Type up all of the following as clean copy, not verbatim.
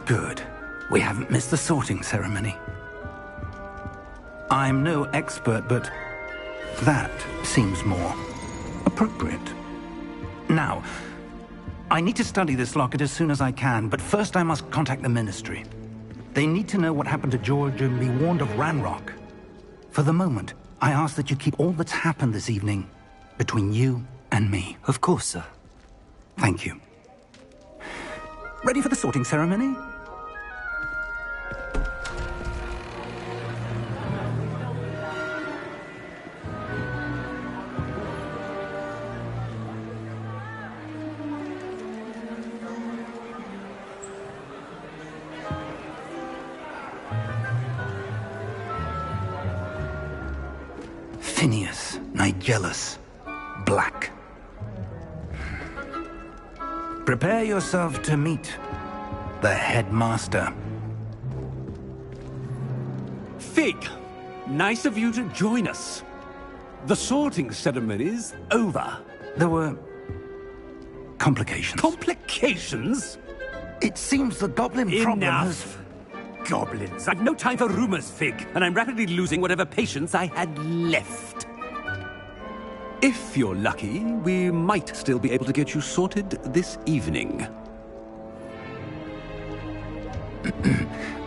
Good. We haven't missed the sorting ceremony. I'm no expert, but that seems more appropriate. Now, I need to study this locket as soon as I can, but first I must contact the Ministry. They need to know what happened to George and be warned of Ranrock. For the moment, I ask that you keep all that's happened this evening between you and me. Of course, sir. Thank you. Ready for the sorting ceremony? Phineas, Nigellus, Black. Prepare yourself to meet the headmaster. Fig, nice of you to join us. The sorting ceremony's over. There were complications. Complications? It seems the goblin problem has... Enough. Goblins. I've no time for rumors, Fig, and I'm rapidly losing whatever patience I had left. If you're lucky, we might still be able to get you sorted this evening.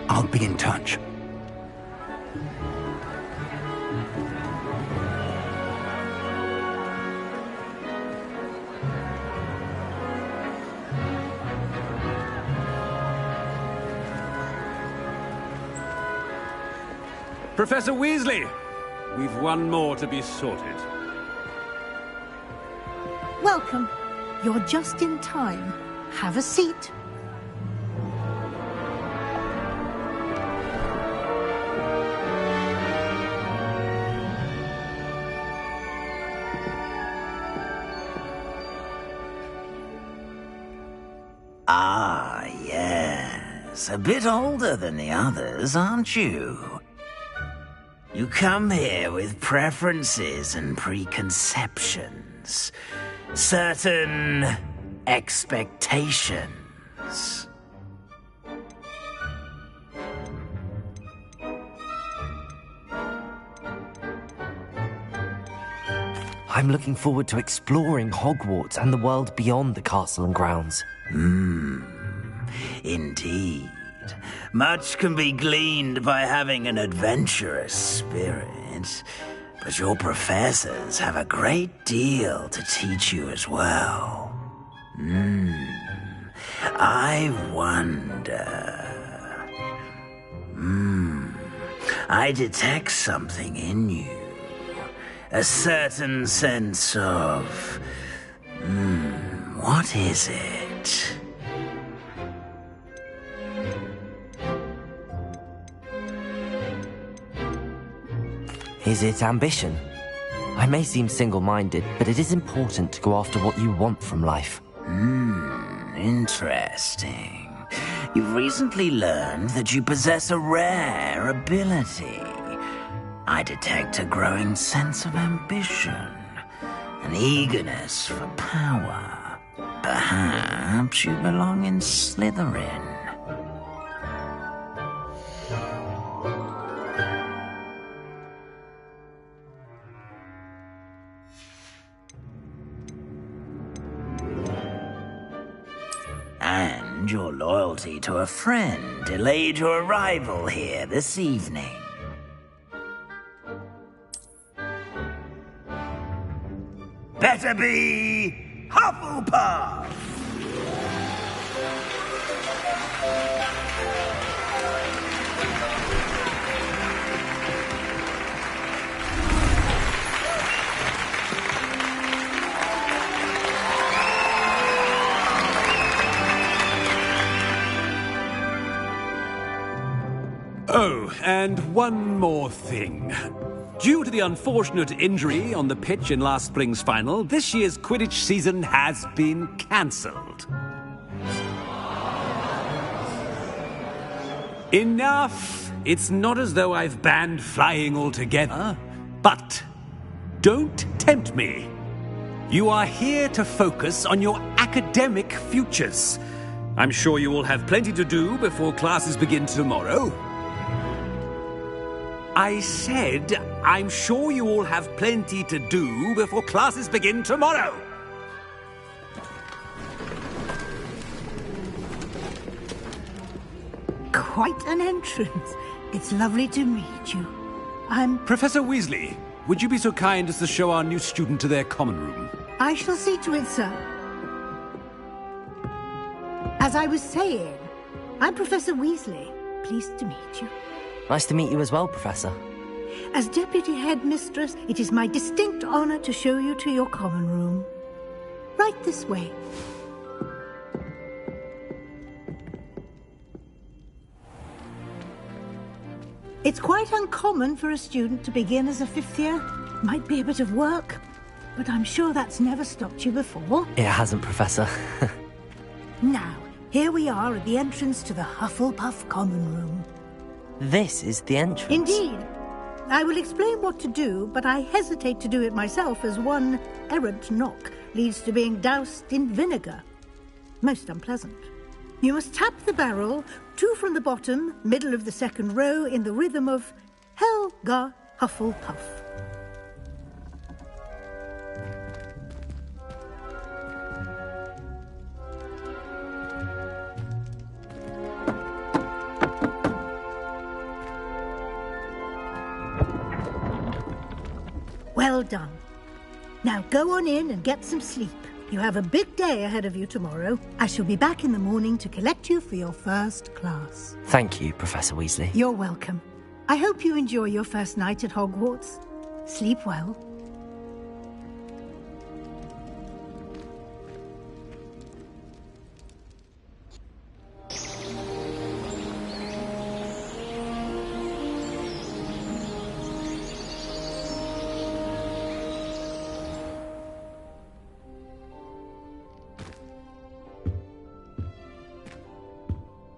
I'll be in touch. Professor Weasley, we've one more to be sorted. Welcome. You're just in time. Have a seat. Ah, yes. A bit older than the others, aren't you? You come here with preferences and preconceptions. Certain expectations. I'm looking forward to exploring Hogwarts and the world beyond the castle and grounds. Indeed. Much can be gleaned by having an adventurous spirit, but your professors have a great deal to teach you as well. I wonder... I detect something in you. A certain sense of... what is it? Is it ambition? I may seem single-minded, but it is important to go after what you want from life. Interesting. You've recently learned that you possess a rare ability. I detect a growing sense of ambition, an eagerness for power. Perhaps you belong in Slytherin. And your loyalty to a friend delayed your arrival here this evening. Better be Hufflepuff! Oh, and one more thing. Due to the unfortunate injury on the pitch in last spring's final, this year's Quidditch season has been cancelled. Enough! It's not as though I've banned flying altogether, but don't tempt me. You are here to focus on your academic futures. I'm sure you all have plenty to do before classes begin tomorrow. I said, I'm sure you all have plenty to do before classes begin tomorrow. Quite an entrance. It's lovely to meet you. Professor Weasley, would you be so kind as to show our new student to their common room? I shall see to it, sir. As I was saying, I'm Professor Weasley. Pleased to meet you. Nice to meet you as well, Professor. As Deputy Headmistress, it is my distinct honor to show you to your common room. Right this way. It's quite uncommon for a student to begin as a fifth year. Might be a bit of work, but I'm sure that's never stopped you before. It hasn't, Professor. Now, here we are at the entrance to the Hufflepuff Common Room. This is the entrance. Indeed. I will explain what to do, but I hesitate to do it myself as one errant knock leads to being doused in vinegar. Most unpleasant. You must tap the barrel, 2 from the bottom, middle of the second row, in the rhythm of Helga Hufflepuff. Well done. Now go on in and get some sleep. You have a big day ahead of you tomorrow. I shall be back in the morning to collect you for your first class. Thank you, Professor Weasley. You're welcome. I hope you enjoy your first night at Hogwarts. Sleep well.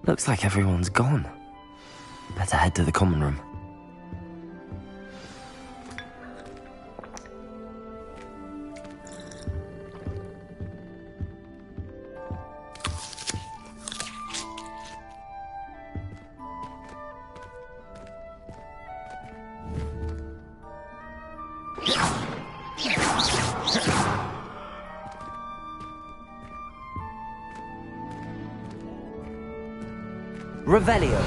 Looks like everyone's gone. Better head to the common room. Revelio.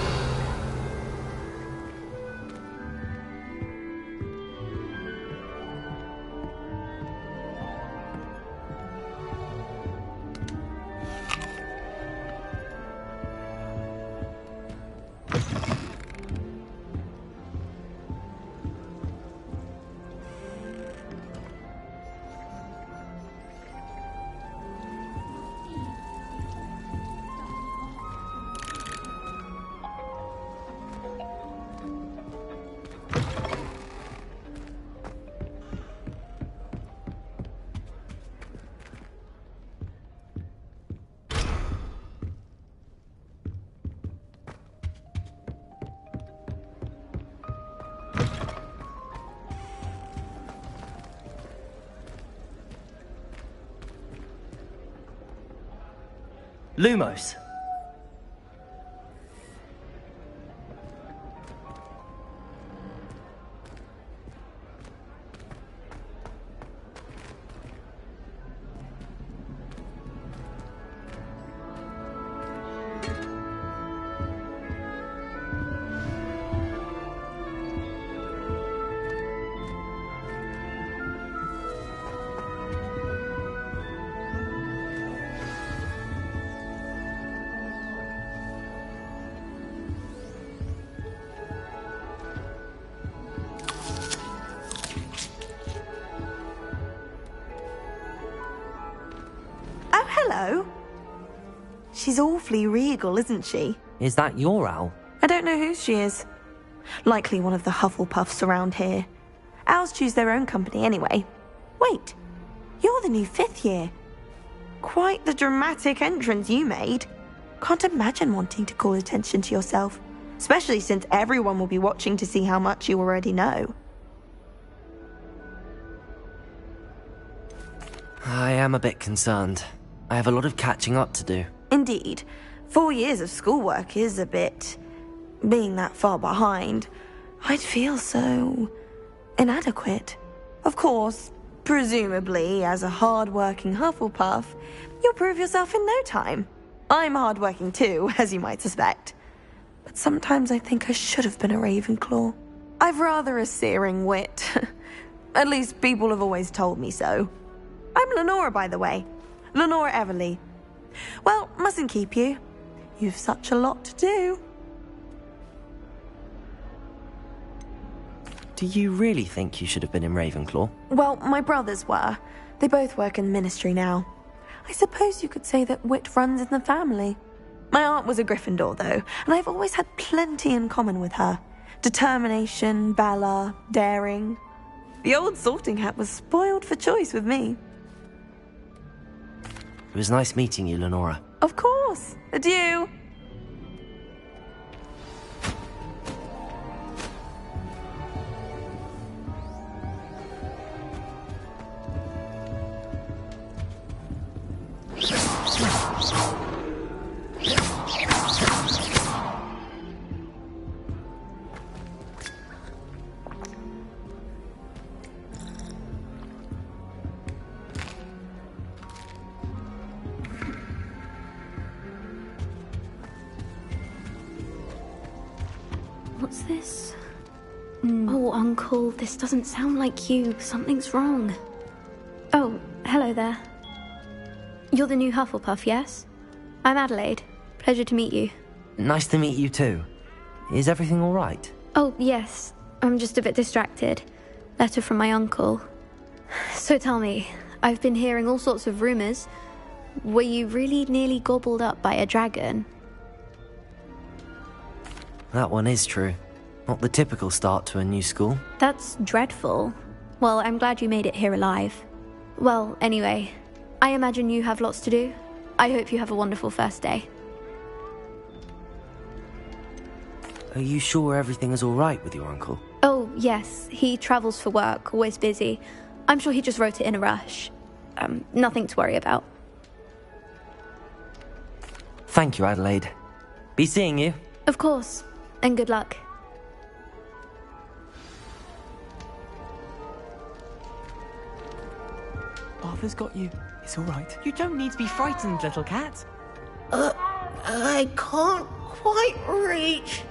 Lumos. Hello. She's awfully regal, isn't she? Is that your owl? I don't know whose she is. Likely one of the Hufflepuffs around here. Owls choose their own company anyway. Wait, you're the new 5th year. Quite the dramatic entrance you made. Can't imagine wanting to call attention to yourself, especially since everyone will be watching to see how much you already know. I am a bit concerned. I have a lot of catching up to do. Indeed. 4 years of schoolwork is a bit... Being that far behind, I'd feel so... inadequate. Of course, presumably, as a hard-working Hufflepuff, you'll prove yourself in no time. I'm hard-working too, as you might suspect. But sometimes I think I should have been a Ravenclaw. I've rather a searing wit. At least people have always told me so. I'm Lenora, by the way. Lenora Everly. Well, mustn't keep you. You've such a lot to do. Do you really think you should have been in Ravenclaw? Well, my brothers were. They both work in the ministry now. I suppose you could say that wit runs in the family. My aunt was a Gryffindor, though, and I've always had plenty in common with her. Determination, valor, daring. The old sorting hat was spoiled for choice with me. It was nice meeting you, Lenora. Of course. Adieu. What's this? Oh, Uncle, this doesn't sound like you. Something's wrong. Oh, hello there. You're the new Hufflepuff, yes? I'm Adelaide. Pleasure to meet you. Nice to meet you too. Is everything all right? Oh, yes. I'm just a bit distracted. Letter from my uncle. So tell me, I've been hearing all sorts of rumors. Were you really nearly gobbled up by a dragon? That one is true. Not the typical start to a new school. That's dreadful. Well, I'm glad you made it here alive. Well, anyway, I imagine you have lots to do. I hope you have a wonderful first day. Are you sure everything is all right with your uncle? Oh, yes. He travels for work, always busy. I'm sure he just wrote it in a rush. Nothing to worry about. Thank you, Adelaide. Be seeing you. Of course. And good luck. Arthur's got you. It's all right. You don't need to be frightened, little cat. I can't quite reach.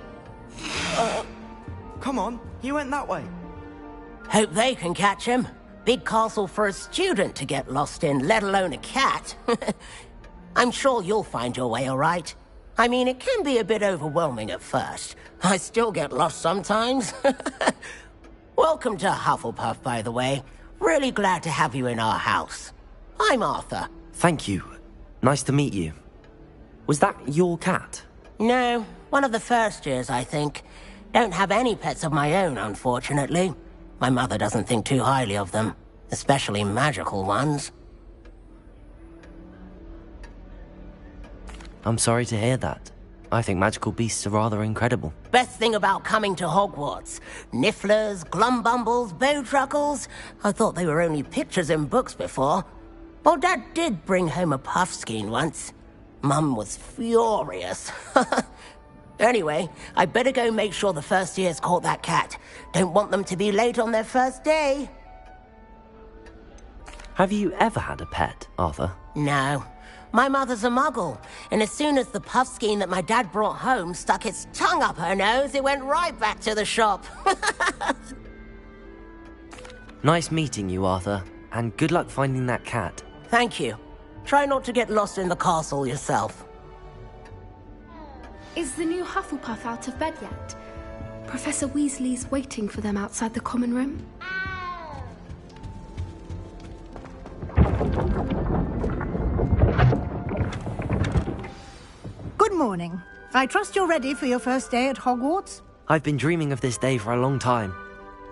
Come on, you went that way. Hope they can catch him. Big castle for a student to get lost in, let alone a cat. I'm sure you'll find your way all right. I mean, it can be a bit overwhelming at first. I still get lost sometimes. Welcome to Hufflepuff, by the way. Really glad to have you in our house. I'm Arthur. Thank you. Nice to meet you. Was that your cat? No, one of the first years, I think. Don't have any pets of my own, unfortunately. My mother doesn't think too highly of them, especially magical ones. I'm sorry to hear that. I think magical beasts are rather incredible. Best thing about coming to Hogwarts. Nifflers, glumbumbles, bowtruckles. I thought they were only pictures in books before. Well, Dad did bring home a puffskein once. Mum was furious. Anyway, I better go make sure the first years caught that cat. Don't want them to be late on their first day. Have you ever had a pet, Arthur? No. My mother's a muggle, and as soon as the puffskein that my dad brought home stuck its tongue up her nose, it went right back to the shop. Nice meeting you, Arthur, and good luck finding that cat. Thank you. Try not to get lost in the castle yourself. Is the new Hufflepuff out of bed yet? Professor Weasley's waiting for them outside the common room. Good morning. I trust you're ready for your first day at Hogwarts? I've been dreaming of this day for a long time.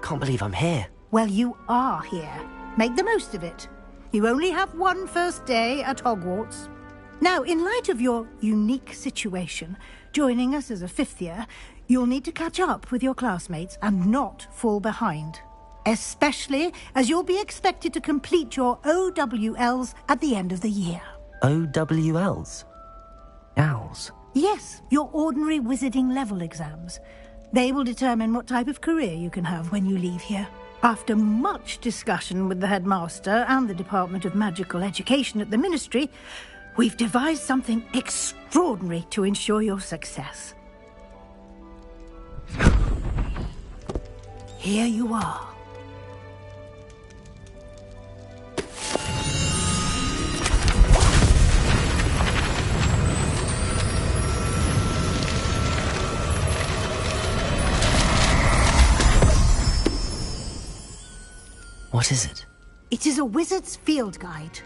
Can't believe I'm here. Well, you are here. Make the most of it. You only have one first day at Hogwarts. Now, in light of your unique situation, joining us as a fifth year, you'll need to catch up with your classmates and not fall behind. Especially as you'll be expected to complete your OWLs at the end of the year. OWLs? Owls? Yes, your ordinary wizarding level exams. They will determine what type of career you can have when you leave here. After much discussion with the headmaster and the Department of Magical Education at the Ministry, we've devised something extraordinary to ensure your success. Here you are. What is it? It is a wizard's field guide.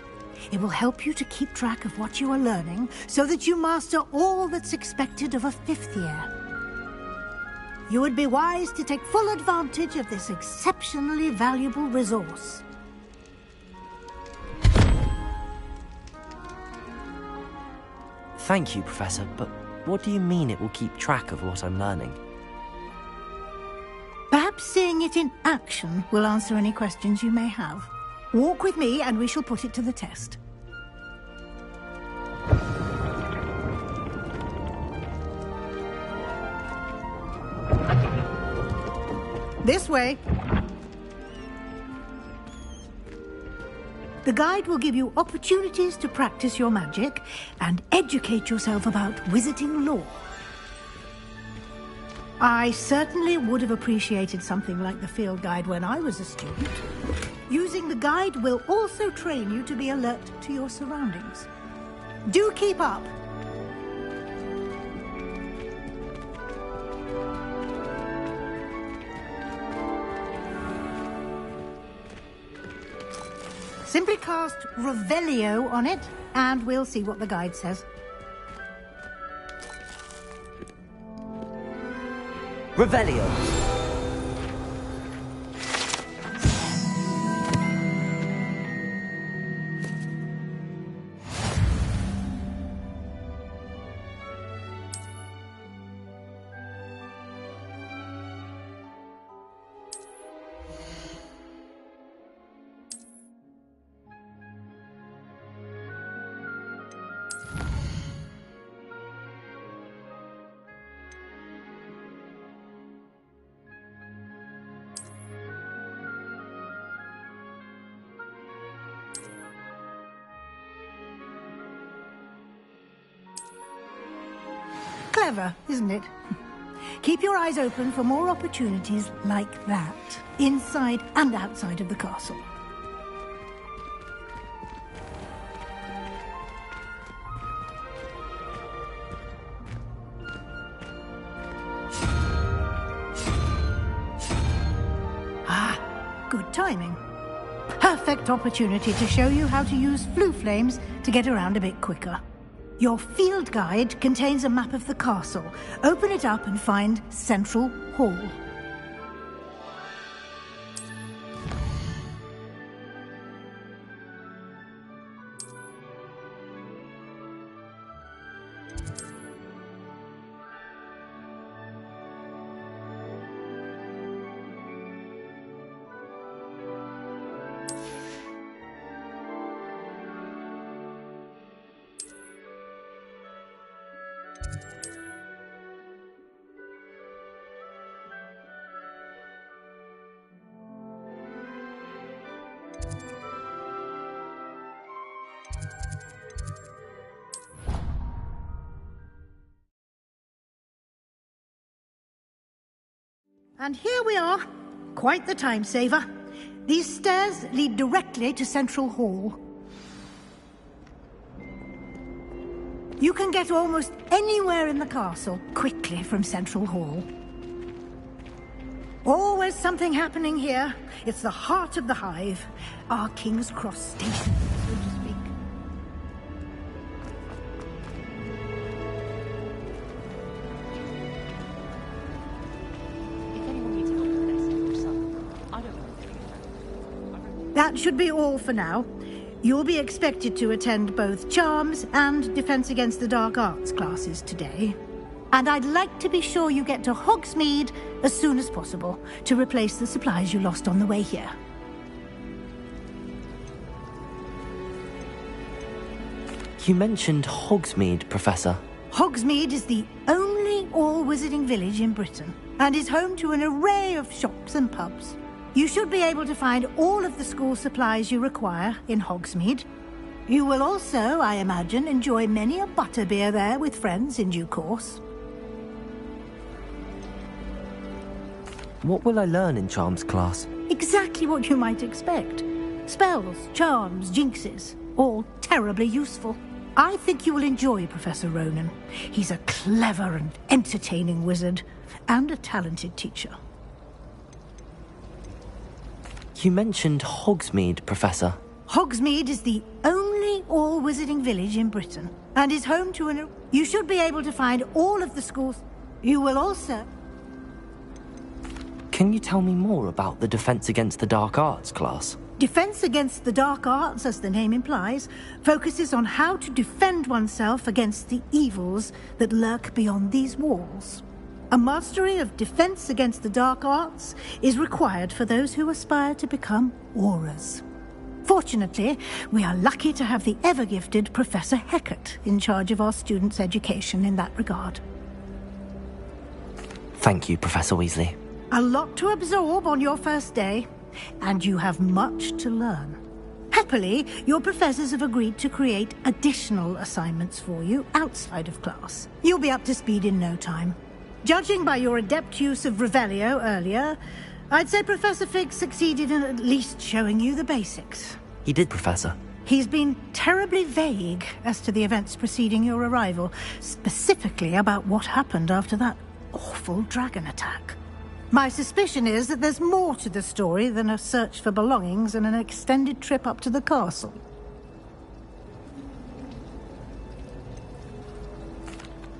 It will help you to keep track of what you are learning so that you master all that's expected of a 5th year. You would be wise to take full advantage of this exceptionally valuable resource. Thank you, Professor, but what do you mean it will keep track of what I'm learning? Perhaps seeing it in action will answer any questions you may have. Walk with me and we shall put it to the test. This way. The guide will give you opportunities to practice your magic and educate yourself about wizarding lore. I certainly would have appreciated something like the field guide when I was a student. Using the guide will also train you to be alert to your surroundings. Do keep up. Simply cast Revelio on it, and we'll see what the guide says. Revelio! Clever, isn't it? Keep your eyes open for more opportunities like that, inside and outside of the castle. Ah, good timing. Perfect opportunity to show you how to use flue flames to get around a bit quicker. Your field guide contains a map of the castle. Open it up and find Central Hall. And here we are. Quite the time saver. These stairs lead directly to Central Hall. You can get almost anywhere in the castle quickly from Central Hall. Always something happening here. It's the heart of the hive. Our King's Cross station, so to speak. That should be all for now. You'll be expected to attend both Charms and Defense Against the Dark Arts classes today. And I'd like to be sure you get to Hogsmeade as soon as possible to replace the supplies you lost on the way here. You mentioned Hogsmeade, Professor. Hogsmeade is the only all-wizarding village in Britain and is home to an array of shops and pubs. You should be able to find all of the school supplies you require in Hogsmeade. You will also, I imagine, enjoy many a butterbeer there with friends in due course. What will I learn in Charms class? Exactly what you might expect. Spells, charms, jinxes, all terribly useful. I think you will enjoy Professor Ronan. He's a clever and entertaining wizard, and a talented teacher. You mentioned Hogsmeade, Professor. Hogsmeade is the only all-wizarding village in Britain, and is home to an... You should be able to find all of the schools. You will also... Can you tell me more about the Defense Against the Dark Arts class? Defense Against the Dark Arts, as the name implies, focuses on how to defend oneself against the evils that lurk beyond these walls. A mastery of Defense Against the Dark Arts is required for those who aspire to become Aurors. Fortunately, we are lucky to have the ever-gifted Professor Hecat in charge of our students' education in that regard. Thank you, Professor Weasley. A lot to absorb on your first day, and you have much to learn. Happily, your professors have agreed to create additional assignments for you outside of class. You'll be up to speed in no time. Judging by your adept use of Revelio earlier, I'd say Professor Fig succeeded in at least showing you the basics. He did, Professor. He's been terribly vague as to the events preceding your arrival, specifically about what happened after that awful dragon attack. My suspicion is that there's more to the story than a search for belongings and an extended trip up to the castle.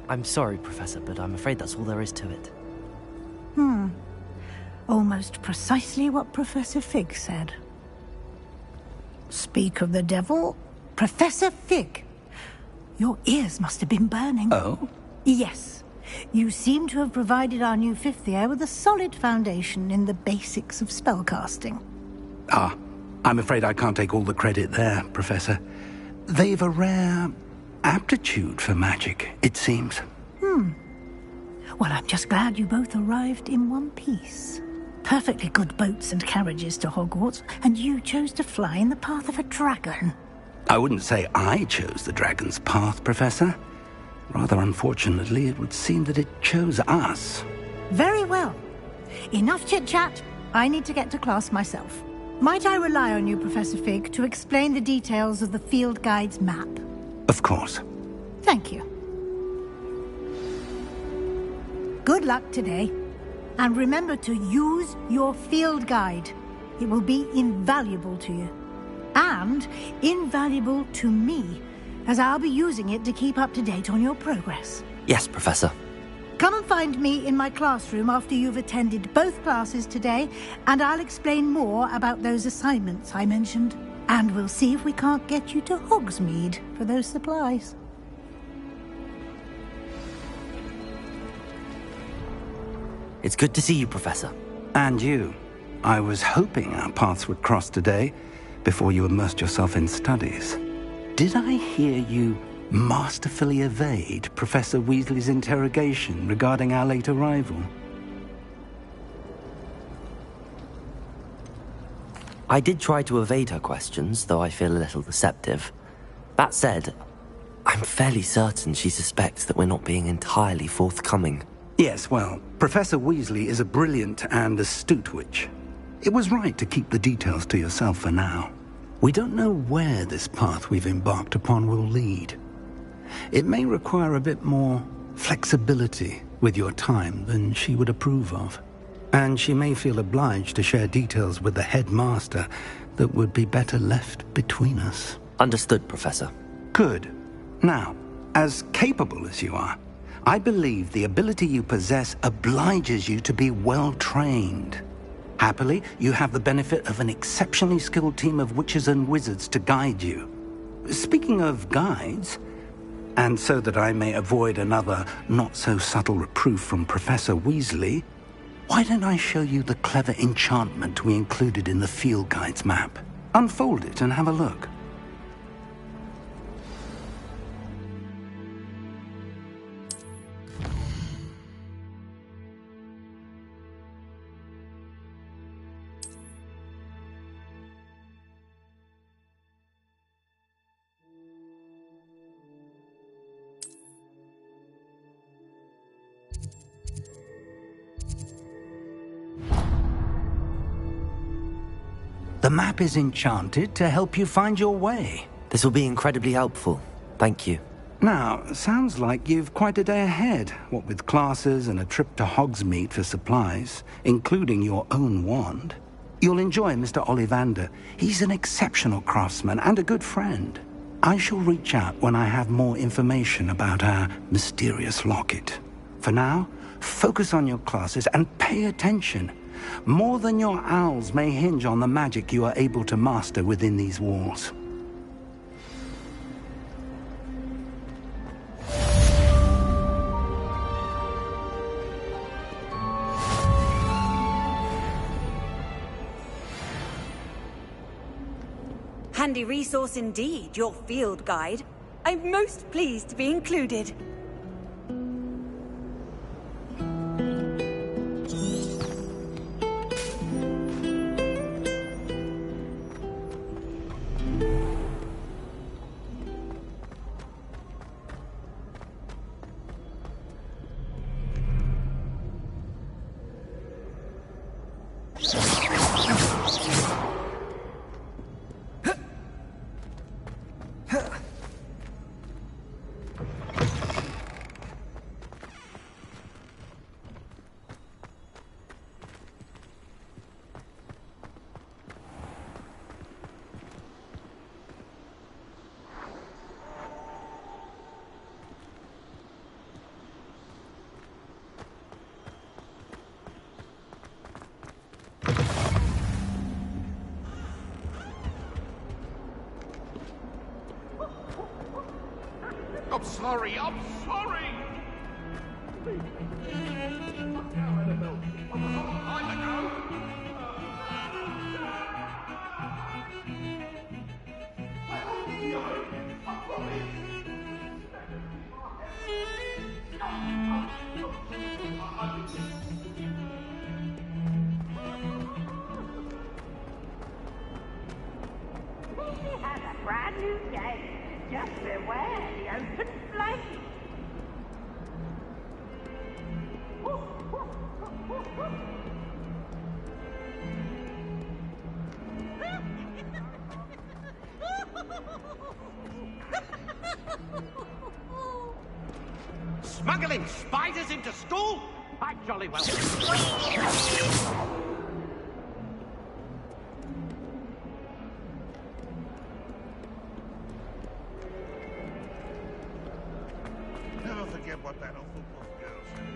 I'm sorry, Professor, but I'm afraid that's all there is to it. Almost precisely what Professor Fig said. Speak of the devil, Professor Fig. Your ears must have been burning. Oh? Yes. You seem to have provided our new fifth year with a solid foundation in the basics of spellcasting. Ah, I'm afraid I can't take all the credit there, Professor. They've a rare aptitude for magic, it seems. Well, I'm just glad you both arrived in one piece. Perfectly good boats and carriages to Hogwarts, and you chose to fly in the path of a dragon. I wouldn't say I chose the dragon's path, Professor. Rather unfortunately, it would seem that it chose us. Very well. Enough chit-chat. I need to get to class myself. Might I rely on you, Professor Fig, to explain the details of the field guide's map? Of course. Thank you. Good luck today. And remember to use your field guide. It will be invaluable to you. And invaluable to me, as I'll be using it to keep up to date on your progress. Yes, Professor. Come and find me in my classroom after you've attended both classes today, and I'll explain more about those assignments I mentioned. And we'll see if we can't get you to Hogsmeade for those supplies. It's good to see you, Professor. And you. I was hoping our paths would cross today, before you immersed yourself in studies. Did I hear you masterfully evade Professor Weasley's interrogation regarding our late arrival? I did try to evade her questions, though I feel a little deceptive. That said, I'm fairly certain she suspects that we're not being entirely forthcoming. Yes, well, Professor Weasley is a brilliant and astute witch. It was right to keep the details to yourself for now. We don't know where this path we've embarked upon will lead. It may require a bit more flexibility with your time than she would approve of. And she may feel obliged to share details with the headmaster that would be better left between us. Understood, Professor. Good. Now, as capable as you are, I believe the ability you possess obliges you to be well trained. Happily, you have the benefit of an exceptionally skilled team of witches and wizards to guide you. Speaking of guides, and so that I may avoid another not-so-subtle reproof from Professor Weasley, why don't I show you the clever enchantment we included in the field guide's map? Unfold it and have a look. The map is enchanted to help you find your way. This will be incredibly helpful. Thank you. Now, sounds like you've quite a day ahead, what with classes and a trip to Hogsmeade for supplies, including your own wand. You'll enjoy Mr. Ollivander. He's an exceptional craftsman and a good friend. I shall reach out when I have more information about our mysterious locket. For now, focus on your classes and pay attention. More than your owls may hinge on the magic you are able to master within these walls. Handy resource indeed, your field guide. I'm most pleased to be included. I'm sorry. He has a brand new game. Just beware the open flame. Smuggling spiders into school? I jolly well. Never forget what that awful girl said.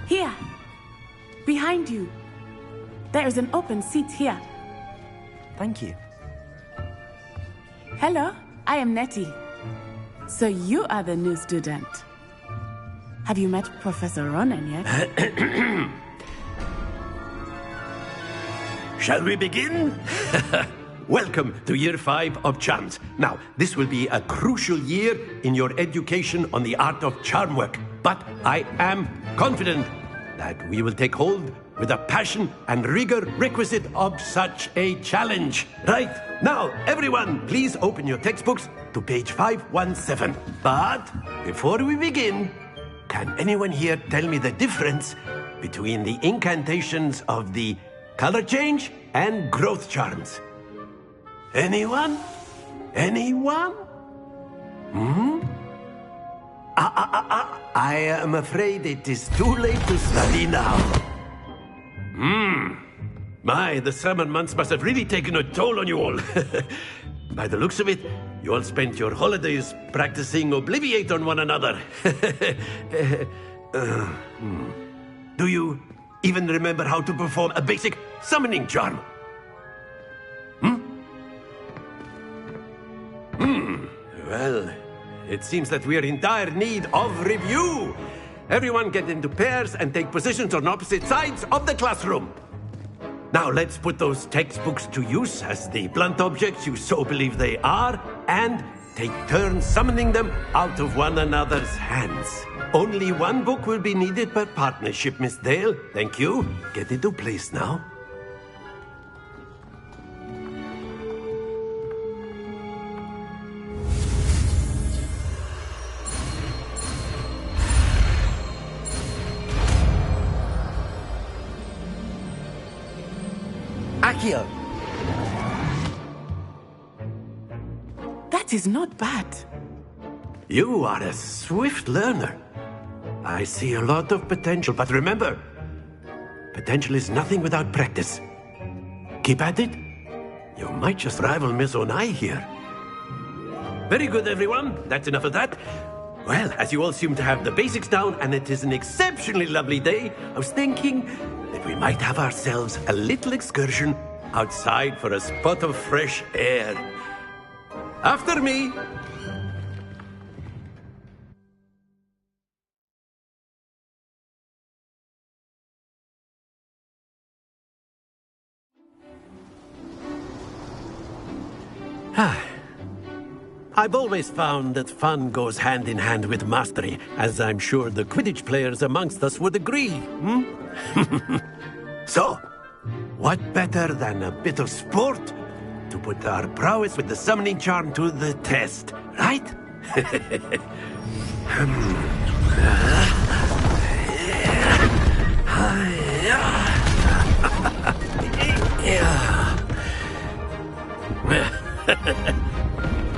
Here, behind you. There is an open seat here. Thank you. Hello, I am Nettie. So you are the new student. Have you met Professor Ronan yet? Shall we begin? Welcome to Year 5 of Charms. Now, this will be a crucial year in your education on the art of charm work. But I am confident that we will take hold with the passion and rigor requisite of such a challenge. Right, now, everyone, please open your textbooks to page 517. But before we begin, can anyone here tell me the difference between the incantations of the color change and growth charms? Anyone? Anyone? I am afraid it is too late to study now. My, the summer months must have really taken a toll on you all. By the looks of it, you all spent your holidays practicing Obliviate on one another. Do you even remember how to perform a basic summoning charm? Well, it seems that we are in dire need of review. Everyone get into pairs and take positions on opposite sides of the classroom. Now let's put those textbooks to use as the blunt objects you so believe they are, and take turns summoning them out of one another's hands. Only one book will be needed per partnership, Miss Dale. Thank you. Get into place now. Accio! That is not bad. You are a swift learner. I see a lot of potential, but remember, potential is nothing without practice. Keep at it. You might just rival Miss Onai here. Very good, everyone. That's enough of that. Well, as you all seem to have the basics down, and it is an exceptionally lovely day, I was thinking that we might have ourselves a little excursion outside for a spot of fresh air. After me. I've always found that fun goes hand in hand with mastery, as I'm sure the Quidditch players amongst us would agree. So, what better than a bit of sport to put our prowess with the summoning charm to the test, right?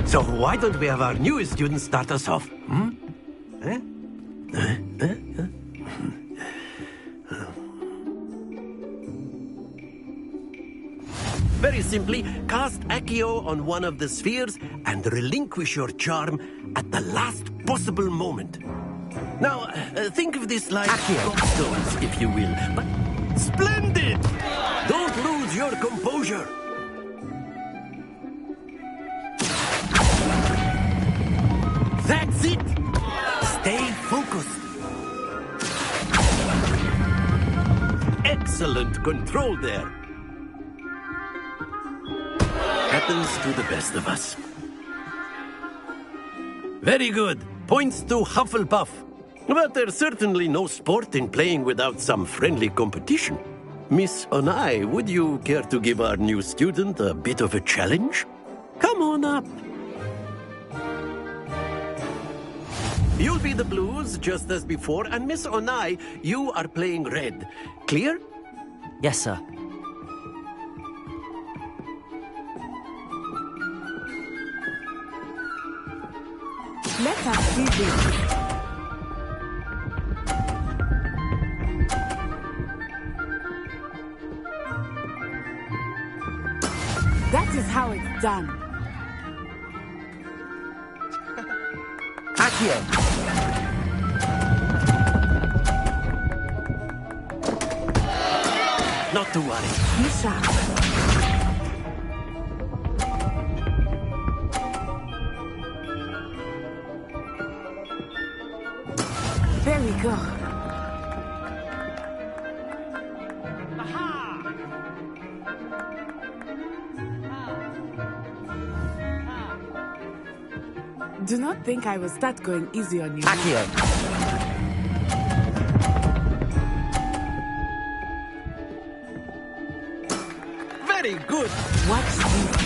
So why don't we have our newest student start us off? Very simply, cast Accio on one of the spheres and relinquish your charm at the last possible moment. Now, think of this like gobstones, if you will. But splendid! Don't lose your composure. That's it! Stay focused. Excellent control there. Happens to the best of us. Very good. Points to Hufflepuff. But there's certainly no sport in playing without some friendly competition. Miss Onai, would you care to give our new student a bit of a challenge? Come on up. You'll be the blues, just as before, and Miss Onai, you are playing red. Clear? Yes, sir. Let us do this. That is how it's done. Accio! Not to worry. Be sharp. There we go. Do not think I will start going easy on you. Accio! Very good. Watch this.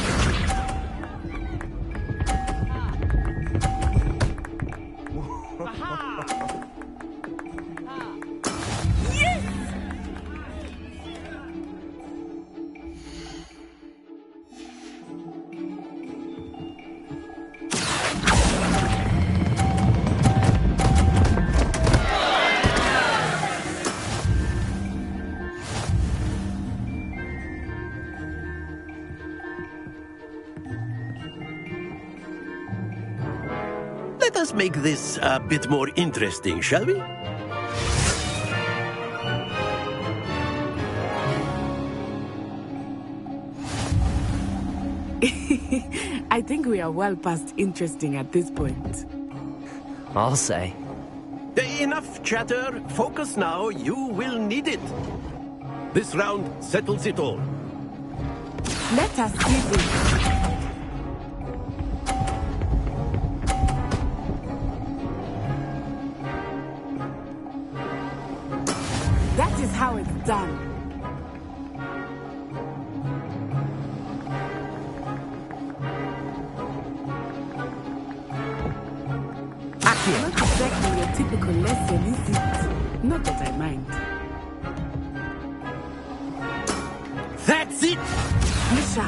us make this a bit more interesting, shall we? I think we are well past interesting at this point. I'll say. Enough chatter. Focus now. You will need it. This round settles it all. Let us see this. That is how it's done. Not exactly your typical lesson, is it? Not that I mind. That's it! Misha!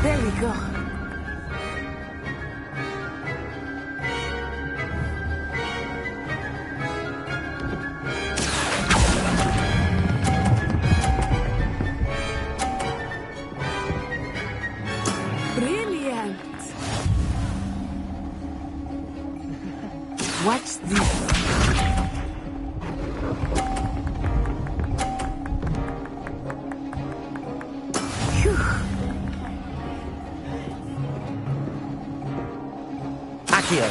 There we go. Watch this. Phew. Accio.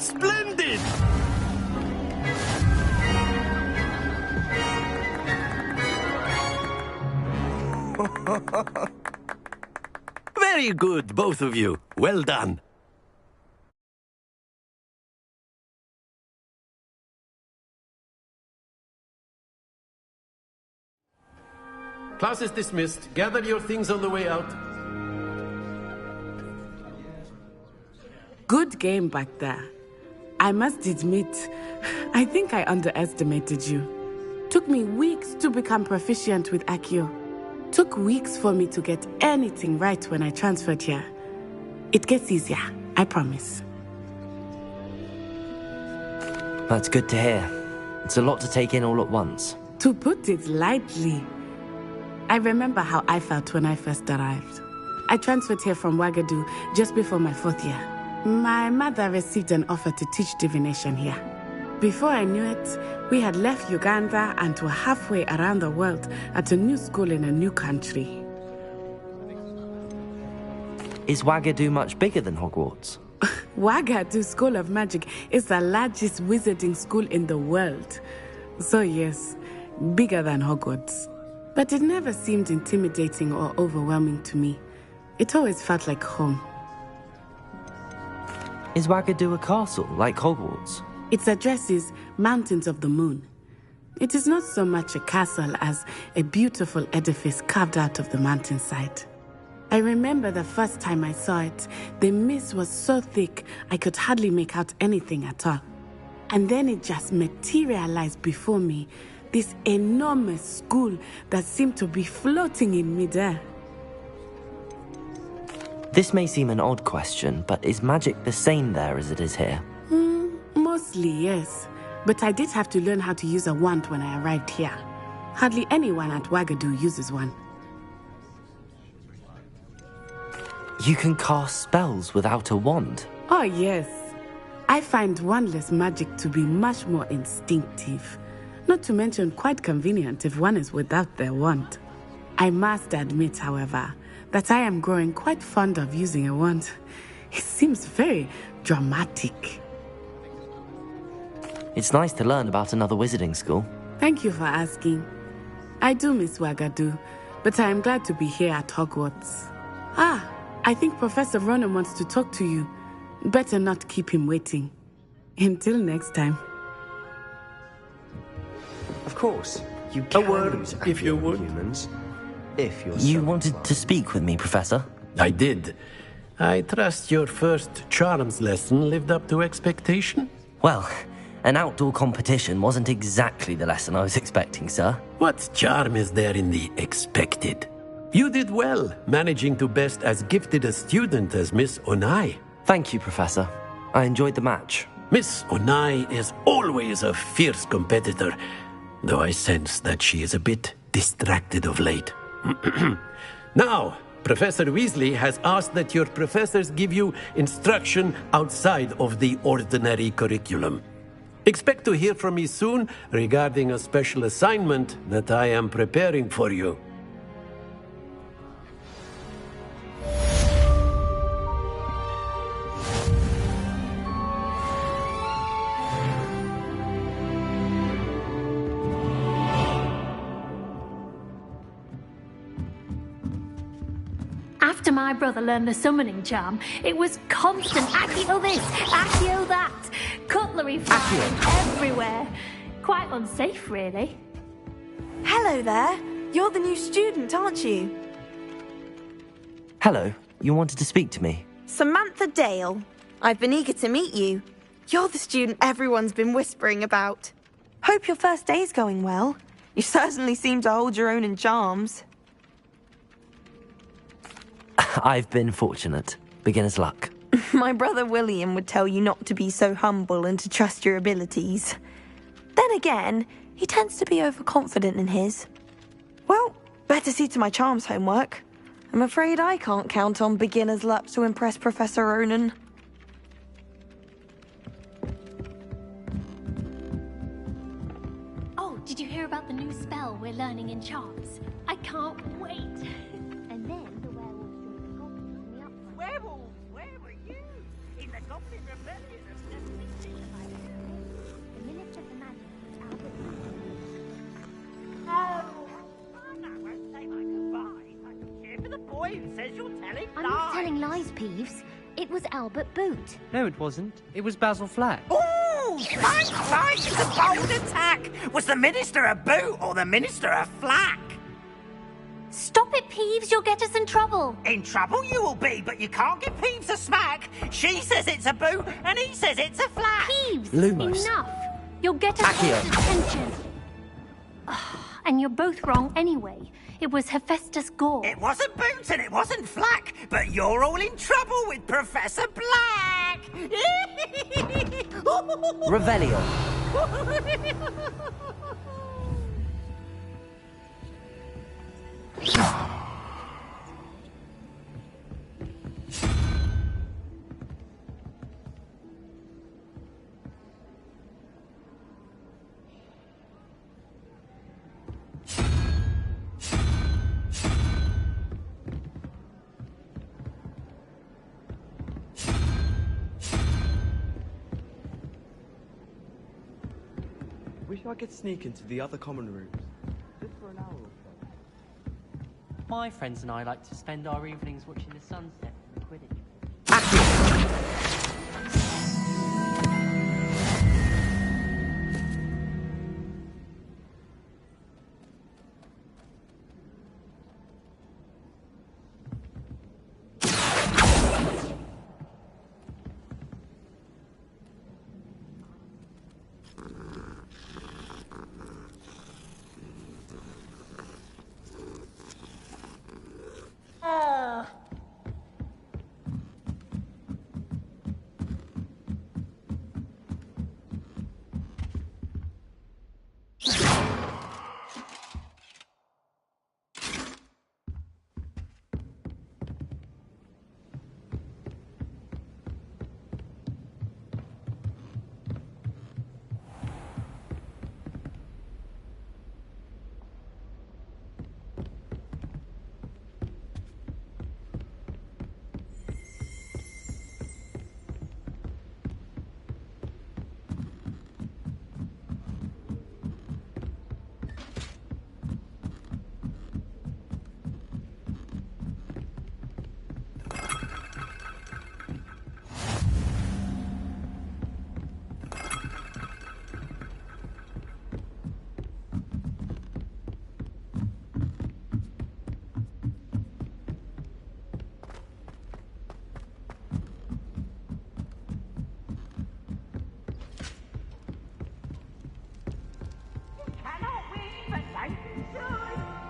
Splendid! Very good, both of you. Well done. Class is dismissed. Gather your things on the way out. Good game back there. I must admit, I think I underestimated you. Took me weeks to become proficient with Accio. Took weeks for me to get anything right when I transferred here. It gets easier, I promise. That's good to hear. It's a lot to take in all at once. To put it lightly, I remember how I felt when I first arrived. I transferred here from Ouagadougou just before my 4th year. My mother received an offer to teach divination here. Before I knew it, we had left Uganda and were halfway around the world at a new school in a new country. Is Ouagadougou much bigger than Hogwarts? Ouagadougou School of Magic is the largest wizarding school in the world. So yes, bigger than Hogwarts. But it never seemed intimidating or overwhelming to me. It always felt like home. Is Ouagadougou a castle, like Hogwarts? Its address is Mountains of the Moon. It is not so much a castle as a beautiful edifice carved out of the mountainside. I remember the first time I saw it, the mist was so thick I could hardly make out anything at all. And then it just materialized before me, this enormous school that seemed to be floating in midair. This may seem an odd question, but is magic the same there as it is here? Mostly, yes. But I did have to learn how to use a wand when I arrived here. Hardly anyone at Ouagadougou uses one. You can cast spells without a wand? Oh, yes. I find wandless magic to be much more instinctive. Not to mention quite convenient if one is without their wand. I must admit, however, that I am growing quite fond of using a wand. It seems very dramatic. It's nice to learn about another wizarding school. Thank you for asking. I do miss Ouagadougou, but I am glad to be here at Hogwarts. I think Professor Ronan wants to talk to you. Better not keep him waiting. Until next time. Of course, you can use if you would. humans. If you're You wanted to speak with me, Professor? I did. I trust your first charms lesson lived up to expectation? Well, an outdoor competition wasn't exactly the lesson I was expecting, sir. What charm is there in the expected? You did well, managing to best as gifted a student as Miss Onai. Thank you, Professor. I enjoyed the match, Miss Onai is always a fierce competitor, though I sense that she is a bit distracted of late. Now, Professor Weasley has asked that your professors give you instruction outside of the ordinary curriculum. Expect to hear from me soon regarding a special assignment that I am preparing for you. After my brother learned the summoning charm, it was constant Accio this, Accio that, cutlery flying everywhere. Quite unsafe, really. Hello there. You're the new student, aren't you? Hello, you wanted to speak to me? Samantha Dale. I've been eager to meet you. You're the student everyone's been whispering about. Hope your first day's going well. You certainly seem to hold your own in charms. I've been fortunate. Beginner's luck. My brother William would tell you not to be so humble and to trust your abilities. Then again, he tends to be overconfident in his. Well, better see to my charms homework. I'm afraid I can't count on beginner's luck to impress Professor Ronan. Oh, did you hear about the new spell we're learning in charms? I can't wait. And then the werewolves joined the goblins in the uproar. Werewolves, where were you? In the Goblin Rebellion of 76, I hear. The Minister of the Magic was Albert. No, I won't say my goodbyes. I don't care for the boy who says you're telling I'm lies. not telling lies, Peeves. It was Albert Boot. No, it wasn't. It was Basil Flack. Ooh, Spike's right. It's a bold attack. Was the Minister a boot or the Minister a flack? Stop it, Peeves. You'll get us in trouble. In trouble you will be, but you can't give Peeves a smack. She says it's a boot, and he says it's a flack. Peeves, Lumos. enough. You'll get us Accio. detention. And you're both wrong anyway. It was Hephaestus Gore. It wasn't boot and it wasn't flack, but you're all in trouble with Professor Black. Revelio. Wish I could sneak into the other common rooms. Just for an hour or so. My friends and I like to spend our evenings watching the sunset and Quidditch.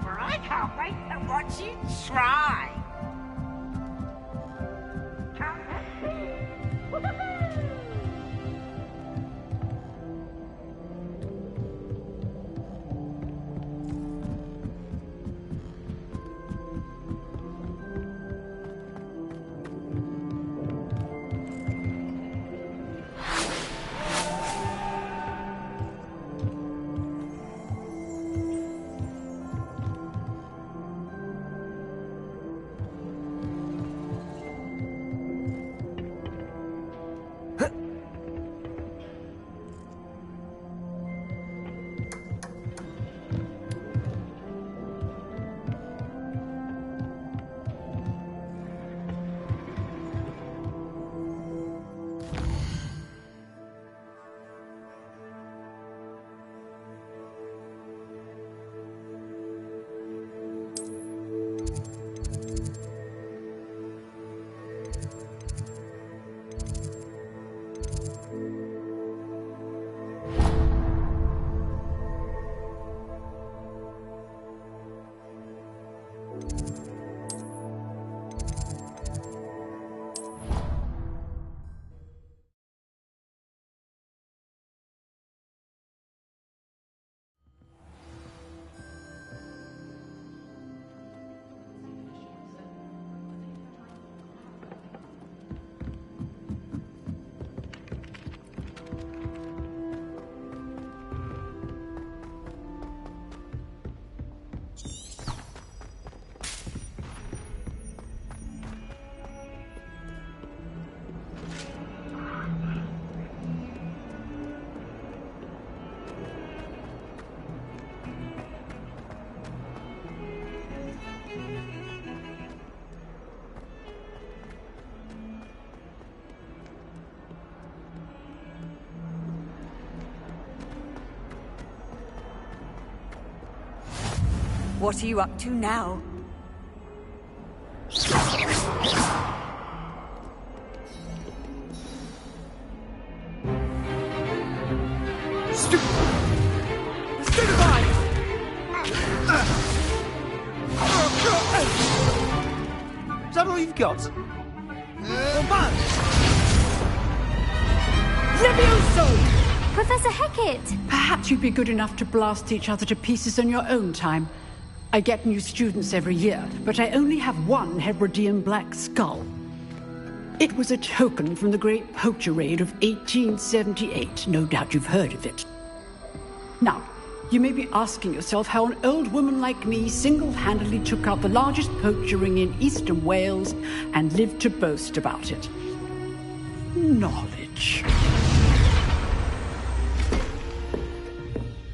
I can't wait to watch you try. What are you up to now? Is that all you've got? Levioso! Professor Hecat! Perhaps you'd be good enough to blast each other to pieces on your own time. I get new students every year, but I only have one Hebridean black skull. It was a token from the Great Poacher Raid of 1878. No doubt you've heard of it. Now, you may be asking yourself how an old woman like me single-handedly took out the largest poacher ring in eastern Wales and lived to boast about it. Knowledge.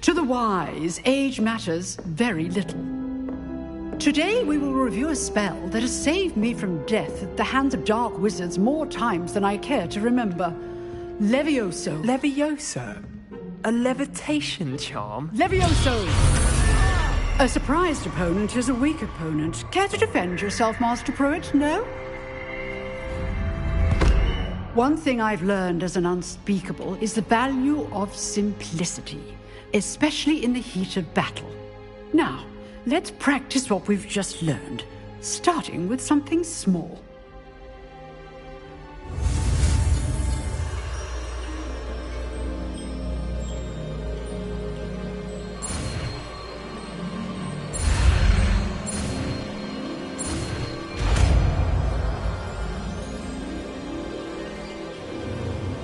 To the wise, age matters very little. Today we will review a spell that has saved me from death at the hands of dark wizards more times than I care to remember. Levioso. Levioso? A levitation charm? Levioso! A surprised opponent is a weak opponent. Care to defend yourself, Master Pruitt? No? One thing I've learned as an unspeakable is the value of simplicity, especially in the heat of battle. Now, let's practice what we've just learned, starting with something small.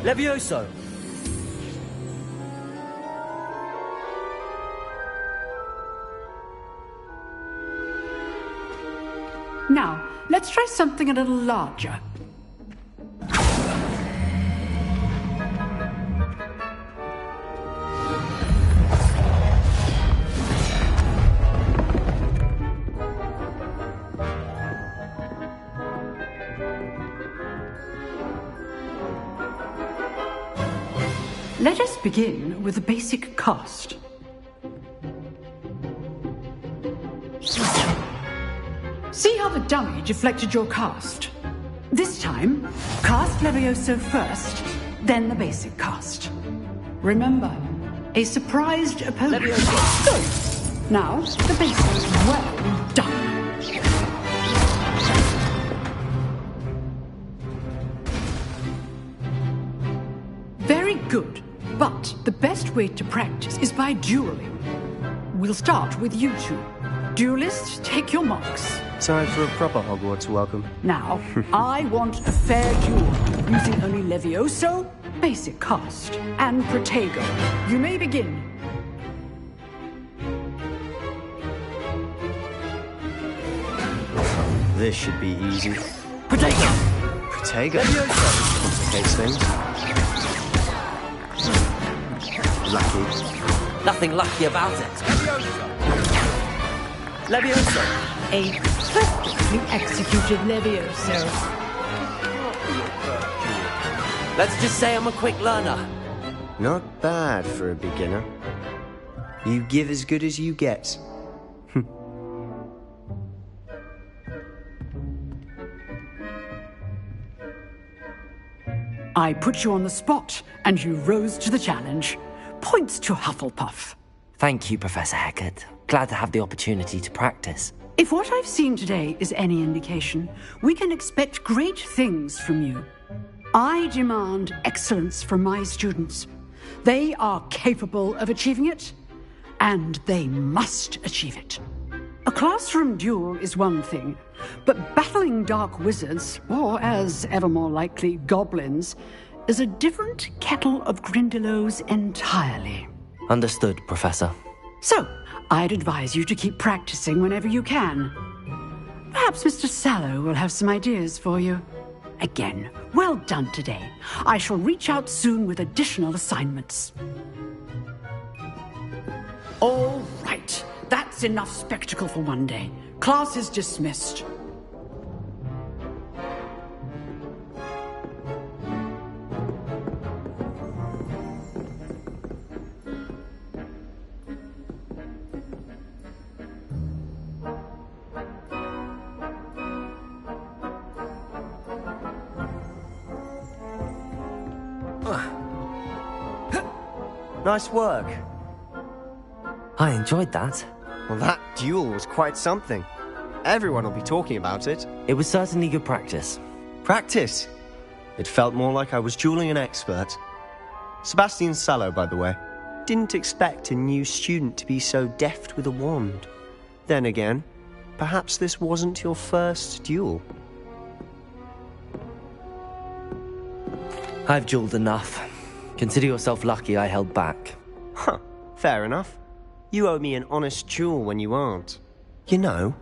Levioso! Now, let's try something a little larger. Let us begin with the basic cast. See how the dummy deflected your cast? This time, cast Levioso first, then the basic cast. Remember, a surprised opponent. Levioso. Good. Now, the basic. Well done. Very good. But the best way to practice is by dueling. We'll start with you two. Duelists, take your marks. Time for a proper Hogwarts welcome. Now, I want a fair duel, using only Levioso, basic cast, and Protego. You may begin. This should be easy. Protego! Protego? Complicates things. Lucky. Nothing lucky about it. Levioso. A perfectly executed Levioso. Let's just say I'm a quick learner. Not bad for a beginner. You give as good as you get. I put you on the spot, and you rose to the challenge. Points to Hufflepuff. Thank you, Professor Hecat. Glad to have the opportunity to practice. If what I've seen today is any indication, we can expect great things from you. I demand excellence from my students. They are capable of achieving it, and they must achieve it. A classroom duel is one thing, but battling dark wizards, or as ever more likely, goblins, is a different kettle of Grindylows entirely. Understood, Professor. So, I'd advise you to keep practicing whenever you can. Perhaps Mr. Sallow will have some ideas for you. Again, well done today. I shall reach out soon with additional assignments. All right. That's enough spectacle for one day. Class is dismissed. Nice work. I enjoyed that. Well, that duel was quite something. Everyone will be talking about it. It was certainly good practice. Practice? It felt more like I was dueling an expert. Sebastian Sallow, by the way. Didn't expect a new student to be so deft with a wand. Then again, perhaps this wasn't your first duel. I've dueled enough. Consider yourself lucky I held back. Huh, fair enough. You owe me an honest duel when you aren't. You know,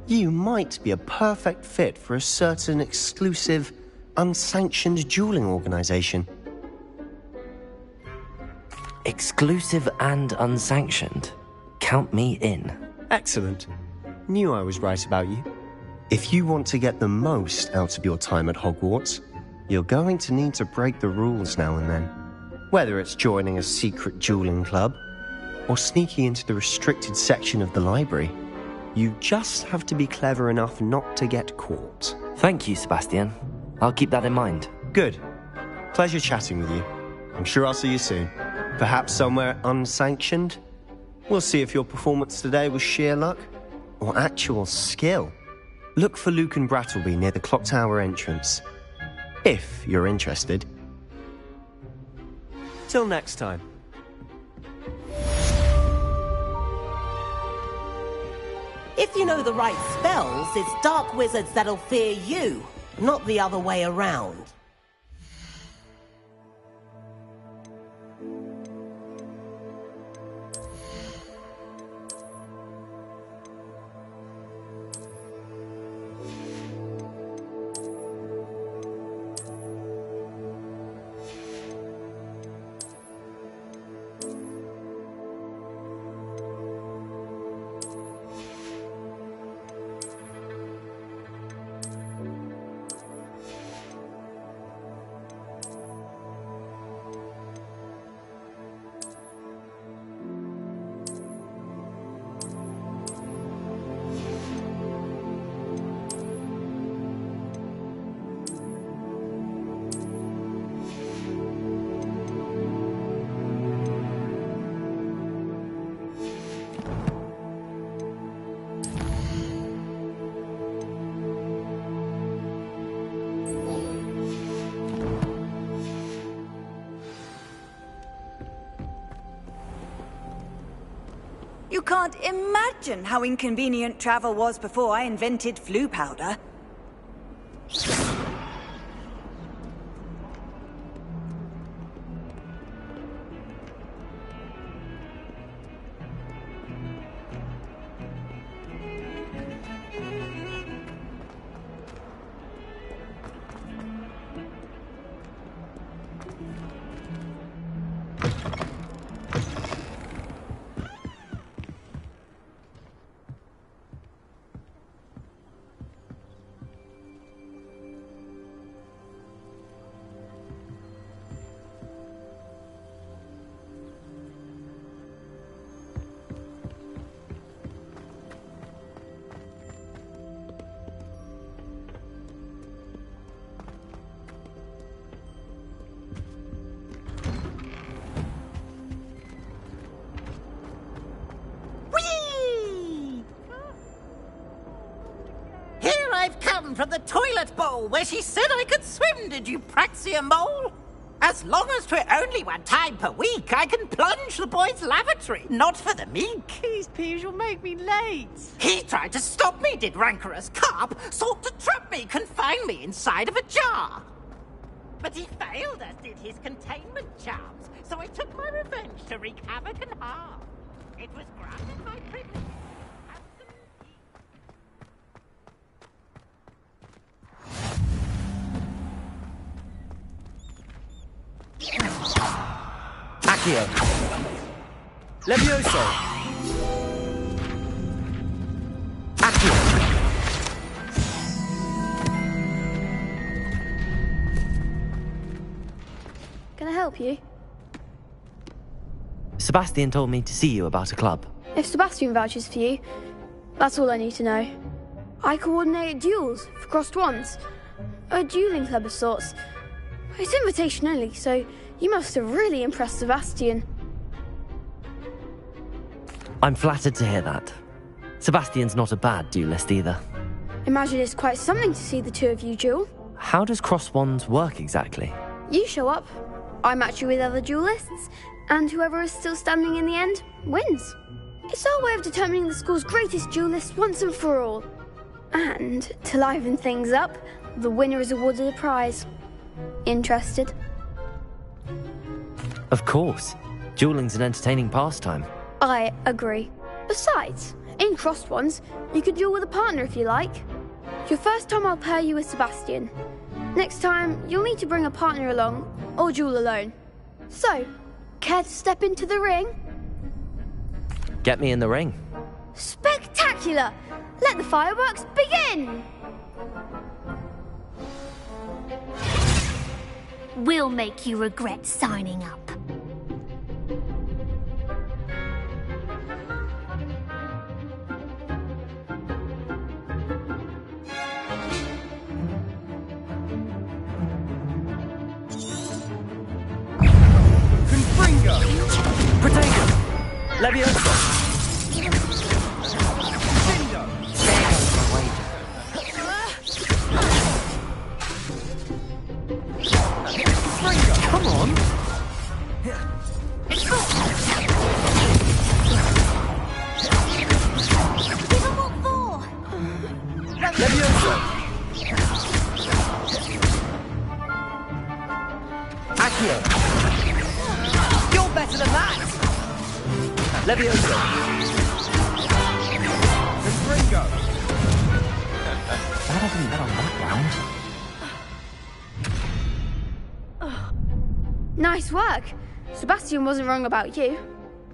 you might be a perfect fit for a certain exclusive, unsanctioned dueling organization. Exclusive and unsanctioned? Count me in. Excellent. Knew I was right about you. If you want to get the most out of your time at Hogwarts, you're going to need to break the rules now and then. Whether it's joining a secret dueling club, or sneaking into the restricted section of the library, you just have to be clever enough not to get caught. Thank you, Sebastian. I'll keep that in mind. Good. Pleasure chatting with you. I'm sure I'll see you soon. Perhaps somewhere unsanctioned? We'll see if your performance today was sheer luck or actual skill. Look for Luke and Brattleby near the clock tower entrance, if you're interested. Till next time. If you know the right spells, it's dark wizards that'll fear you, not the other way around. You can't imagine how inconvenient travel was before I invented flu powder. I've come from the toilet bowl where she said I could swim, did you praxia mole? As long as 'twere only one time per week, I can plunge the boys' lavatory, not for the meek. These peas will make me late. He tried to stop me, did rancorous carp, sought to trap me, confine me inside of a jar. But he failed, as did his containment charms, so I took my revenge to wreak havoc and harm. It was granted my privilege. Accio. Levioso. Accio. Can I help you? Sebastian told me to see you about a club. If Sebastian vouches for you, that's all I need to know. I coordinate duels for crossed wands. A dueling club of sorts. It's invitation only, so You must have really impressed Sebastian. I'm flattered to hear that. Sebastian's not a bad duelist either. Imagine it's quite something to see the two of you duel. How does cross wands work exactly? You show up, I match you with other duelists, and whoever is still standing in the end wins. It's our way of determining the school's greatest duelist once and for all. And to liven things up, the winner is awarded a prize. Interested? Of course. Dueling's an entertaining pastime. I agree. Besides, in crossed ones, you could duel with a partner if you like. Your first time I'll pair you with Sebastian. Next time, you'll need to bring a partner along, or duel alone. So, care to step into the ring? Get me in the ring. Spectacular! Let the fireworks begin! We'll make you regret signing up. Protego! Levioso! Come on! Give them what for! Levioso! Accio! You're better than that! Levioso! Springo! That hasn't bet on that round. Nice work. Sebastian wasn't wrong about you.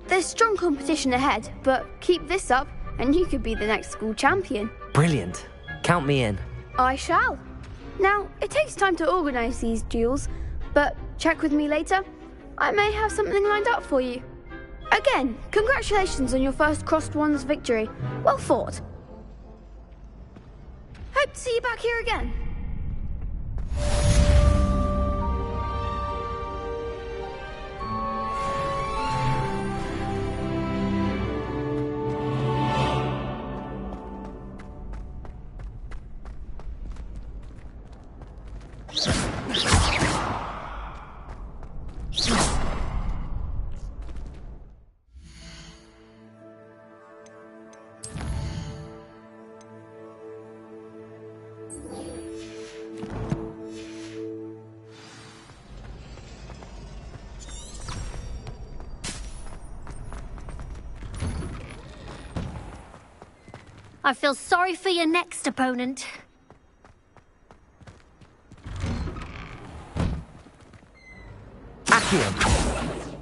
There's strong competition ahead, but keep this up and you could be the next school champion. Brilliant. Count me in. I shall. Now, it takes time to organise these duels, but check with me later. I may have something lined up for you. Again, congratulations on your first crossed wands victory. Well fought. Hope to see you back here again. I feel sorry for your next opponent. Accio!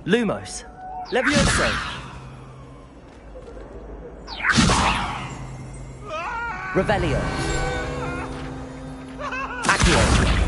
Lumos! Levioso! Revelio! Accio!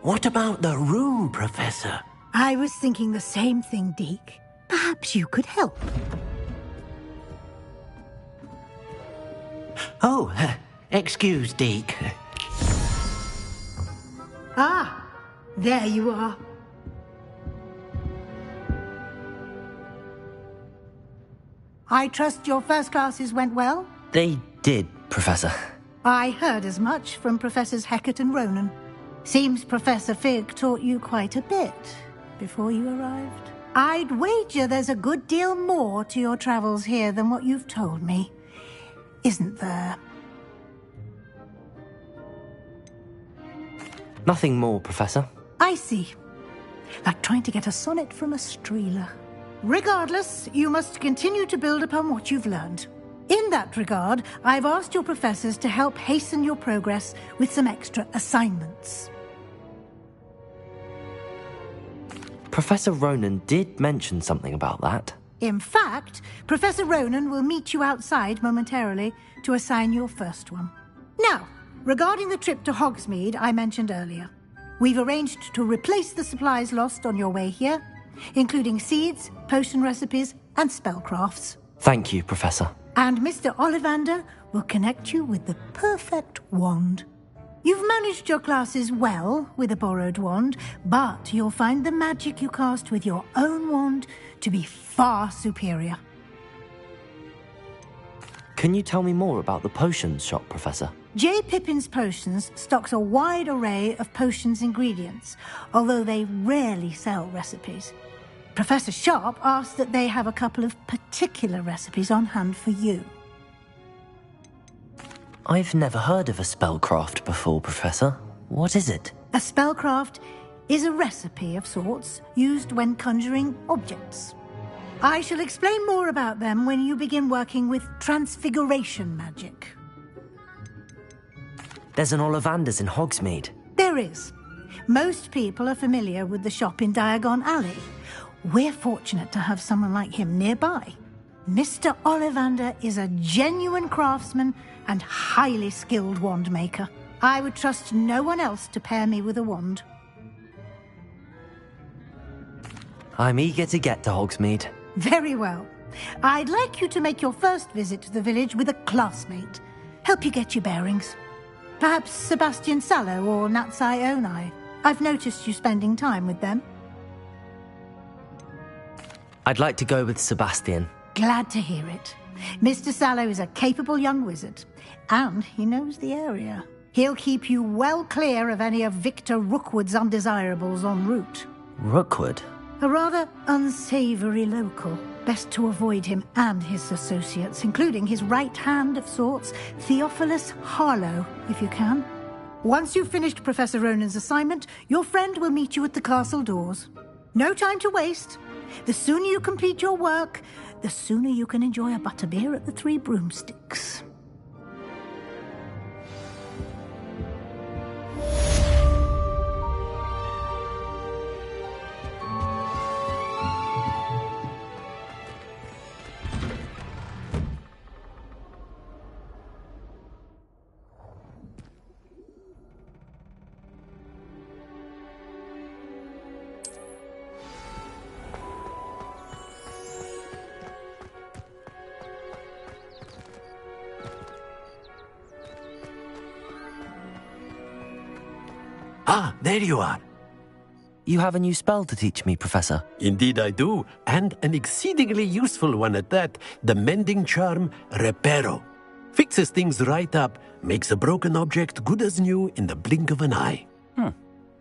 What about the room, Professor? I was thinking the same thing, Deke. Perhaps you could help. Oh, excuse, Deke. There you are. I trust your first classes went well? They did, Professor. I heard as much from Professors Hecat and Ronan. Seems Professor Fig taught you quite a bit before you arrived. I'd wager there's a good deal more to your travels here than what you've told me. Isn't there? Nothing more, Professor. I see. Like trying to get a sonnet from a streeler. Regardless, you must continue to build upon what you've learned. In that regard, I've asked your professors to help hasten your progress with some extra assignments. Professor Ronan did mention something about that. In fact, Professor Ronan will meet you outside momentarily to assign your first one. Now, regarding the trip to Hogsmeade I mentioned earlier, we've arranged to replace the supplies lost on your way here, including seeds, potion recipes, and spellcrafts. Thank you, Professor. And Mr. Ollivander will connect you with the perfect wand. You've managed your classes well with a borrowed wand, but you'll find the magic you cast with your own wand to be far superior. Can you tell me more about the potions shop, Professor? J. Pippin's Potions stocks a wide array of potions ingredients, although they rarely sell recipes. Professor Sharp asks that they have a couple of particular recipes on hand for you. I've never heard of a spellcraft before, Professor. What is it? A spellcraft is a recipe of sorts used when conjuring objects. I shall explain more about them when you begin working with transfiguration magic. There's an Ollivander's in Hogsmeade. There is. Most people are familiar with the shop in Diagon Alley. We're fortunate to have someone like him nearby. Mr. Ollivander is a genuine craftsman and highly skilled wand maker. I would trust no one else to pair me with a wand. I'm eager to get to Hogsmeade. Very well. I'd like you to make your first visit to the village with a classmate. Help you get your bearings. Perhaps Sebastian Sallow or Natsai Onai. I've noticed you spending time with them. I'd like to go with Sebastian. Glad to hear it. Mr. Sallow is a capable young wizard, and he knows the area. He'll keep you well clear of any of Victor Rookwood's undesirables en route. Rookwood? A rather unsavoury local. Best to avoid him and his associates, including his right hand of sorts, Theophilus Harlow, if you can. Once you've finished Professor Ronan's assignment, your friend will meet you at the castle doors. No time to waste. The sooner you complete your work, the sooner you can enjoy a butterbeer at the Three Broomsticks. Ah, there you are. You have a new spell to teach me, Professor. Indeed I do, and an exceedingly useful one at that, the mending charm Reparo. Fixes things right up, makes a broken object good as new in the blink of an eye.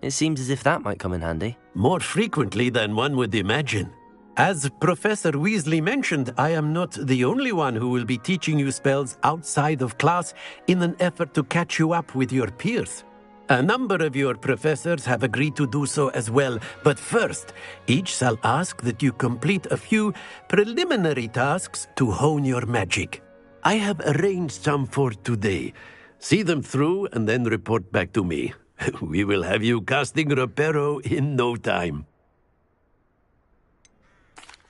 It seems as if that might come in handy. More frequently than one would imagine. As Professor Weasley mentioned, I am not the only one who will be teaching you spells outside of class in an effort to catch you up with your peers. A number of your professors have agreed to do so as well, but first, each shall ask that you complete a few preliminary tasks to hone your magic. I have arranged some for today. See them through and then report back to me. We will have you casting Reparo in no time.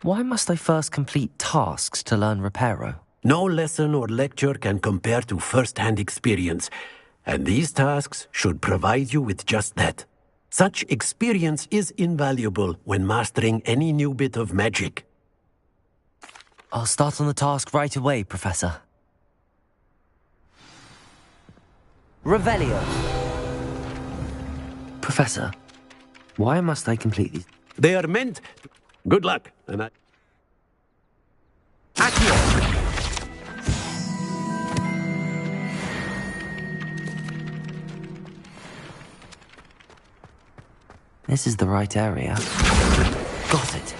Why must I first complete tasks to learn Reparo? No lesson or lecture can compare to first-hand experience, and these tasks should provide you with just that. Such experience is invaluable when mastering any new bit of magic. I'll start on the task right away, Professor. Revelio. Professor, Why must I complete these? They are meant... Good luck, and I... Accio! This is the right area. Got it.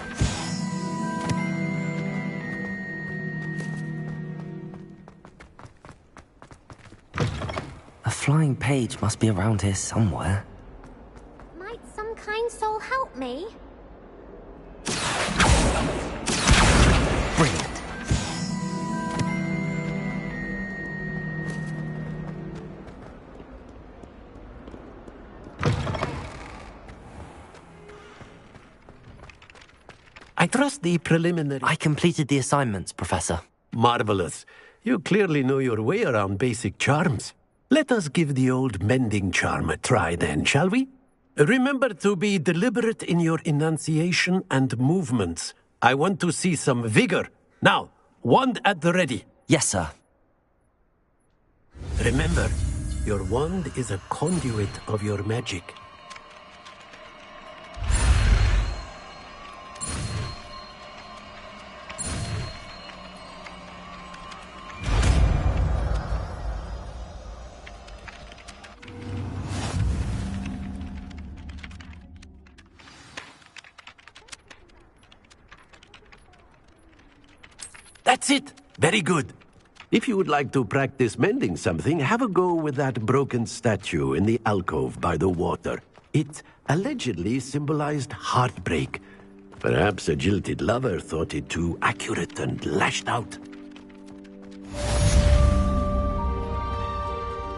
A flying page must be around here somewhere. Might some kind soul help me? Brilliant. I trust the preliminary... I completed the assignments, Professor. Marvelous. You clearly know your way around basic charms. Let us give the old mending charm a try then, shall we? Remember to be deliberate in your enunciation and movements. I want to see some vigor. Now, wand at the ready. Yes, sir. Remember, your wand is a conduit of your magic. That's it! Very good. If you would like to practice mending something, have a go with that broken statue in the alcove by the water. It allegedly symbolized heartbreak. Perhaps a jilted lover thought it too accurate and lashed out.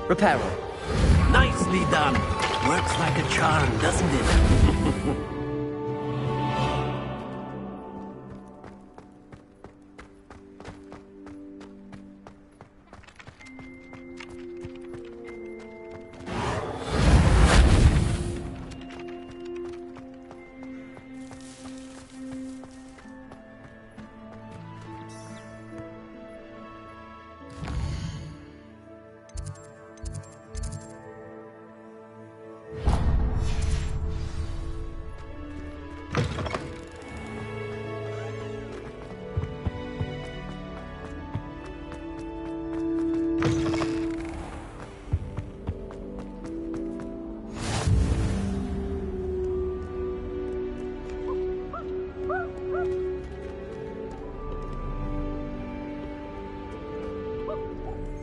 Reparo. Nicely done. Works like a charm, doesn't it?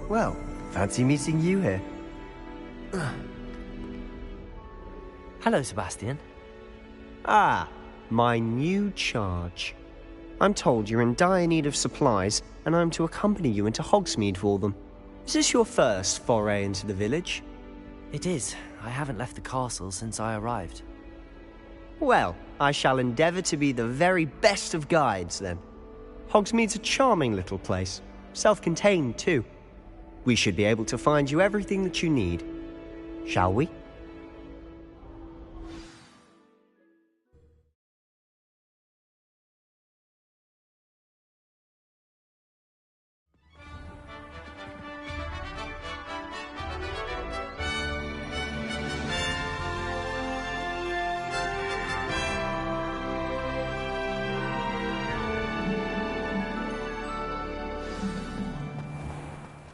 Well, fancy meeting you here. Hello, Sebastian. Ah, my new charge. I'm told you're in dire need of supplies, and I'm to accompany you into Hogsmeade for them. Is this your first foray into the village? It is. I haven't left the castle since I arrived. Well, I shall endeavour to be the very best of guides, then. Hogsmeade's a charming little place. Self-contained, too. We should be able to find you everything that you need. Shall we?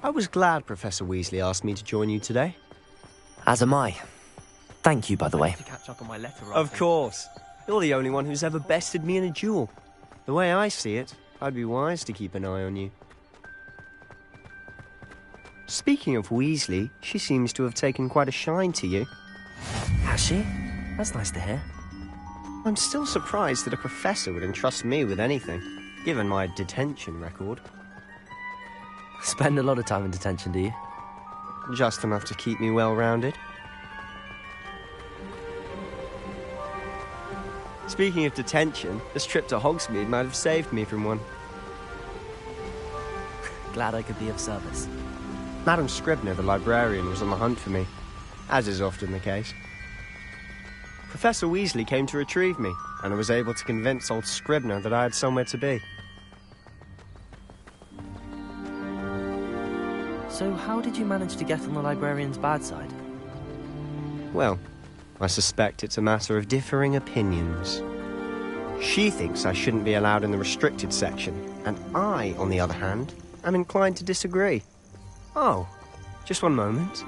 I was glad Professor Weasley asked me to join you today. As am I. Thank you, by the way. To catch up on my letter Of course. You're the only one who's ever bested me in a duel. The way I see it, I'd be wise to keep an eye on you. Speaking of Weasley, she seems to have taken quite a shine to you. Has she? That's nice to hear. I'm still surprised that a professor would entrust me with anything, given my detention record. Spend a lot of time in detention, do you? Just enough to keep me well-rounded. Speaking of detention, this trip to Hogsmeade might have saved me from one. Glad I could be of service. Madam Scribner, the librarian, was on the hunt for me, as is often the case. Professor Weasley came to retrieve me, and I was able to convince old Scribner that I had somewhere to be. So how did you manage to get on the librarian's bad side? Well, I suspect it's a matter of differing opinions. She thinks I shouldn't be allowed in the restricted section, and I, on the other hand, am inclined to disagree. Oh, just one moment.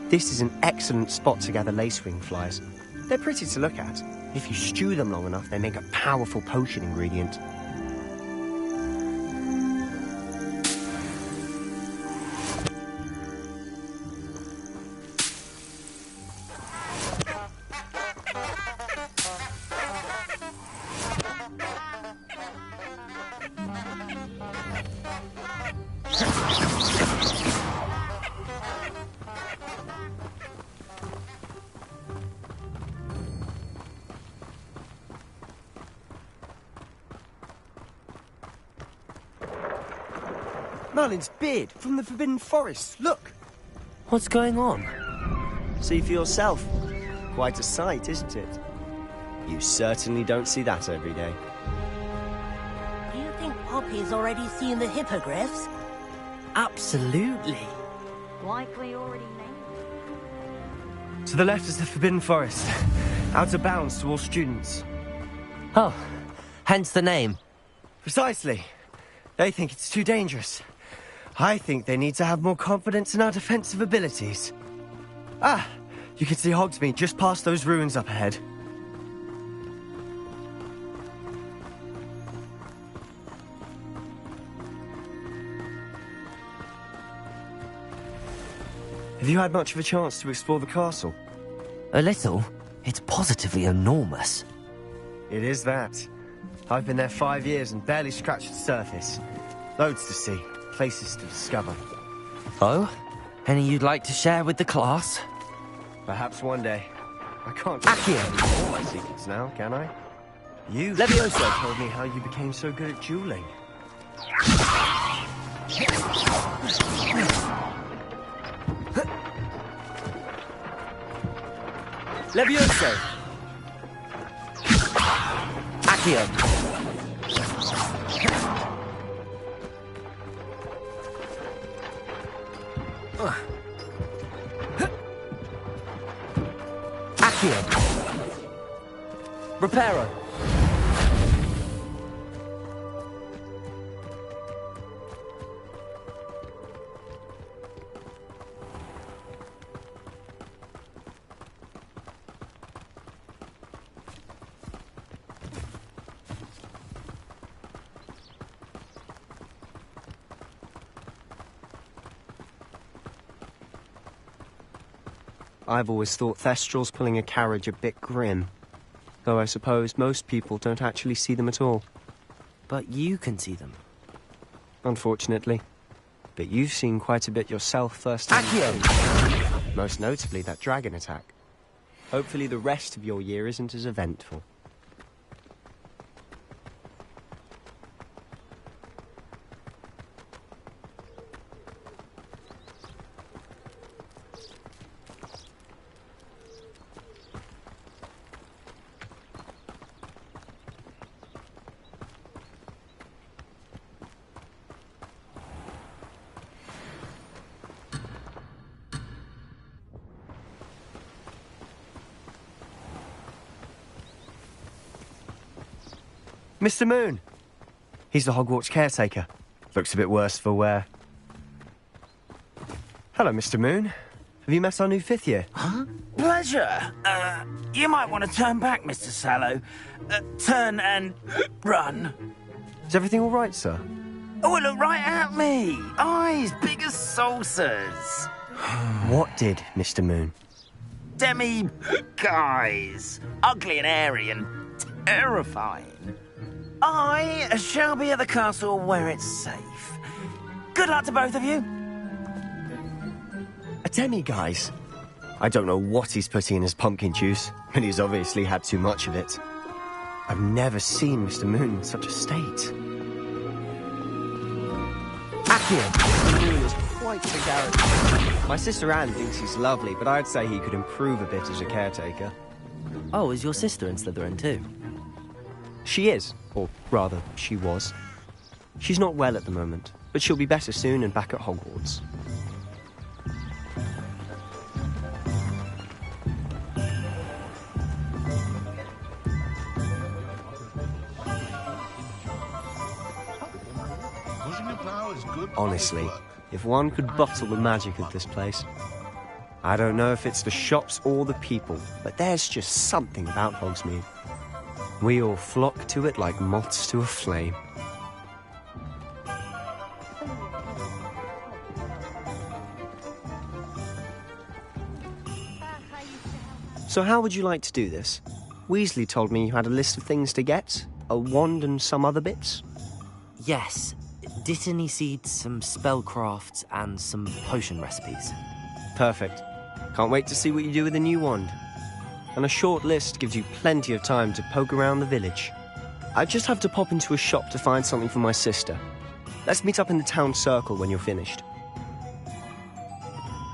This is an excellent spot to gather lacewing flies. They're pretty to look at. If you stew them long enough, they make a powerful potion ingredient. Merlin's beard from the Forbidden Forest. Look! What's going on? See for yourself. Quite a sight, isn't it? You certainly don't see that every day. Do you think Poppy's already seen the hippogriffs? Absolutely. Likely already named. To the left is the Forbidden Forest. Out of bounds to all students. Oh, hence the name. Precisely. They think it's too dangerous. I think they need to have more confidence in our defensive abilities. Ah, you can see Hogsmeade just past those ruins up ahead. Have you had much of a chance to explore the castle? A little. It's positively enormous. It is that. I've been there 5 years and barely scratched the surface. Loads to see, places to discover. Oh? Any you'd like to share with the class? Perhaps one day. I can't Accio! All my secrets now, can I? You, Levioso, told me how you became so good at dueling. Levioso! Accio! Accio! Reparo! I've always thought Thestrals pulling a carriage a bit grim. Though I suppose most people don't actually see them at all. But you can see them. Unfortunately. But you've seen quite a bit yourself firsthand. Accio! Most notably that dragon attack. Hopefully the rest of your year isn't as eventful. Mr. Moon! He's the Hogwarts caretaker. Looks a bit worse for wear. Hello, Mr. Moon. Have you met our new 5th year? Huh? Pleasure. You might want to turn back, Mr. Sallow. Turn and run. Is everything all right, sir? Oh, look right at me. Eyes big as saucers. What did, Mr. Moon? Guys. Ugly and airy and terrifying. I shall be at the castle where it's safe. Good luck to both of you. A demi-guise? I don't know what he's putting in his pumpkin juice, but he's obviously had too much of it. I've never seen Mr. Moon in such a state. Accio! Mr. Moon is quite the character. My sister Anne thinks he's lovely, but I'd say he could improve a bit as a caretaker. Oh, is your sister in Slytherin too? She is, or rather, she was. She's not well at the moment, but she'll be better soon and back at Hogwarts. Honestly, if one could bottle the magic of this place. I don't know if it's the shops or the people, but there's just something about Hogsmeade. We all flock to it like moths to a flame. So how would you like to do this? Weasley told me you had a list of things to get, a wand and some other bits. Yes, Dittany seeds, some spellcrafts, and some potion recipes. Perfect. Can't wait to see what you do with the new wand. And a short list gives you plenty of time to poke around the village. I just have to pop into a shop to find something for my sister. Let's meet up in the town circle when you're finished.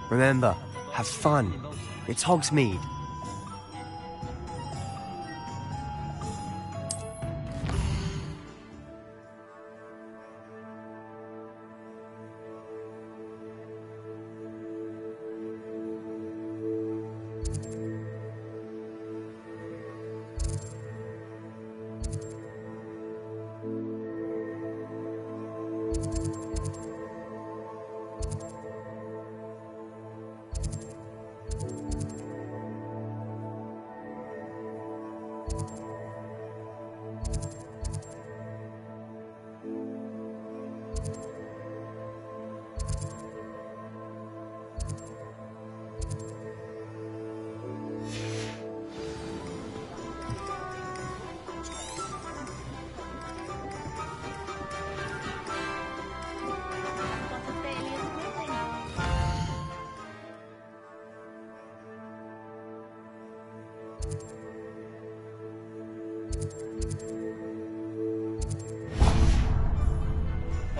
Remember, have fun. It's Hogsmeade.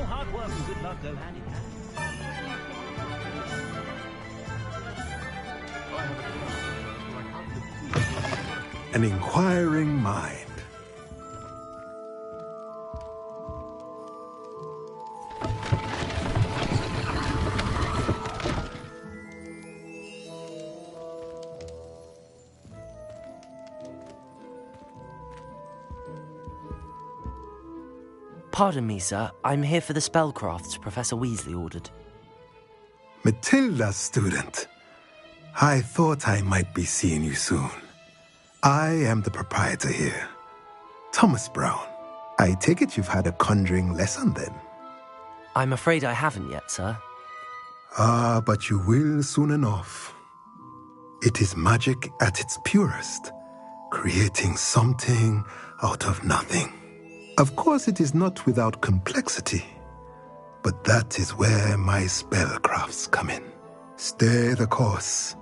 Hard work and good luck go hand in hand. An inquiring mind. Pardon me, sir. I'm here for the spellcrafts Professor Weasley ordered. Matilda, student. I thought I might be seeing you soon. I am the proprietor here, Thomas Brown. I take it you've had a conjuring lesson then? I'm afraid I haven't yet, sir. Ah, but you will soon enough. It is magic at its purest, creating something out of nothing. Of course, it is not without complexity, but that is where my spellcrafts come in. Stay the course,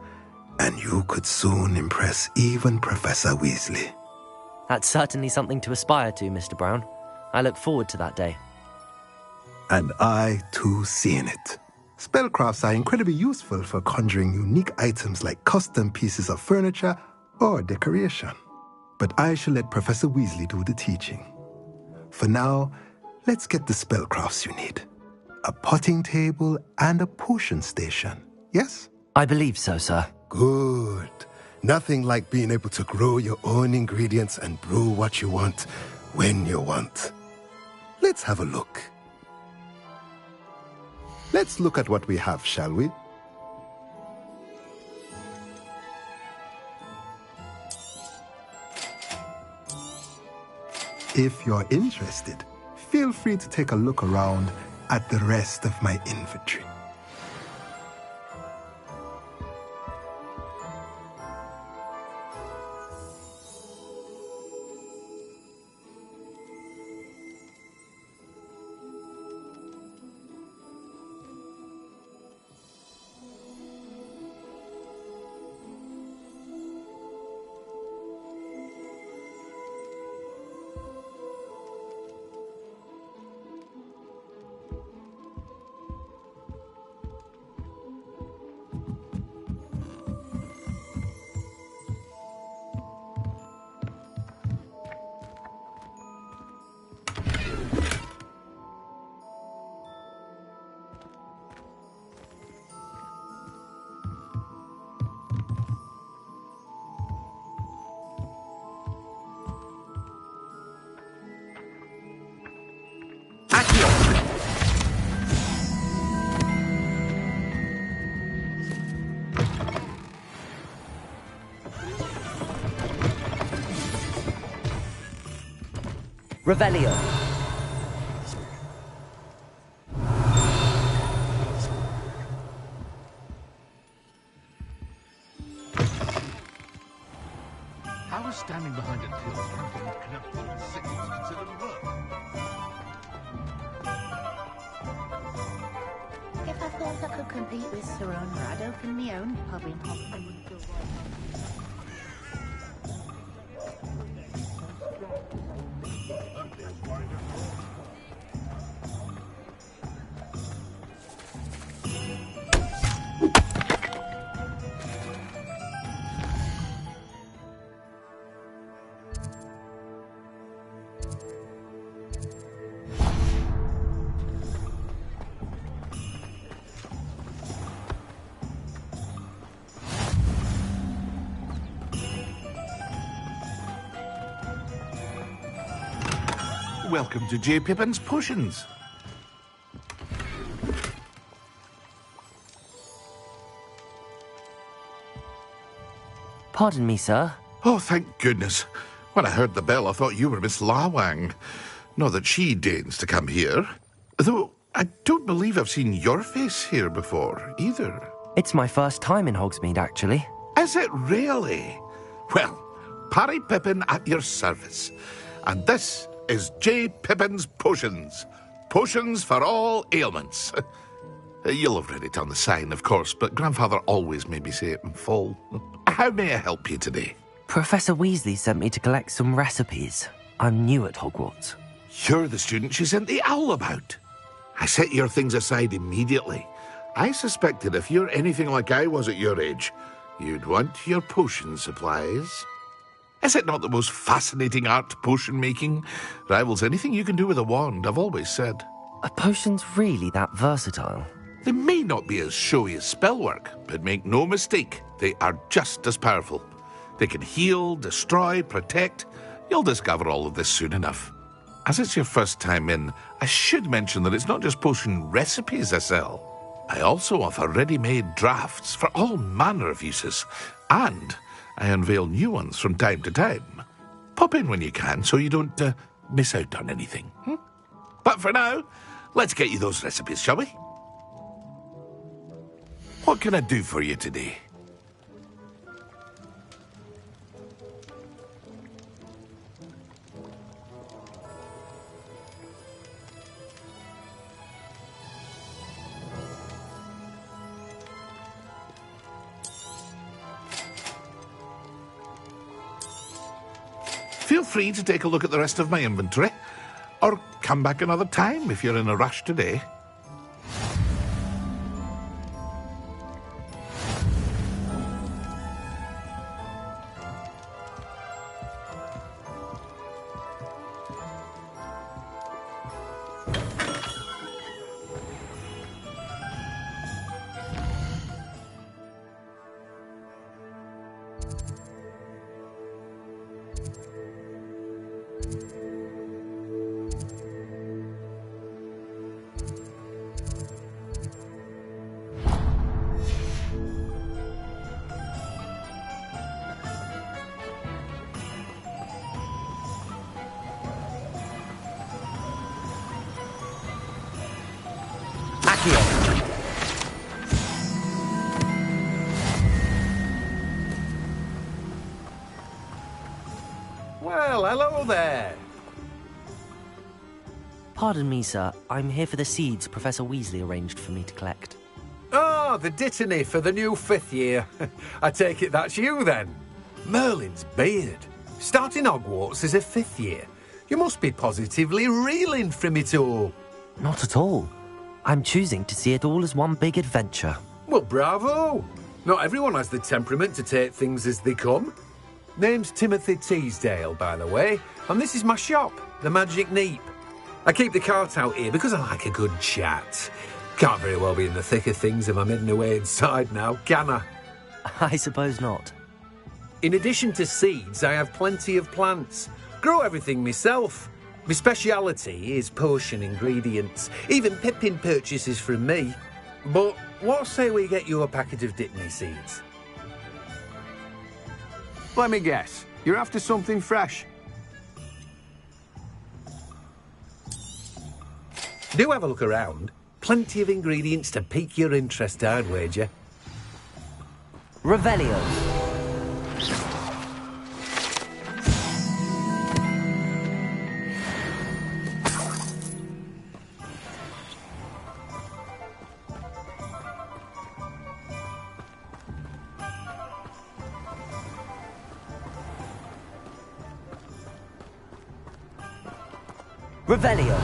and you could soon impress even Professor Weasley. That's certainly something to aspire to, Mr. Brown. I look forward to that day. And I, too, seeing it. Spellcrafts are incredibly useful for conjuring unique items like custom pieces of furniture or decoration. But I shall let Professor Weasley do the teaching. For now, let's get the spellcrafts you need. A potting table and a potion station, yes? I believe so, sir. Good. Nothing like being able to grow your own ingredients and brew what you want when you want. Let's have a look. Let's look at what we have, shall we? If you're interested, feel free to take a look around at the rest of my inventory. Revelio. How is standing behind a till drinking connected signals considered work? If I thought I could compete with Serona, I'd open my own pub in Hogwarts. Welcome to J. Pippin's Potions. Pardon me, sir. Oh, thank goodness. When I heard the bell, I thought you were Miss Lawang. Not that she deigns to come here. Though I don't believe I've seen your face here before, either. It's my first time in Hogsmeade, actually. Is it really? Well, Parry Pippin at your service. And this is J. Pippin's Potions. Potions for all ailments. You'll have read it on the sign, of course, but Grandfather always made me say it in full. How may I help you today? Professor Weasley sent me to collect some recipes. I'm new at Hogwarts. You're the student she sent the owl about. I set your things aside immediately. I suspected if you're anything like I was at your age, you'd want your potion supplies. Is it not the most fascinating art, potion making? Rivals anything you can do with a wand, I've always said. Are potions really that versatile? They may not be as showy as spellwork, but make no mistake, they are just as powerful. They can heal, destroy, protect. You'll discover all of this soon enough. As it's your first time in, I should mention that it's not just potion recipes I sell. I also offer ready-made drafts for all manner of uses, and I unveil new ones from time to time. Pop in when you can so you don't miss out on anything. But for now, let's get you those recipes, shall we? What can I do for you today? Feel free to take a look at the rest of my inventory, or come back another time if you're in a rush today. Well, hello there. Pardon me, sir. I'm here for the seeds Professor Weasley arranged for me to collect. Oh, the dittany for the new 5th year. I take it that's you, then. Merlin's beard. Starting Hogwarts as a 5th year. You must be positively reeling from it all. Not at all. I'm choosing to see it all as one big adventure. Well, bravo. Not everyone has the temperament to take things as they come. Name's Timothy Teasdale, by the way, and this is my shop, the Magic Neep. I keep the cart out here because I like a good chat. Can't very well be in the thick of things if I'm hidden away inside now, can I? I suppose not. In addition to seeds, I have plenty of plants. Grow everything myself. My speciality is potion ingredients. Even Pippin purchases from me. But what say we get you a packet of Dittany seeds? Let me guess. You're after something fresh. Do have a look around. Plenty of ingredients to pique your interest, I'd wager. Revelio. Revelio.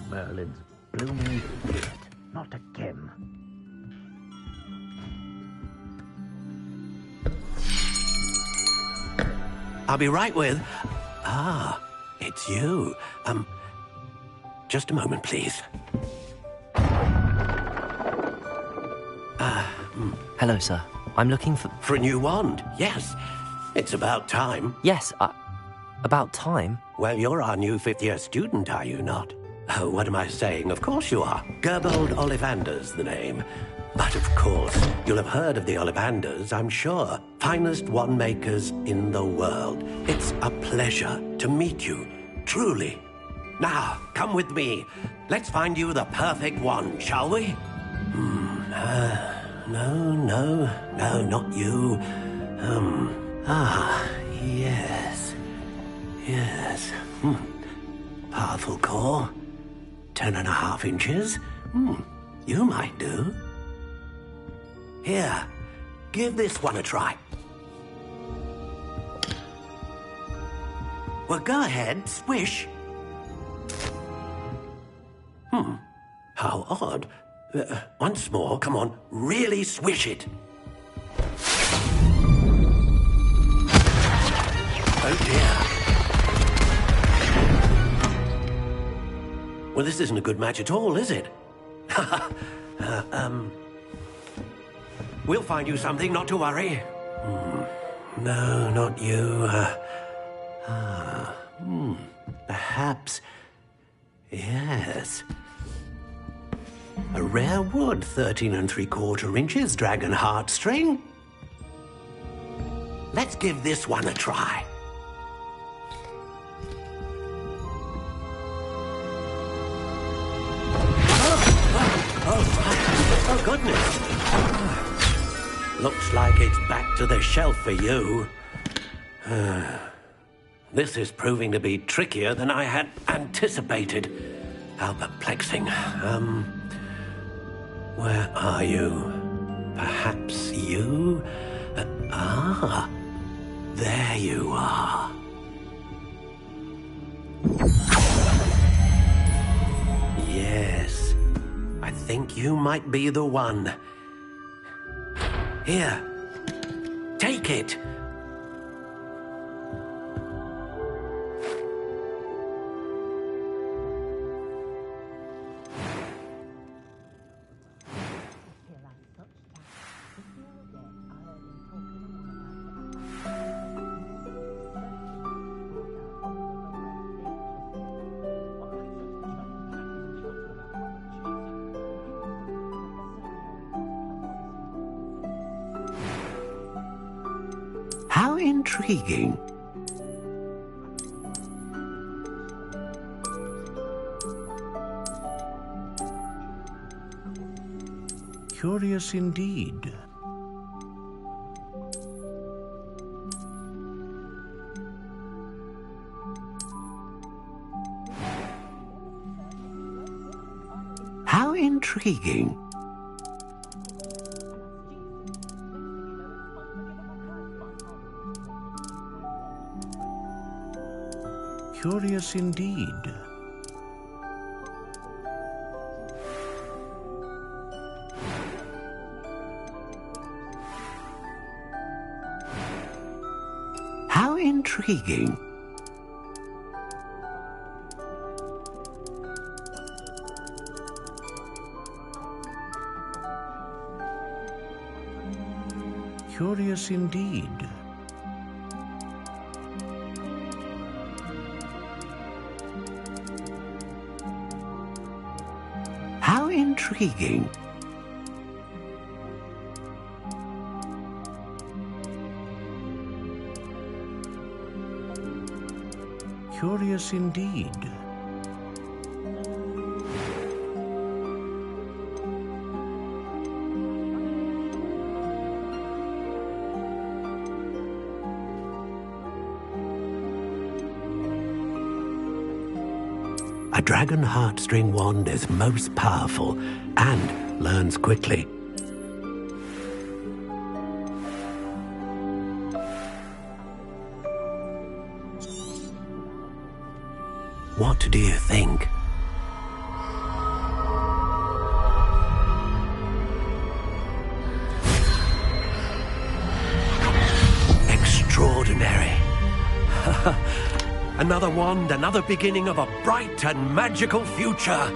Merlin's blooming idiot. Not again. I'll be right with... Ah, it's you. Just a moment, please. Hello, sir. I'm looking for... For a new wand, yes. It's about time. Yes, about time? Well, you're our new fifth-year student, are you not? Oh, what am I saying? Of course you are. Gerbold Ollivander's the name. But of course, you'll have heard of the Ollivanders, I'm sure. Finest wand makers in the world. It's a pleasure to meet you, truly. Now, come with me. Let's find you the perfect wand, shall we? No, not you. Yes. Powerful core. 10.5 inches. You might do. Here, give this one a try. Well, go ahead, swish. How odd. Once more, come on, really swish it. Oh dear. Well, this isn't a good match at all, is it? We'll find you something, not to worry. No, not you. Perhaps... Yes. A rare wood, 13 3/4 inches, dragon heartstring. Let's give this one a try. Oh, goodness. Looks like it's back to the shelf for you. This is proving to be trickier than I had anticipated. How perplexing. Where are you? Perhaps you? There you are. Yes, I think you might be the one. Here, take it. How intriguing. Curious indeed. How intriguing. Curious indeed. How intriguing. Curious indeed. How intriguing. Curious indeed. A dragon heartstring wand is most powerful and learns quickly. What do you think? Extraordinary. Another wand, another beginning of a bright and magical future.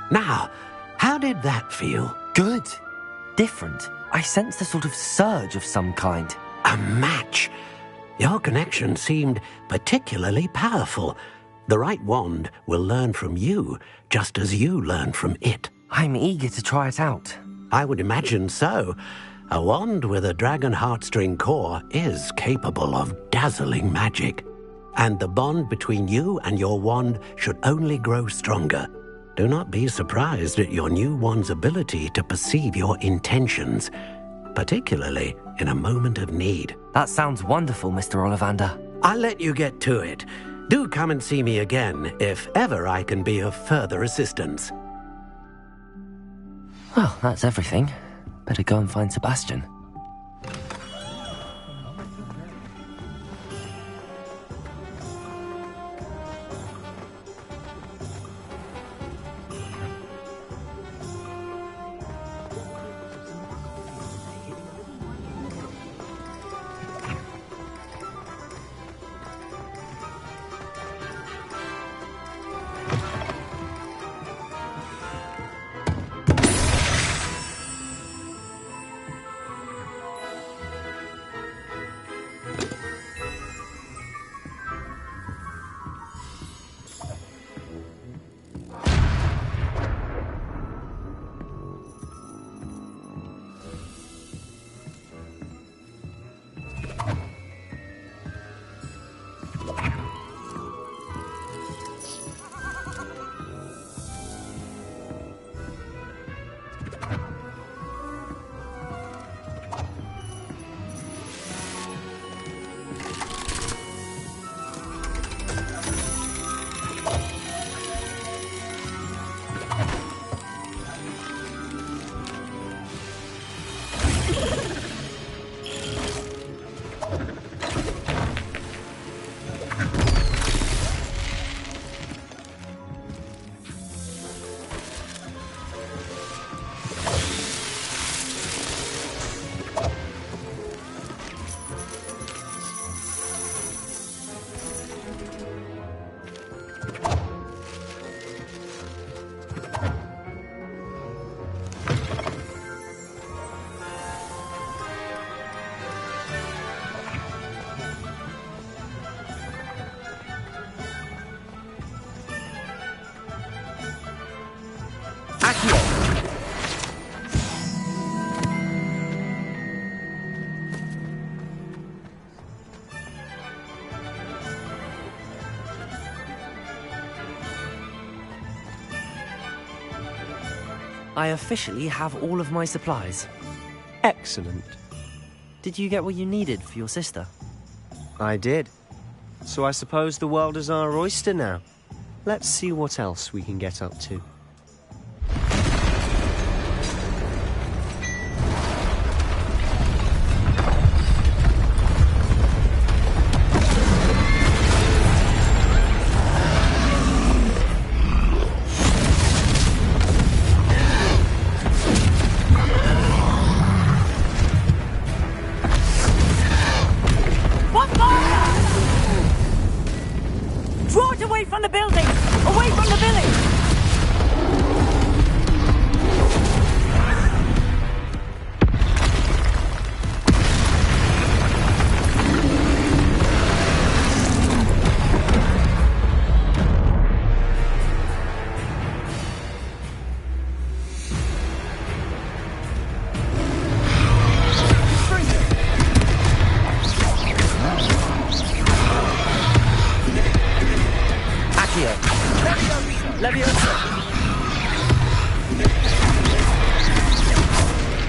Now, how did that feel? Good. Different. I sensed a sort of surge of some kind. A match. Your connection seemed particularly powerful. The right wand will learn from you, just as you learn from it. I'm eager to try it out. I would imagine so. A wand with a dragon heartstring core is capable of dazzling magic. And the bond between you and your wand should only grow stronger. Do not be surprised at your new wand's ability to perceive your intentions, particularly in a moment of need. That sounds wonderful, Mr. Ollivander. I'll let you get to it. Do come and see me again if ever I can be of further assistance. Well, that's everything. Better go and find Sebastian. I officially have all of my supplies. Excellent. Did you get what you needed for your sister? I did. So I suppose the world is our oyster now. Let's see what else we can get up to.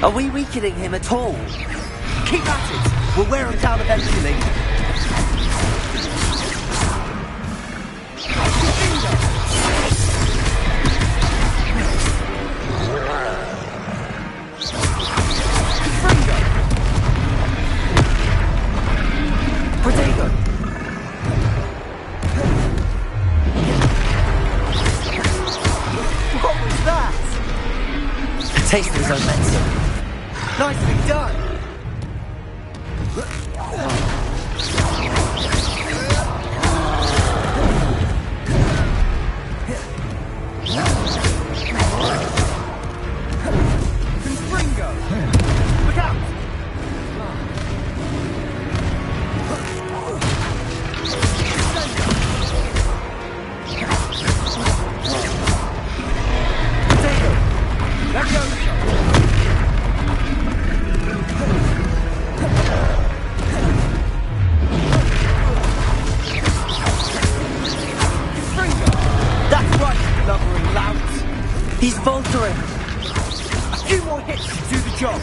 Are we weakening him at all? Keep at it! We'll wear him down eventually. What was that? A taste of his own medicine. Nicely done. Confringo! Look out! That's right, blubbering lout. He's faltering. A few more hits to do the job.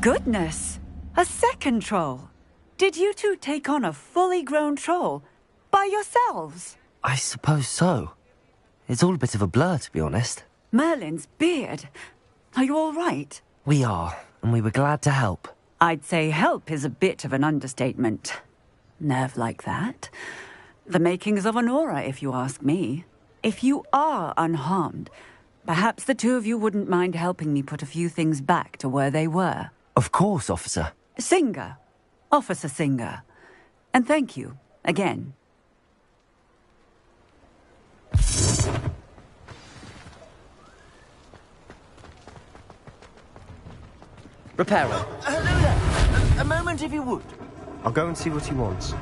Goodness! A second troll. Did you two take on a fully grown troll by yourselves? I suppose so. It's all a bit of a blur, to be honest. Merlin's beard. Are you all right? We are, and we were glad to help. I'd say help is a bit of an understatement. Nerve like that. The makings of an aura, if you ask me. If you are unharmed, perhaps the two of you wouldn't mind helping me put a few things back to where they were. Of course, officer. Singer. Officer Singer. And thank you, again. Repairer. Hello there. A moment if you would. I'll go and see what he wants.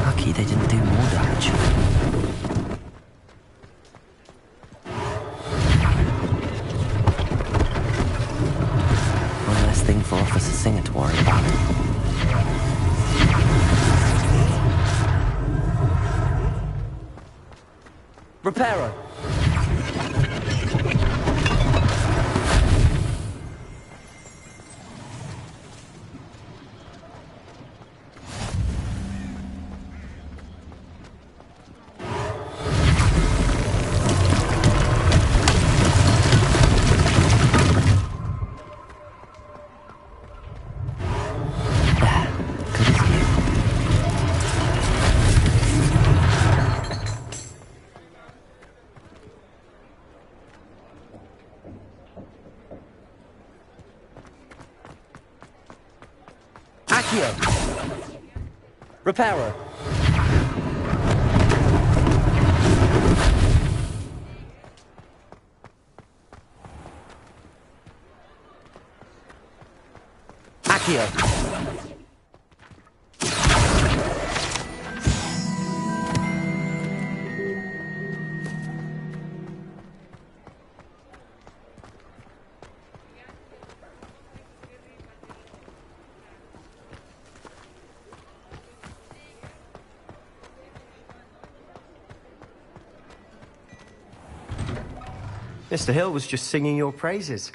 Lucky they didn't do more damage. One less thing for Officer Singer to worry about. Repairer. Repairer. Accio. Mr. Hill was just singing your praises.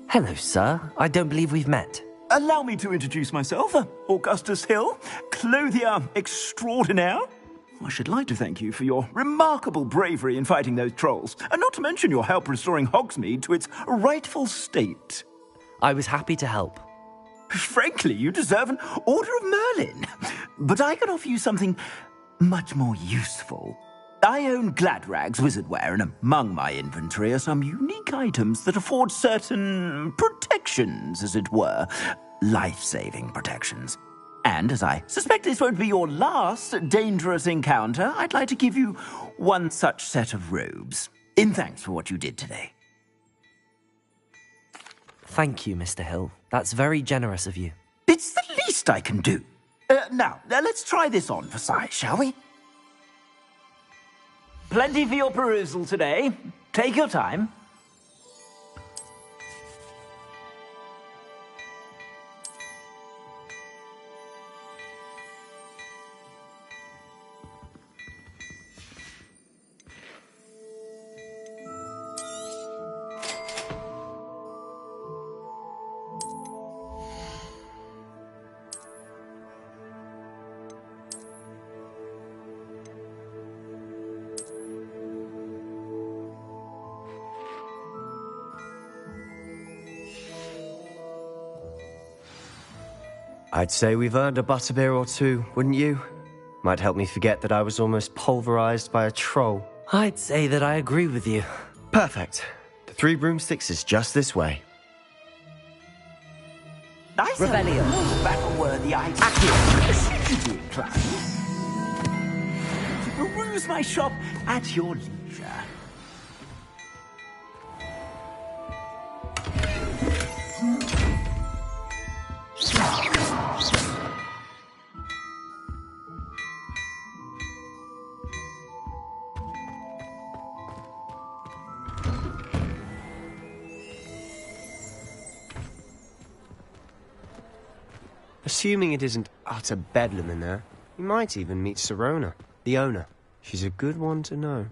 Hello, sir. I don't believe we've met. Allow me to introduce myself, Augustus Hill, clothier extraordinaire. I should like to thank you for your remarkable bravery in fighting those trolls, and not to mention your help restoring Hogsmeade to its rightful state. I was happy to help. Frankly, you deserve an Order of Merlin. But I can offer you something much more useful. I own Gladrag's wizardwear, and among my inventory are some unique items that afford certain protections, as it were. Life-saving protections. And as I suspect this won't be your last dangerous encounter, I'd like to give you one such set of robes, in thanks for what you did today. Thank you, Mr. Hill. That's very generous of you. It's the least I can do. Now, let's try this on for size, shall we? Plenty for your perusal today. Take your time. I'd say we've earned a butterbeer or two, wouldn't you? Might help me forget that I was almost pulverized by a troll. I'd say that I agree with you. Perfect. The 3 broomsticks is just this way. Nice. Rebellion. Battle-worthy item. Should you be inclined to peruse my shop at your leisure. Assuming it isn't utter bedlam in there, you might even meet Sirona, the owner. She's a good one to know.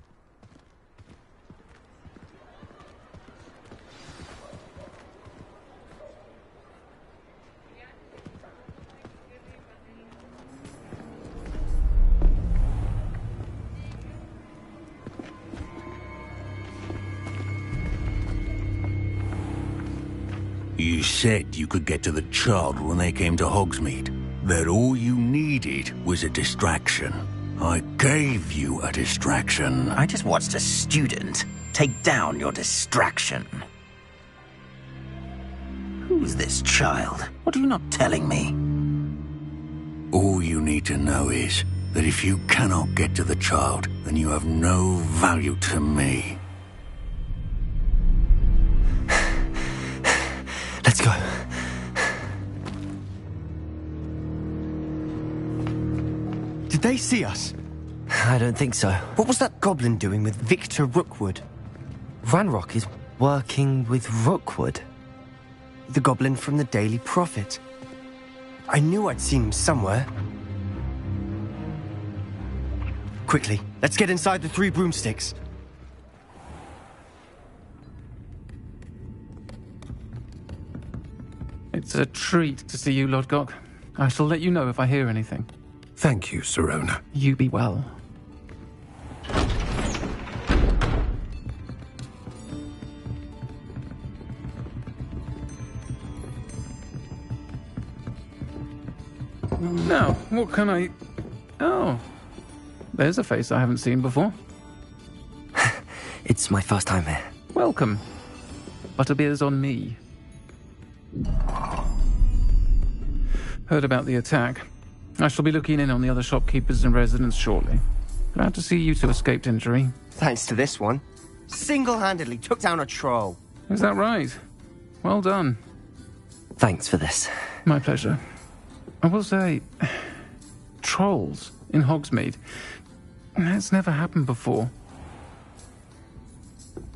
You said you could get to the child when they came to Hogsmeade. That all you needed was a distraction. I gave you a distraction. I just watched a student take down your distraction. Who's this child? What are you not telling me? All you need to know is that if you cannot get to the child, then you have no value to me. Let's go. Did they see us? I don't think so. What was that goblin doing with Victor Rookwood? Ranrock is working with Rookwood. The goblin from the Daily Prophet. I knew I'd seen him somewhere. Quickly, let's get inside the 3 broomsticks. It's a treat to see you, Lodgok. I shall let you know if I hear anything. Thank you, Sirona. You be well. Now, what can I... Oh, there's a face I haven't seen before. It's my first time here. Welcome. Butterbeer's on me. Heard about the attack. I shall be looking in on the other shopkeepers and residents shortly. Glad to see you two escaped injury. Thanks to this one. Single-handedly took down a troll. Is that right? Well done. Thanks for this. My pleasure. I will say, trolls in Hogsmeade. That's never happened before.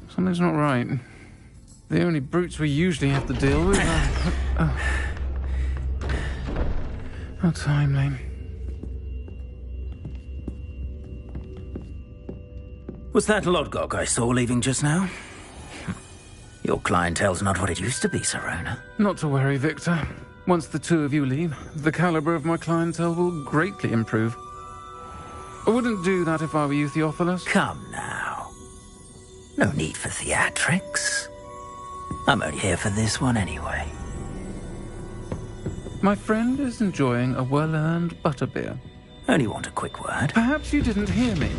Something's not right. The only brutes we usually have to deal with are... How timely. Was that Lodgok I saw leaving just now? Your clientele's not what it used to be, Sirona. Not to worry, Victor. Once the 2 of you leave, the caliber of my clientele will greatly improve. I wouldn't do that if I were you, Theophilus. Come now. No need for theatrics. I'm only here for this one anyway. My friend is enjoying a well-earned butterbeer. Only want a quick word. Perhaps you didn't hear me.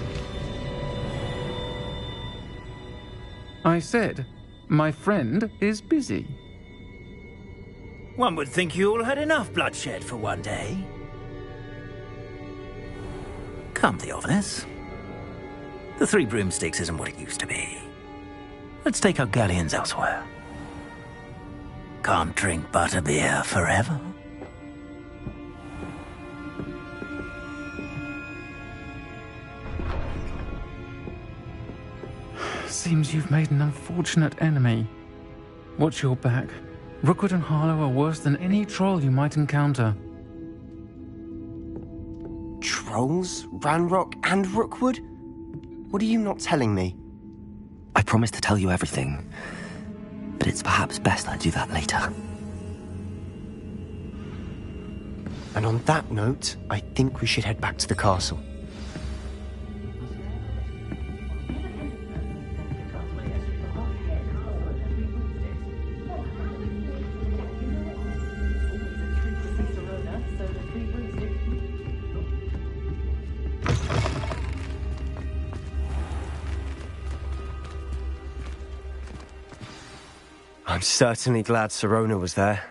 I said, my friend is busy. One would think you all had enough bloodshed for one day. Come, Theophilus. The Three Broomsticks isn't what it used to be. Let's take our galleons elsewhere. Can't drink butterbeer forever. Seems you've made an unfortunate enemy. Watch your back. Rookwood and Harlow are worse than any troll you might encounter. Trolls? Ranrock and Rookwood? What are you not telling me? I promised to tell you everything, but it's perhaps best I do that later. And on that note, I think we should head back to the castle. I'm certainly glad Sirona was there.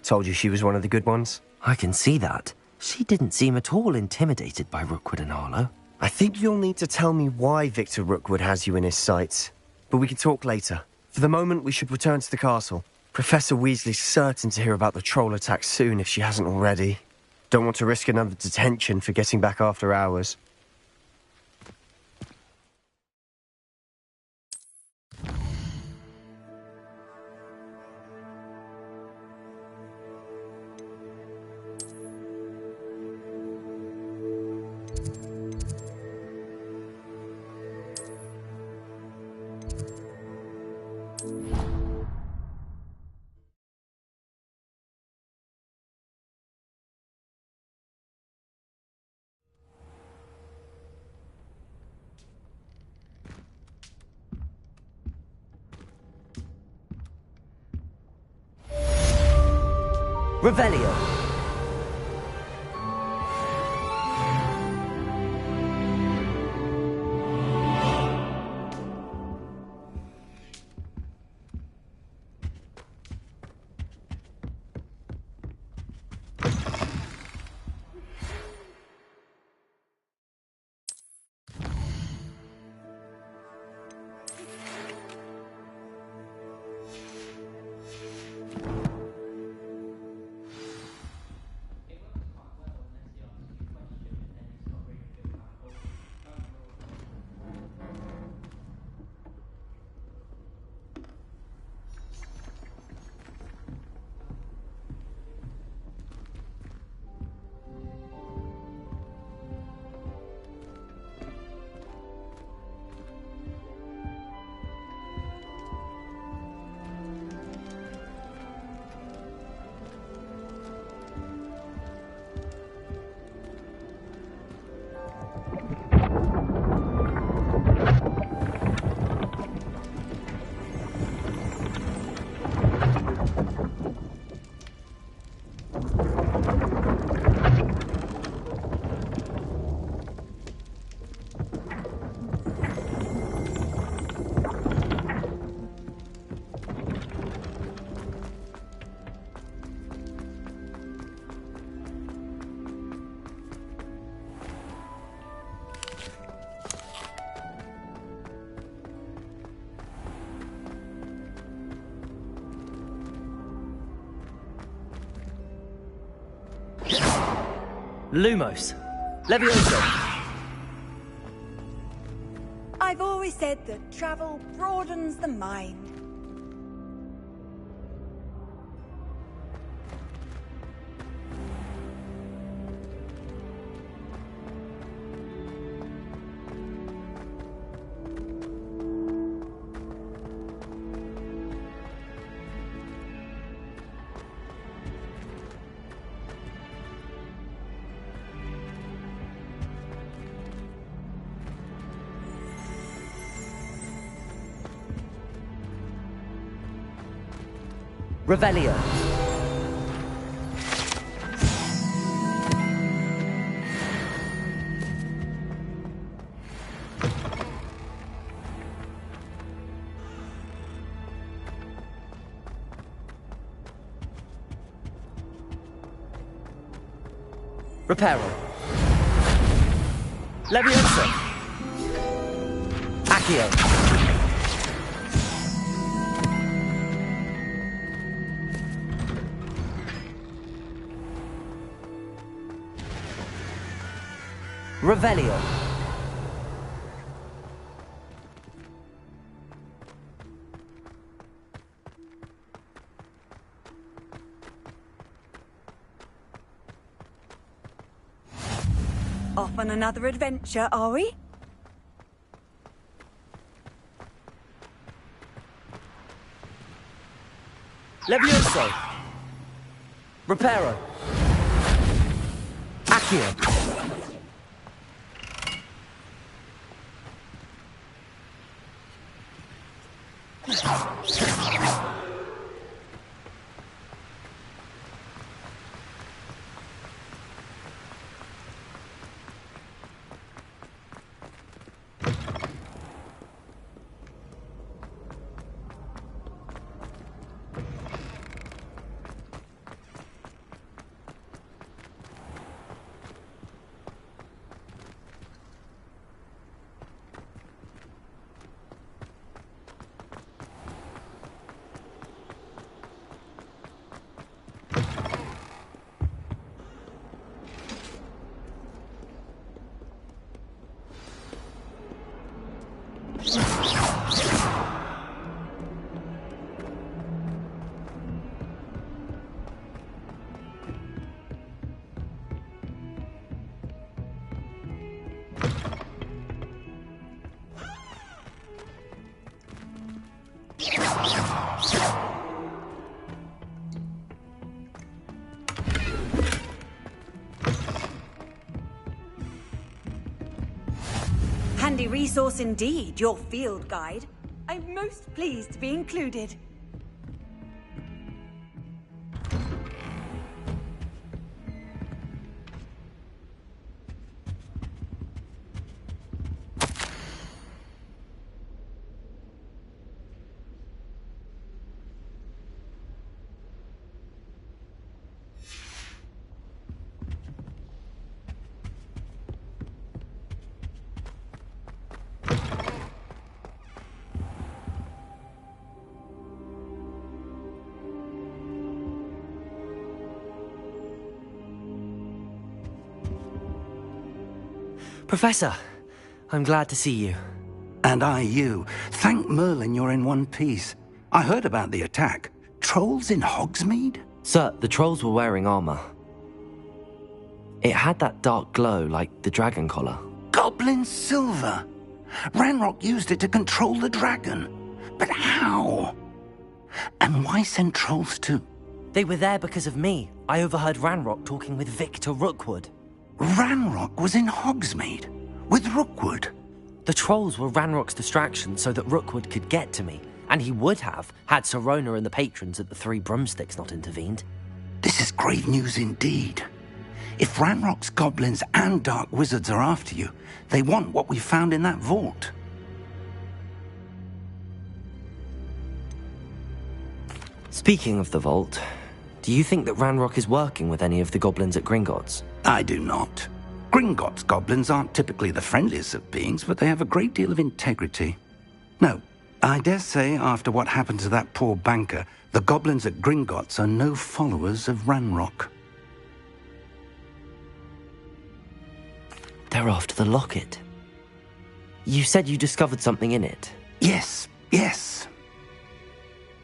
Told you she was one of the good ones. I can see that. She didn't seem at all intimidated by Rookwood and Harlow. I think you'll need to tell me why Victor Rookwood has you in his sights. But we can talk later. For the moment, we should return to the castle. Professor Weasley's certain to hear about the troll attack soon if she hasn't already. Don't want to risk another detention for getting back after hours. Revelio. Lumos. Levioso. I've always said that travel broadens the mind. Revelio. Reparo. Leviosa. Accio. Revelio. Off on another adventure, are we? Levioso. Reparo. Accio. Handy resource indeed, your field guide. I'm most pleased to be included. Professor, I'm glad to see you. And I you. Thank Merlin you're in one piece. I heard about the attack. Trolls in Hogsmeade? Sir, the trolls were wearing armor. It had that dark glow like the dragon collar. Goblin silver! Ranrock used it to control the dragon. But how? And why send trolls to... They were there because of me. I overheard Ranrock talking with Victor Rookwood. Ranrock was in Hogsmeade? With Rookwood? The trolls were Ranrock's distraction so that Rookwood could get to me. And he would have, had Sirona and the patrons at the Three Broomsticks not intervened. This is grave news indeed. If Ranrock's goblins and dark wizards are after you, they want what we found in that vault. Speaking of the vault, do you think that Ranrock is working with any of the goblins at Gringotts? I do not. Gringotts goblins aren't typically the friendliest of beings, but they have a great deal of integrity. No, I dare say after what happened to that poor banker, the goblins at Gringotts are no followers of Ranrock. They're after the locket. You said you discovered something in it. Yes.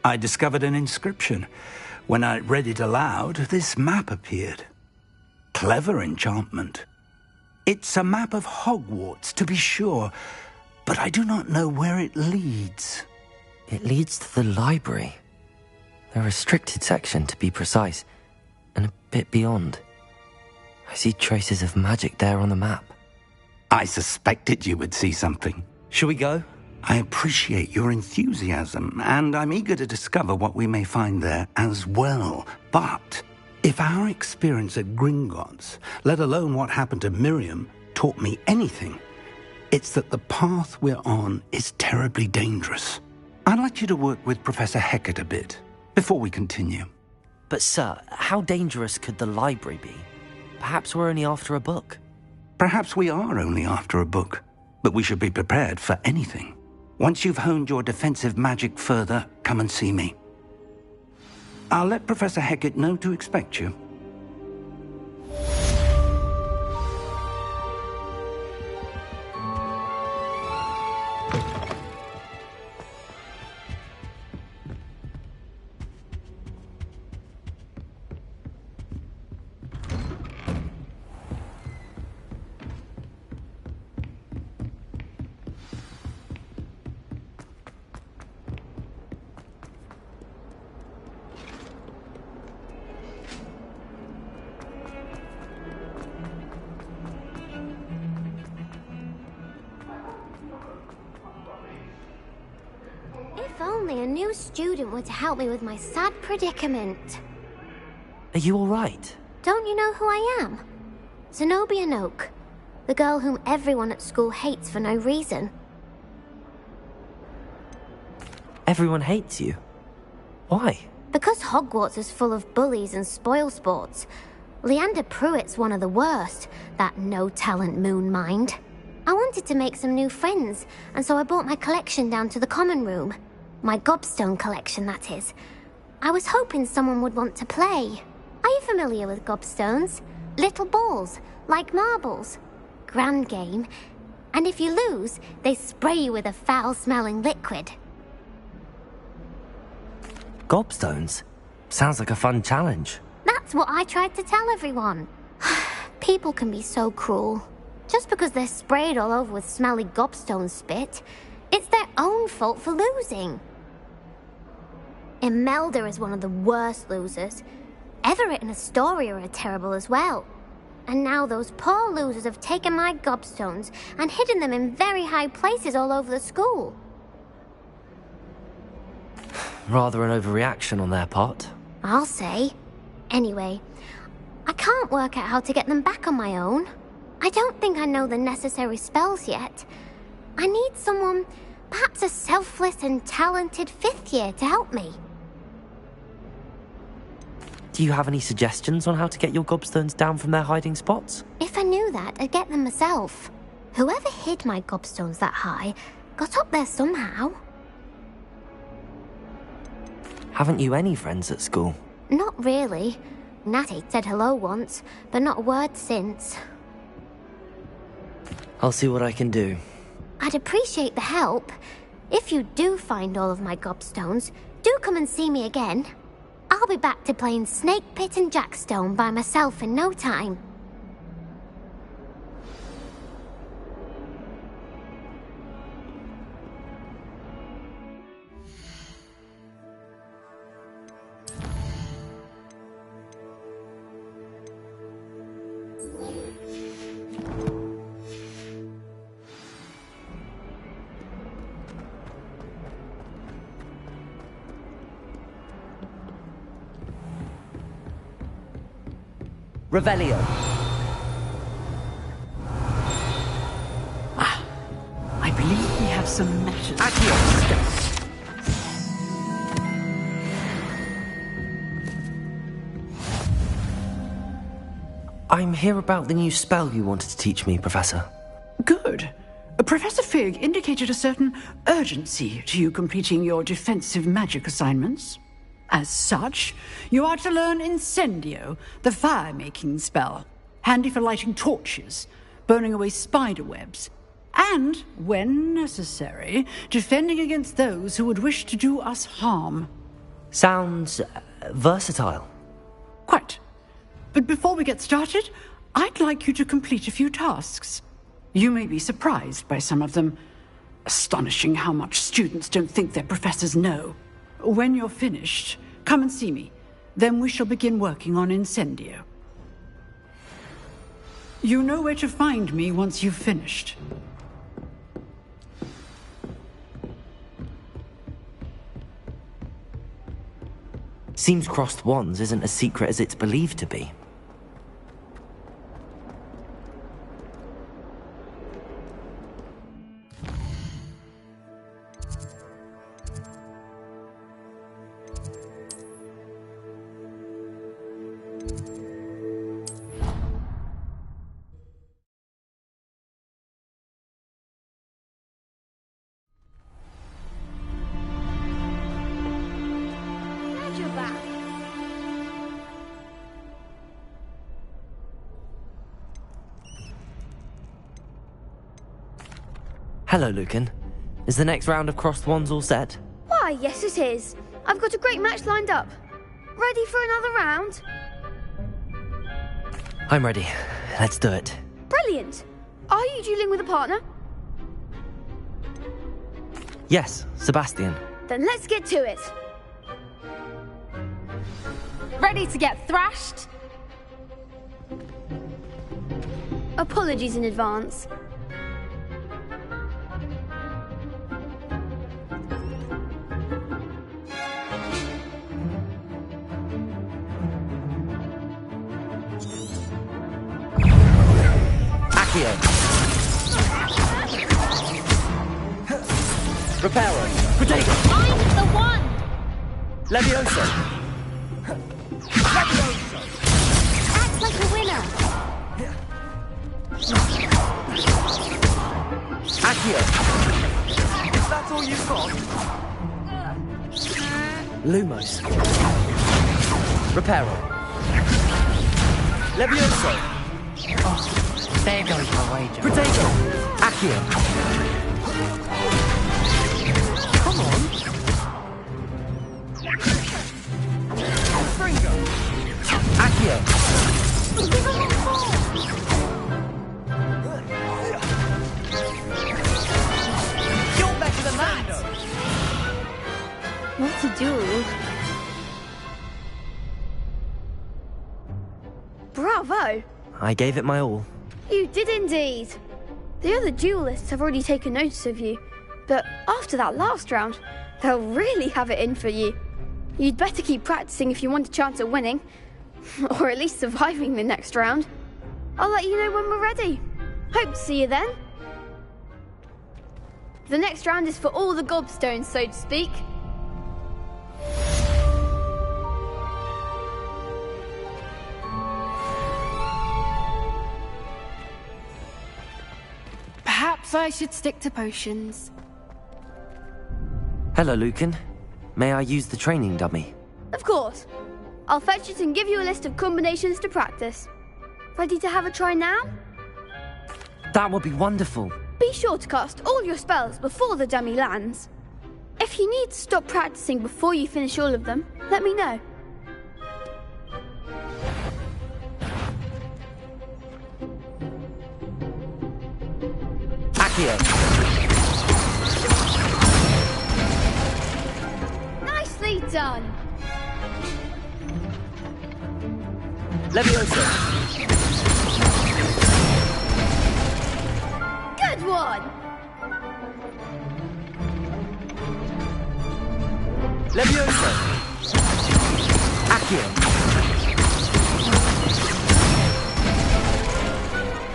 I discovered an inscription. When I read it aloud, this map appeared. Clever enchantment. It's a map of Hogwarts, to be sure, but I do not know where it leads. It leads to the library. The restricted section, to be precise, and a bit beyond. I see traces of magic there on the map. I suspected you would see something. Shall we go? I appreciate your enthusiasm, and I'm eager to discover what we may find there as well. But if our experience at Gringotts, let alone what happened to Miriam, taught me anything, it's that the path we're on is terribly dangerous. I'd like you to work with Professor Hecat a bit before we continue. But sir, how dangerous could the library be? perhaps we're only after a book. Perhaps we are only after a book, but we should be prepared for anything. Once you've honed your defensive magic further, come and see me. I'll let Professor Hecat know to expect you. If only a new student were to help me with my sad predicament. Are you all right? Don't you know who I am? Zenobia Noak, the girl whom everyone at school hates for no reason. Everyone hates you. Why? Because Hogwarts is full of bullies and spoilsports. Leander Pruitt's one of the worst, that no-talent moon mind. I wanted to make some new friends, and so I brought my collection down to the common room. My gobstone collection, that is. I was hoping someone would want to play. Are you familiar with gobstones? Little balls, like marbles. Grand game. And if you lose, they spray you with a foul-smelling liquid. Gobstones? Sounds like a fun challenge. That's what I tried to tell everyone. People can be so cruel. Just because they're sprayed all over with smelly gobstone spit, it's their own fault for losing. Imelda is one of the worst losers. Everett and Astoria are terrible as well. And now those poor losers have taken my gobstones and hidden them in very high places all over the school. Rather an overreaction on their part. I'll say. Anyway, I can't work out how to get them back on my own. I don't think I know the necessary spells yet. I need someone, perhaps a selfless and talented fifth year to help me. Do you have any suggestions on how to get your gobstones down from their hiding spots? If I knew that, I'd get them myself. Whoever hid my gobstones that high got up there somehow. Haven't you any friends at school? Not really. Natty said hello once, but not a word since. I'll see what I can do. I'd appreciate the help. If you do find all of my gobstones, do come and see me again. I'll be back to playing Snake Pit and Jackstone by myself in no time. Revelio. I believe we have some matters. I'm here about the new spell you wanted to teach me, Professor. Good. Professor Fig indicated a certain urgency to you completing your defensive magic assignments. As such, you are to learn Incendio, the fire-making spell, handy for lighting torches, burning away spider webs, and, when necessary, defending against those who would wish to do us harm. Sounds versatile. Quite. But before we get started, I'd like you to complete a few tasks. You may be surprised by some of them. Astonishing how much students don't think their professors know. When you're finished, come and see me. Then we shall begin working on Incendio. You know where to find me once you've finished. Seems crossed wands isn't as secret as it's believed to be. Hello, Lucan. Is the next round of crossed wands all set? Why, yes it is. I've got a great match lined up. Ready for another round? I'm ready. Let's do it. Brilliant. Are you dueling with a partner? Yes, Sebastian. Then let's get to it. Ready to get thrashed? Apologies in advance. Accio. Reparo. Potato. I'm the one! Levioso. Act like a winner! Accio. Is that all you've got? Lumos. Reparo. Levioso. Oh, there goes my wager. Potato. Accio. Come on. Fringo. Accio. You're better than that. What a duel. Bravo! I gave it my all. You did indeed. The other duelists have already taken notice of you, but after that last round, they'll really have it in for you. You'd better keep practicing if you want a chance at winning, or at least surviving the next round. I'll let you know when we're ready. Hope to see you then. The next round is for all the gobstones, so to speak. Perhaps I should stick to potions. Hello, Lucan. May I use the training dummy? Of course. I'll fetch it and give you a list of combinations to practice. Ready to have a try now? That would be wonderful. Be sure to cast all your spells before the dummy lands. If you need to stop practicing before you finish all of them, let me know. Accio. Nicely done. Levioso. Good one. Levioso. Accio.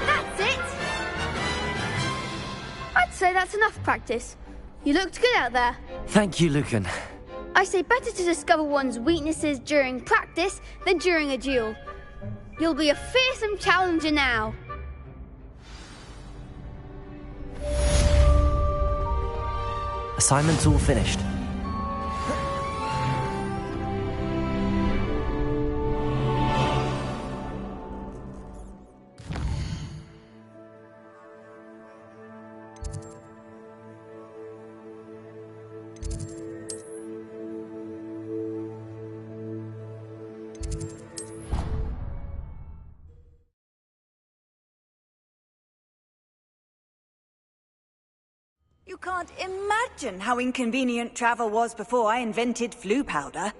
That's it. I'd say that's enough practice. You looked good out there. Thank you, Lucan. I say better to discover one's weaknesses during practice than during a duel. You'll be a fearsome challenger now. Assignment's all finished. You can't imagine how inconvenient travel was before I invented flu powder.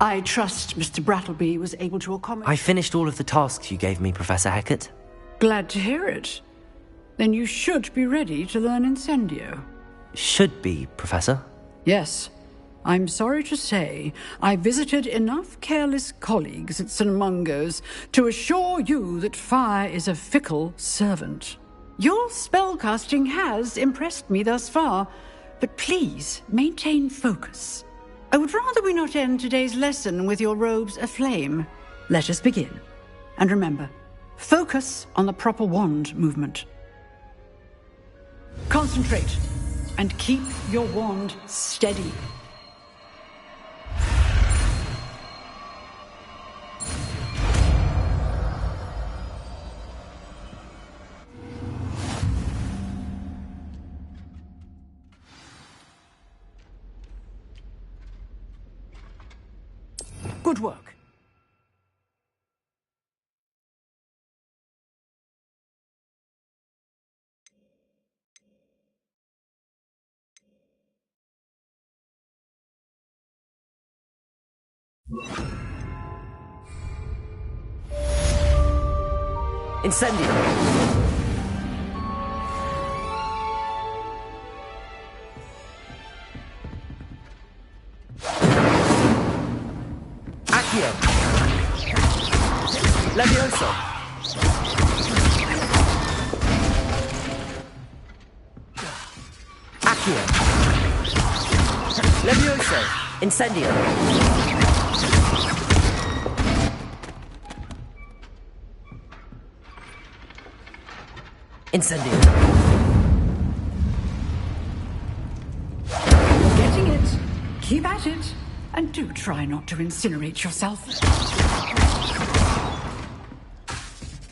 I trust Mr. Brattleby was able to accommodate... I finished all of the tasks you gave me, Professor Hecat. Glad to hear it. Then you should be ready to learn Incendio. Should be, Professor. Yes. I'm sorry to say, I visited enough careless colleagues at St. Mungo's to assure you that fire is a fickle servant. Your spellcasting has impressed me thus far, but please maintain focus. I would rather we not end today's lesson with your robes aflame. Let us begin. And remember, focus on the proper wand movement. Concentrate, and keep your wand steady. Good work. Incendio! Accio! Levioso! Accio! Levioso! Incendio! Incendio! You're getting it. Keep at it. And do try not to incinerate yourself.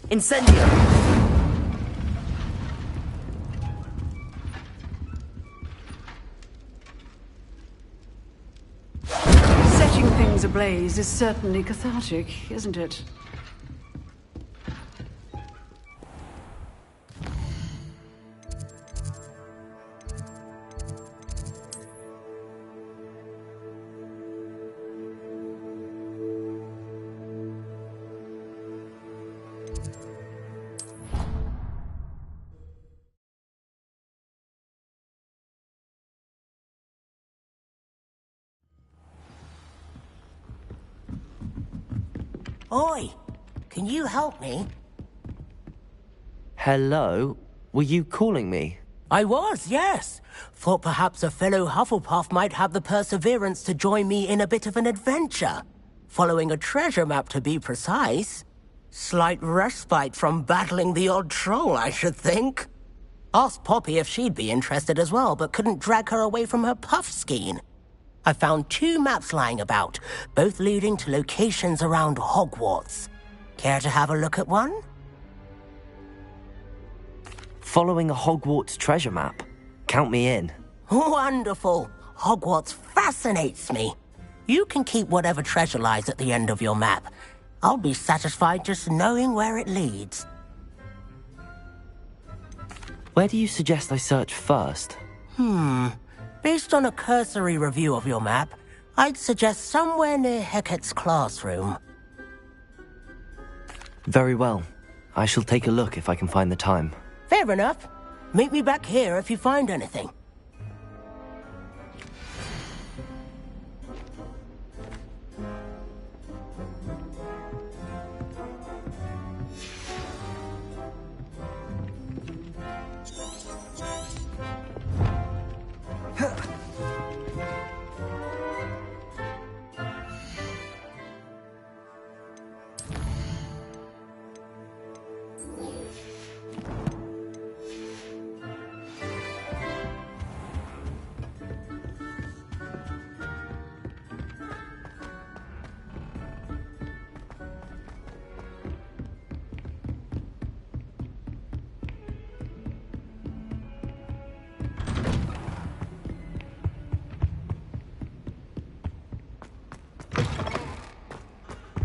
Incendio! Setting things ablaze is certainly cathartic, isn't it? Oi! Can you help me? Hello? Were you calling me? I was, yes. Thought perhaps a fellow Hufflepuff might have the perseverance to join me in a bit of an adventure. Following a treasure map, to be precise. Slight respite from battling the odd troll, I should think. Asked Poppy if she'd be interested as well, but couldn't drag her away from her puff skein. I found 2 maps lying about, both leading to locations around Hogwarts. Care to have a look at one? Following a Hogwarts treasure map? Count me in. Wonderful! Hogwarts fascinates me. You can keep whatever treasure lies at the end of your map. I'll be satisfied just knowing where it leads. Where do you suggest I search first? Based on a cursory review of your map, I'd suggest somewhere near Hecat's classroom. Very well. I shall take a look if I can find the time. Fair enough. Meet me back here if you find anything.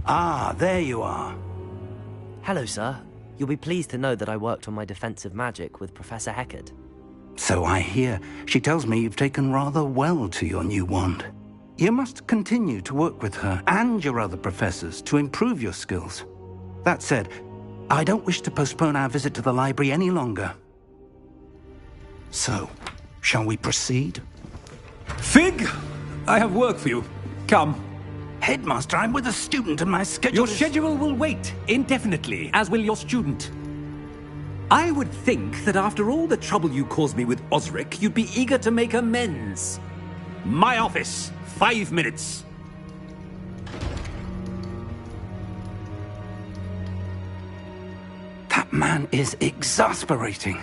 Ah, there you are. Hello, sir. You'll be pleased to know that I worked on my defensive magic with Professor Hecat. So I hear. She tells me you've taken rather well to your new wand. You must continue to work with her and your other professors to improve your skills. That said, I don't wish to postpone our visit to the library any longer. So, shall we proceed? Fig! I have work for you. Come. Headmaster, I'm with a student and my schedule Your schedule will wait indefinitely, as will your student. I would think that after all the trouble you caused me with Osric, you'd be eager to make amends. My office, 5 minutes. That man is exasperating.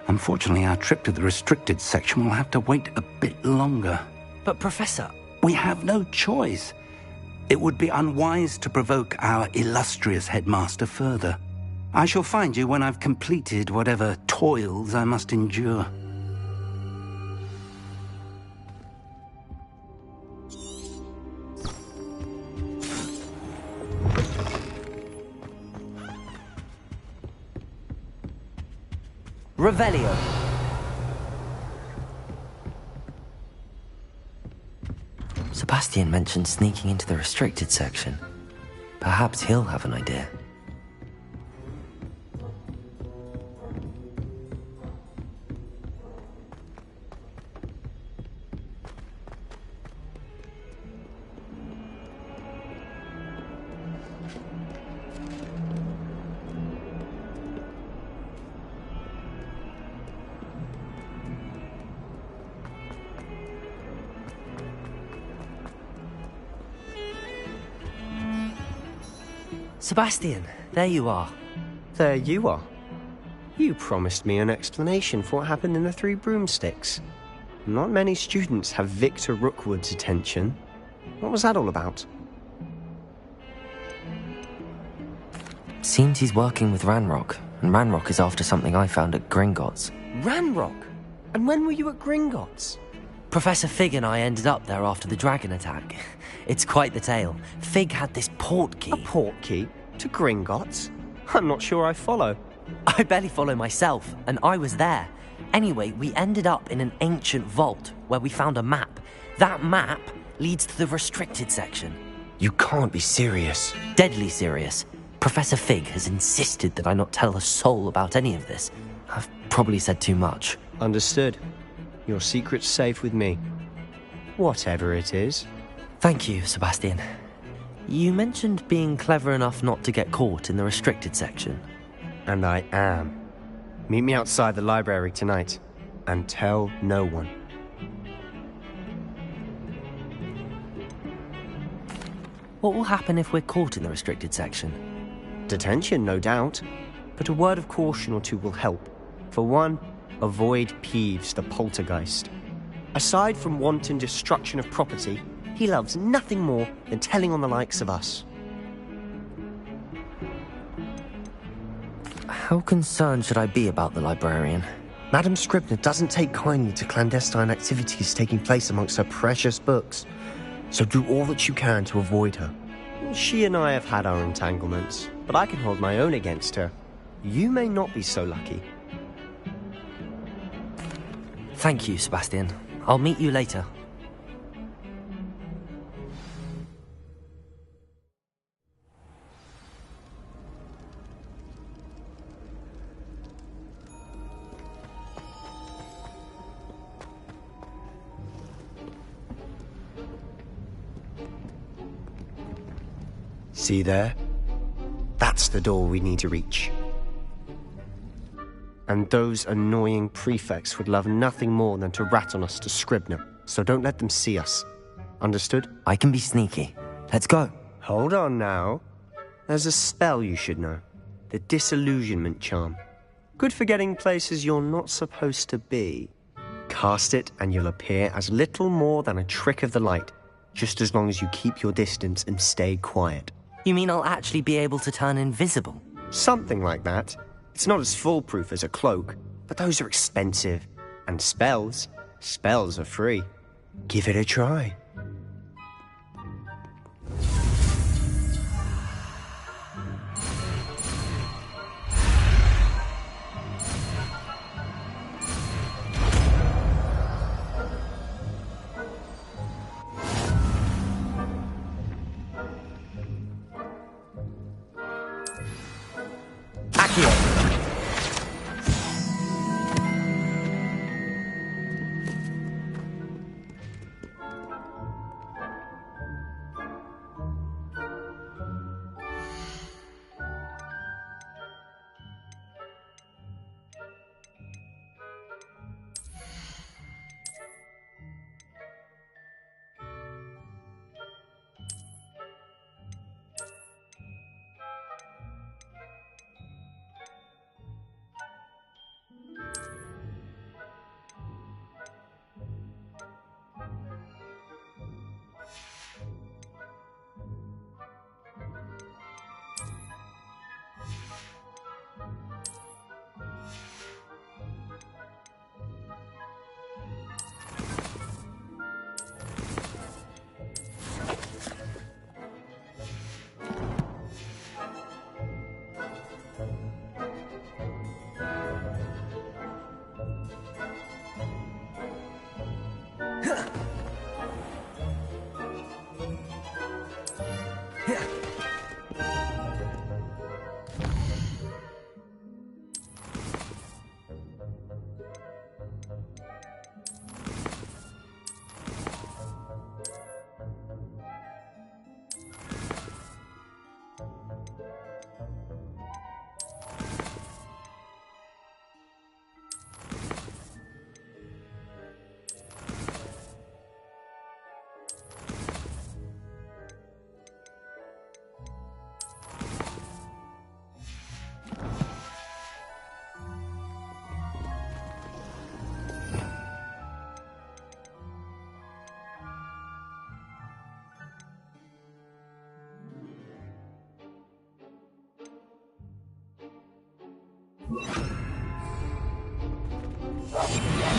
Unfortunately, our trip to the restricted section will have to wait a bit longer. But, Professor... We have no choice. It would be unwise to provoke our illustrious headmaster further. I shall find you when I've completed whatever toils I must endure. Revelio. Sebastian mentioned sneaking into the restricted section. Perhaps he'll have an idea. Sebastian, there you are. There you are. You promised me an explanation for what happened in the Three Broomsticks. Not many students have Victor Rookwood's attention. What was that all about? Seems he's working with Ranrock, and Ranrock is after something I found at Gringotts. Ranrock? And when were you at Gringotts? Professor Fig and I ended up there after the dragon attack. It's quite the tale. Fig had this port key. A port key? To Gringotts? I'm not sure I follow. I barely follow myself, and I was there. Anyway, we ended up in an ancient vault where we found a map. That map leads to the restricted section. You can't be serious. Deadly serious. Professor Fig has insisted that I not tell a soul about any of this. I've probably said too much. Understood. Your secret's safe with me. Whatever it is. Thank you, Sebastian. You mentioned being clever enough not to get caught in the restricted section. And I am. Meet me outside the library tonight, and tell no one. What will happen if we're caught in the restricted section? Detention, no doubt. But a word of caution or two will help. For one, avoid Peeves, the poltergeist. Aside from wanton destruction of property, he loves nothing more than telling on the likes of us. How concerned should I be about the librarian? Madame Scribner doesn't take kindly to clandestine activities taking place amongst her precious books, so do all that you can to avoid her. She and I have had our entanglements, but I can hold my own against her. You may not be so lucky. Thank you, Sebastian. I'll meet you later. See there? That's the door we need to reach. And those annoying prefects would love nothing more than to rat on us to Scribner, so don't let them see us. Understood? I can be sneaky. Let's go. Hold on now. There's a spell you should know. The Disillusionment Charm. Good for getting places you're not supposed to be. Cast it and you'll appear as little more than a trick of the light, just as long as you keep your distance and stay quiet. You mean I'll actually be able to turn invisible? Something like that. It's not as foolproof as a cloak, but those are expensive. And spells are free. Give it a try.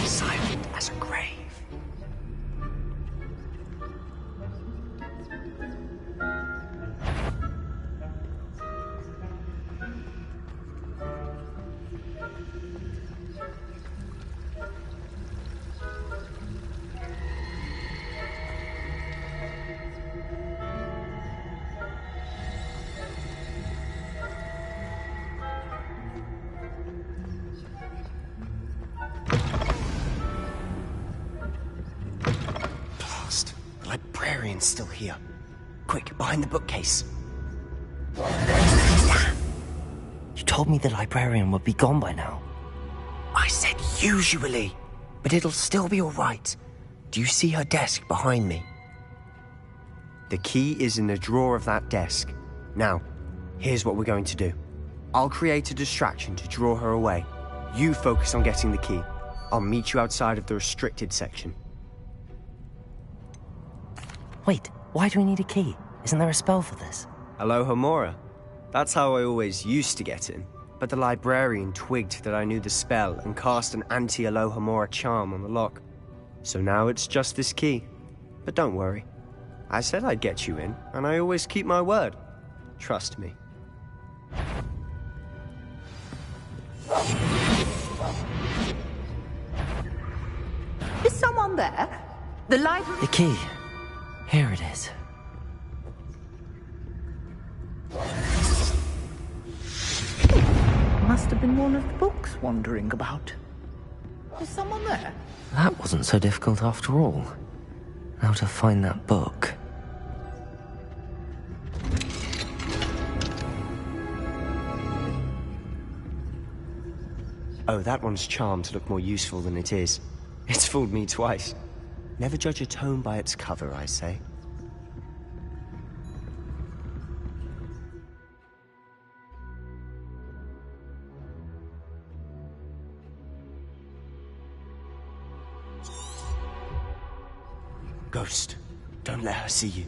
Silent as a grave. Librarian's still here. Quick, behind the bookcase. Damn! You told me the librarian would be gone by now. I said usually, but it'll still be all right. Do you see her desk behind me? The key is in the drawer of that desk. Now, here's what we're going to do. I'll create a distraction to draw her away. You focus on getting the key. I'll meet you outside of the restricted section. Wait, why do we need a key? Isn't there a spell for this? Alohomora. That's how I always used to get in. But the librarian twigged that I knew the spell and cast an anti-Alohomora charm on the lock. So now it's just this key. But don't worry. I said I'd get you in, and I always keep my word. Trust me. Is someone there? The library... The key. Here it is. Must have been one of the books wandering about. Is someone there? That wasn't so difficult after all. Now to find that book. Oh, that one's charmed to look more useful than it is. It's fooled me twice. Never judge a tome by its cover, I say. Ghost, don't let her see you.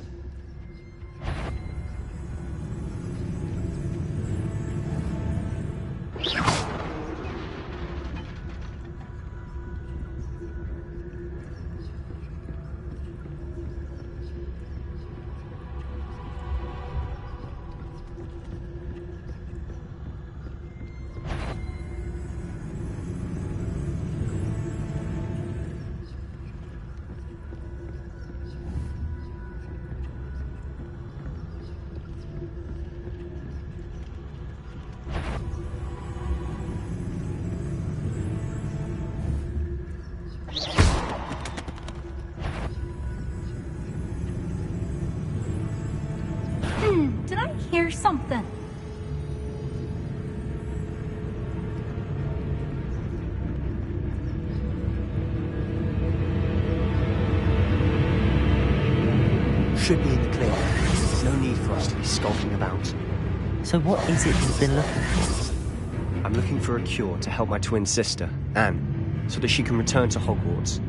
Did I hear something? Should be in the clear. No need for us to be skulking about. So what is it you've been looking for? I'm looking for a cure to help my twin sister, Anne, so that she can return to Hogwarts.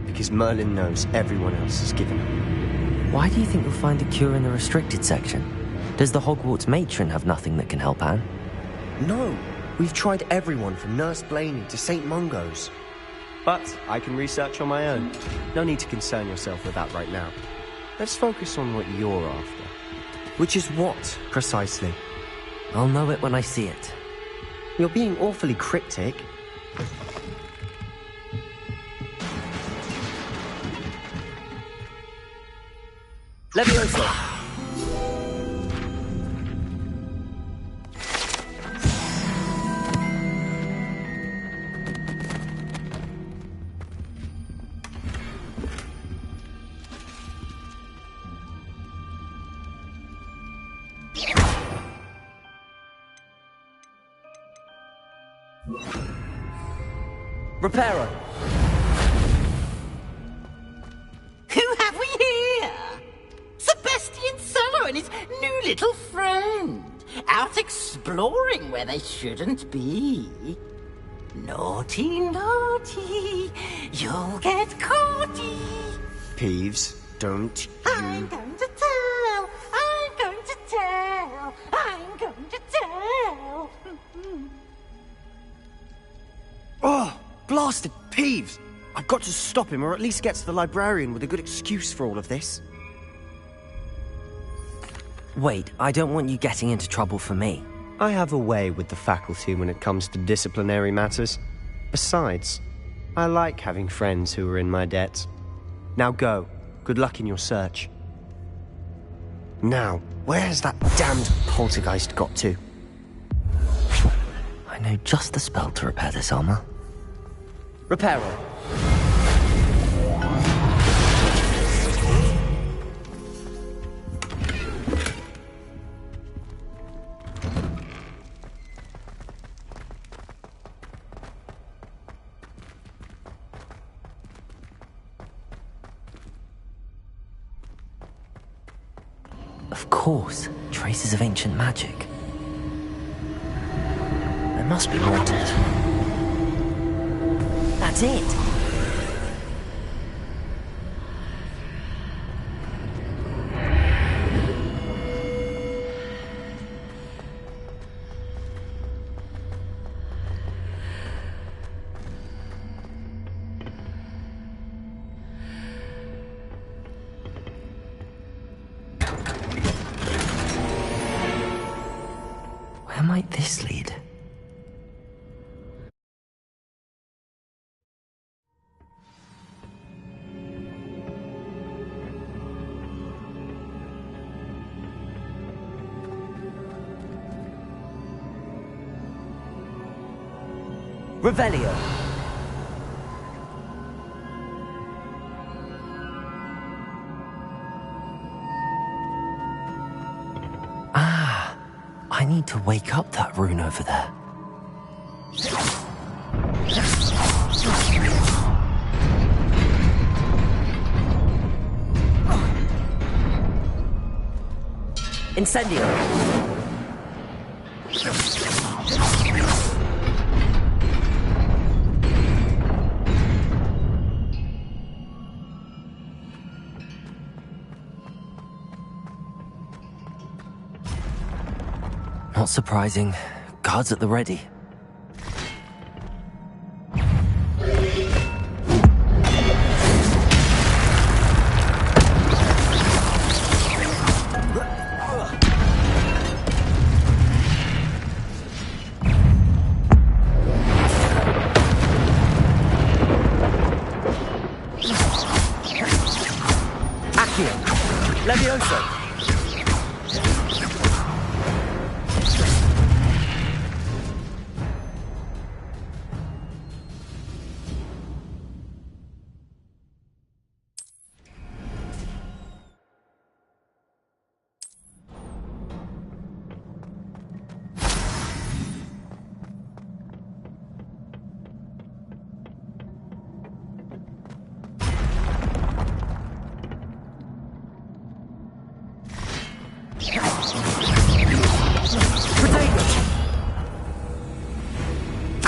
Because Merlin knows everyone else is given up. Why do you think you'll find a cure in the restricted section? Does the Hogwarts matron have nothing that can help Anne? No, we've tried everyone from Nurse Blaney to St. Mungo's. But I can research on my own. No need to concern yourself with that right now. Let's focus on what you're after. Which is what, precisely? I'll know it when I see it. You're being awfully cryptic. Levioso! Reparo! Who have we here? Sebastian Solo and his new little friend. Out exploring where they shouldn't be. Naughty, naughty. You'll get caughty. Peeves, don't you... I'm going to tell. I'm going to tell. I'm going to tell. Oh, blasted Peeves! I've got to stop him, or at least get to the librarian with a good excuse for all of this. Wait, I don't want you getting into trouble for me. I have a way with the faculty when it comes to disciplinary matters. Besides, I like having friends who are in my debt. Now go. Good luck in your search. Now, where's that damned poltergeist got to? I know just the spell to repair this armor. Reparo. Of course, traces of ancient magic. There must be more to it. That's it! Where might this lead? Revelio! Ah, I need to wake up that rune over there. Incendio! Not surprising. Guards at the ready. Accio! Levioso!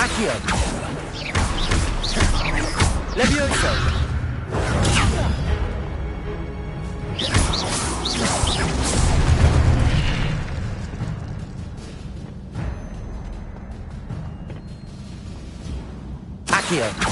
Accio! Levioso! Accio!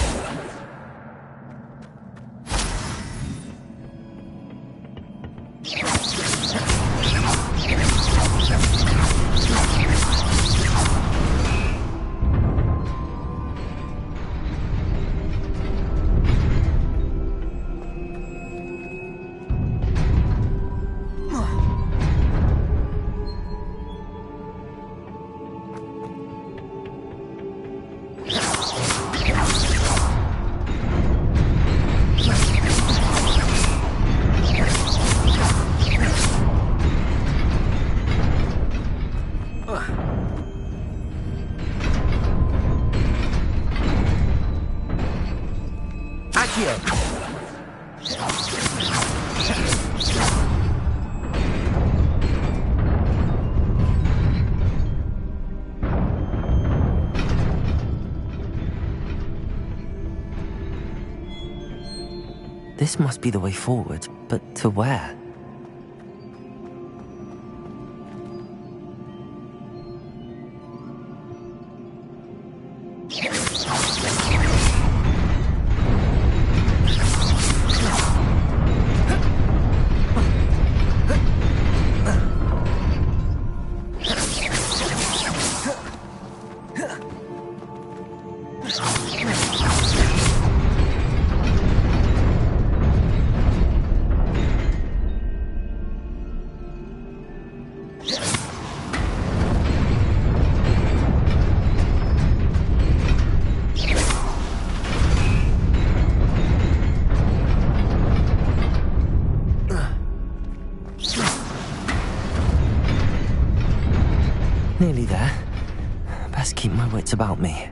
Accio! This must be the way forward, but to where? Nearly there. Best keep my wits about me.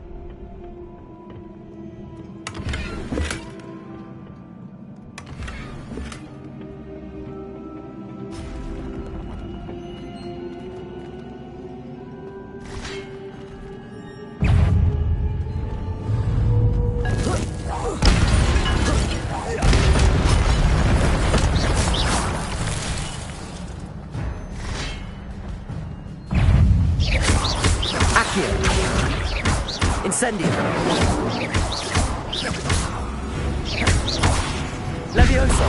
Incendio. Levioso.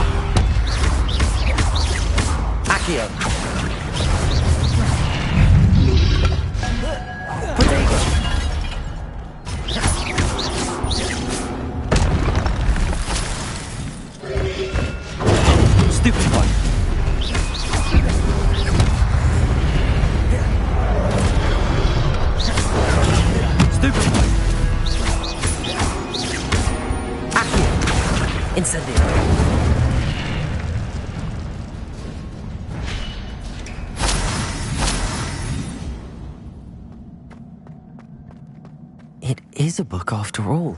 Accio. Protego. Stupefy. Incendio. It is a book after all.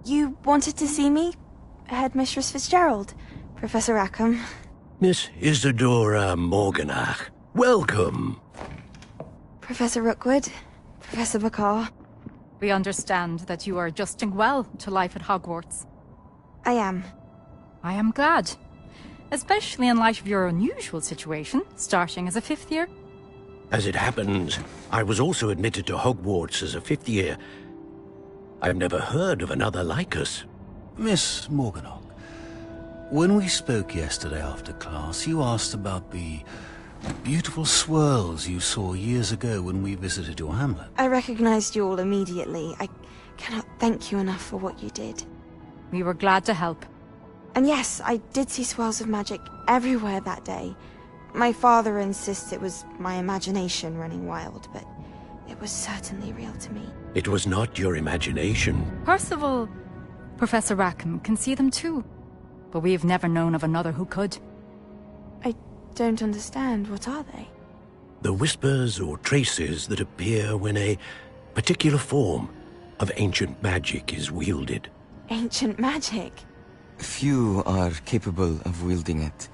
You wanted to see me? Headmistress Fitzgerald, Professor Rackham. Miss Isadora Morganach, welcome. Professor Rookwood, Professor Bakar. We understand that you are adjusting well to life at Hogwarts. I am. I am glad. Especially in light of your unusual situation, starting as a 5th year. As it happens, I was also admitted to Hogwarts as a 5th year. I've never heard of another like us. Miss Morganach, when we spoke yesterday after class, you asked about the beautiful swirls you saw years ago when we visited your hamlet. I recognized you all immediately. I cannot thank you enough for what you did. We were glad to help. And yes, I did see swirls of magic everywhere that day. My father insists it was my imagination running wild, but it was certainly real to me. It was not your imagination. Percival, Professor Rackham can see them too. But we've never known of another who could. I don't understand. What are they? The whispers or traces that appear when a particular form of ancient magic is wielded. Ancient magic? Few are capable of wielding it.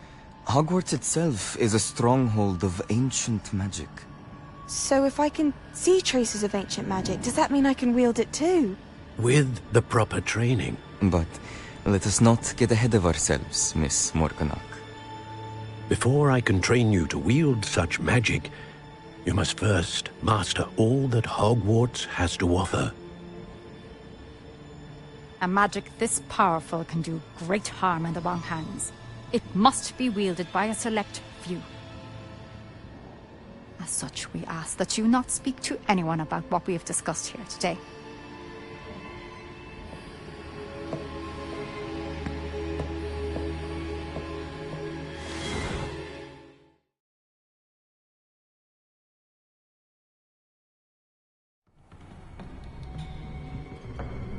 Hogwarts itself is a stronghold of ancient magic. So if I can see traces of ancient magic, does that mean I can wield it too? With the proper training. But let us not get ahead of ourselves, Miss Morganach. Before I can train you to wield such magic, you must first master all that Hogwarts has to offer. A magic this powerful can do great harm in the wrong hands. It must be wielded by a select few. As such, we ask that you not speak to anyone about what we have discussed here today.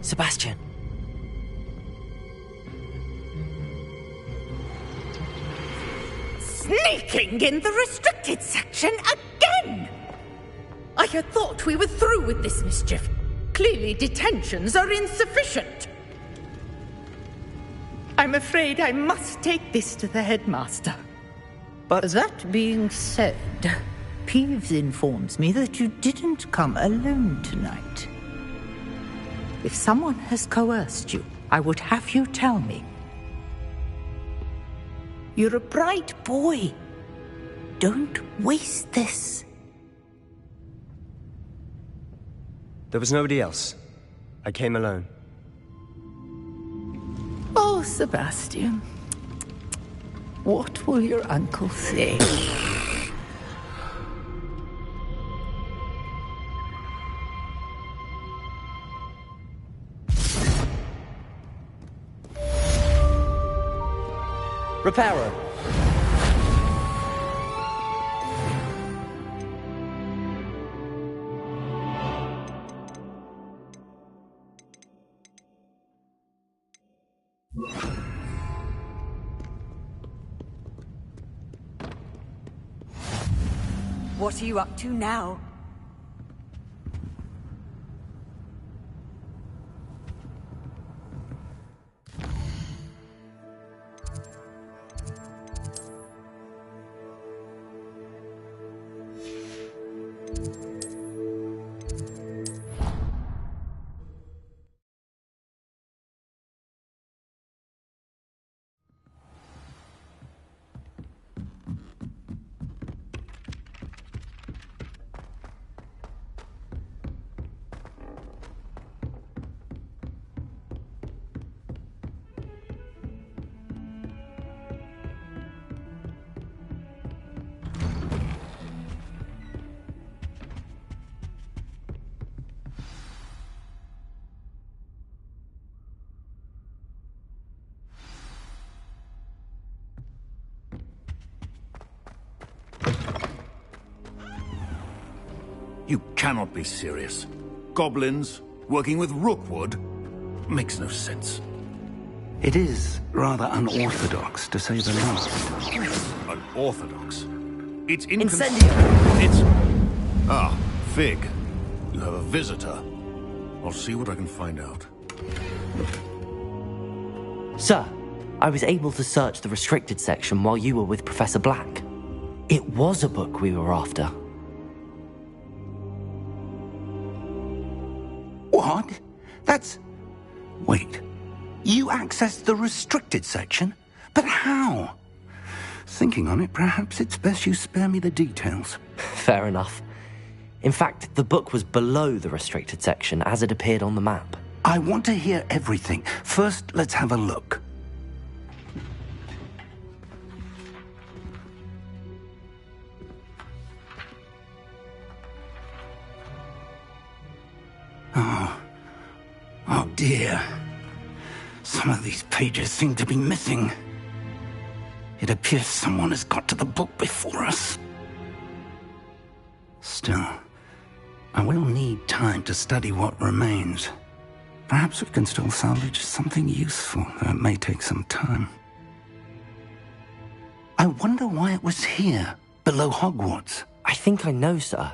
Sebastian. Sneaking in the restricted section again! I had thought we were through with this mischief. Clearly detentions are insufficient. I'm afraid I must take this to the headmaster. But that being said, Peeves informs me that you didn't come alone tonight. If someone has coerced you, I would have you tell me. You're a bright boy. Don't waste this. There was nobody else. I came alone. Oh, Sebastian. What will your uncle say? Reparo. What are you up to now? You cannot be serious. Goblins working with Rookwood makes no sense. It is rather unorthodox, to say the least. Unorthodox? It's Incendio! It's... Ah, Fig. You have a visitor. I'll see what I can find out. Sir, I was able to search the restricted section while you were with Professor Black. It was a book we were after. What? That's... Wait. You accessed the restricted section? But how? Thinking on it, perhaps it's best you spare me the details. Fair enough. In fact, the book was below the restricted section as it appeared on the map. I want to hear everything. First, let's have a look. Oh dear. Some of these pages seem to be missing. It appears someone has got to the book before us. Still, I will need time to study what remains. Perhaps we can still salvage something useful, though it may take some time. I wonder why it was here, below Hogwarts. I think I know, sir.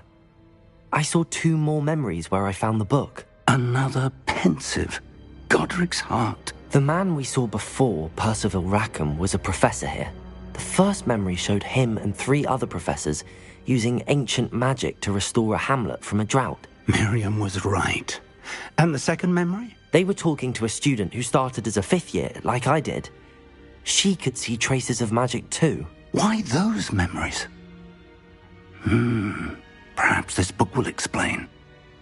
I saw 2 more memories where I found the book. Another pensive. Godric's heart. The man we saw before, Percival Rackham, was a professor here. The first memory showed him and 3 other professors using ancient magic to restore a hamlet from a drought. Miriam was right. And the second memory? They were talking to a student who started as a 5th year, like I did. She could see traces of magic too. Why those memories? Perhaps this book will explain.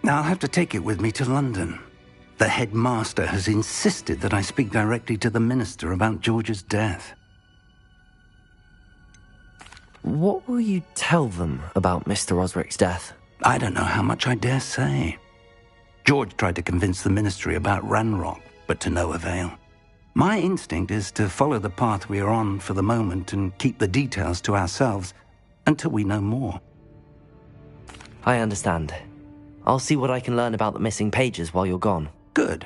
I'll have to take it with me to London. The headmaster has insisted that I speak directly to the minister about George's death. What will you tell them about Mr. Osric's death? I don't know how much I dare say. George tried to convince the ministry about Ranrock, but to no avail. My instinct is to follow the path we are on for the moment and keep the details to ourselves until we know more. I understand. I'll see what I can learn about the missing pages while you're gone. Good.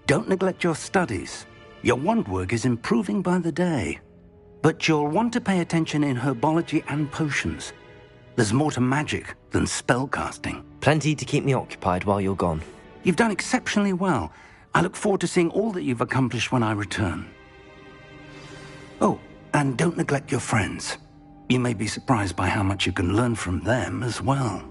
Don't neglect your studies. Your wand work is improving by the day. But you'll want to pay attention in herbology and potions. There's more to magic than spellcasting. Plenty to keep me occupied while you're gone. You've done exceptionally well. I look forward to seeing all that you've accomplished when I return. Oh, and don't neglect your friends. You may be surprised by how much you can learn from them as well.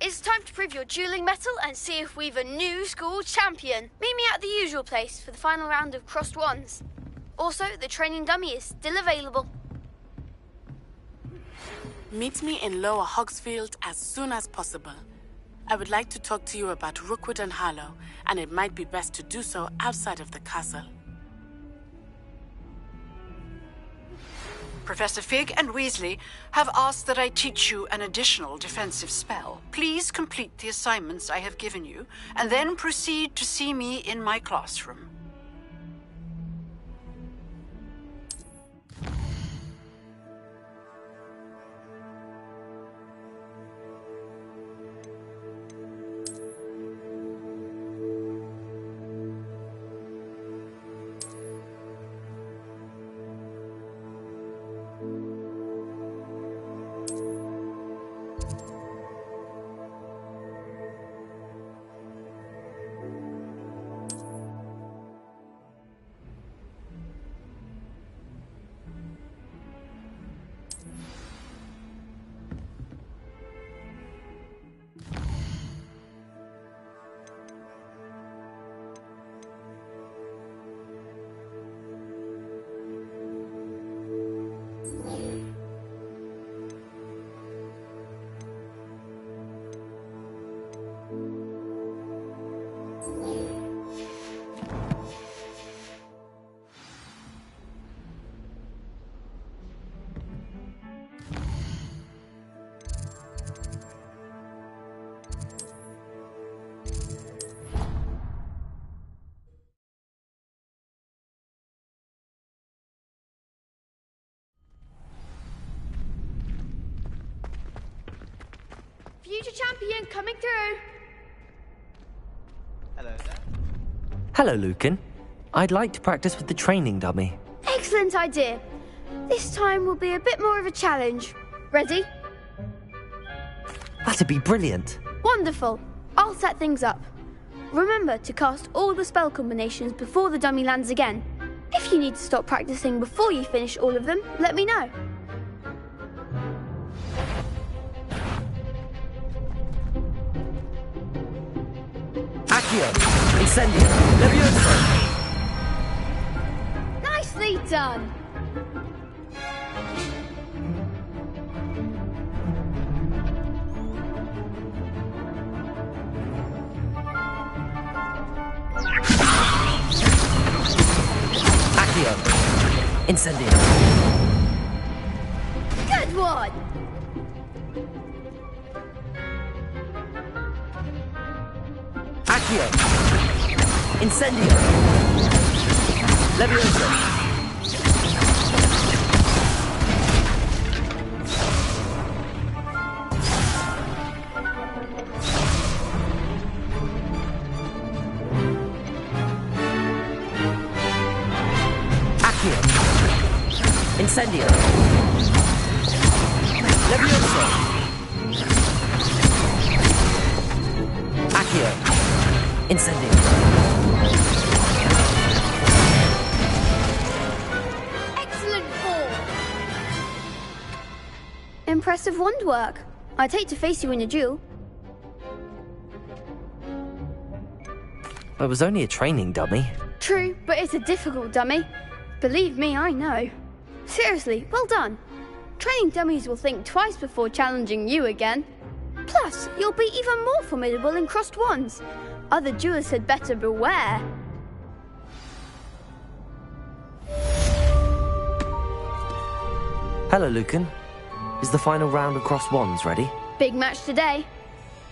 It's time to prove your dueling mettle and see if we've a new school champion. Meet me at the usual place for the final round of crossed wands. Also, the training dummy is still available. Meet me in Lower Hogsfield as soon as possible. I would like to talk to you about Rookwood and Harlow, and it might be best to do so outside of the castle. Professor Fig and Weasley have asked that I teach you an additional defensive spell. Please complete the assignments I have given you, and then proceed to see me in my classroom. Future champion coming through. Hello there. Hello, Lucan. I'd like to practice with the training dummy. Excellent idea. This time will be a bit more of a challenge. Ready? That'd be brilliant. Wonderful. I'll set things up. Remember to cast all the spell combinations before the dummy lands again. If you need to stop practicing before you finish all of them, let me know. Accio! Incendio! Levioso! Nicely done! Accio! Incendio! Good one! Accio! Incendio! Levioso! Accio! Incendio! Levioso! Accio! Incendio! Excellent form! Impressive wand work. I'd hate to face you in a duel. It was only a training dummy. True, but it's a difficult dummy. Believe me, I know. Seriously, well done. Training dummies will think twice before challenging you again. Plus, you'll be even more formidable in crossed wands. Other duelists had better beware. Hello, Lucan. Is the final round of crossed wands ready? Big match today.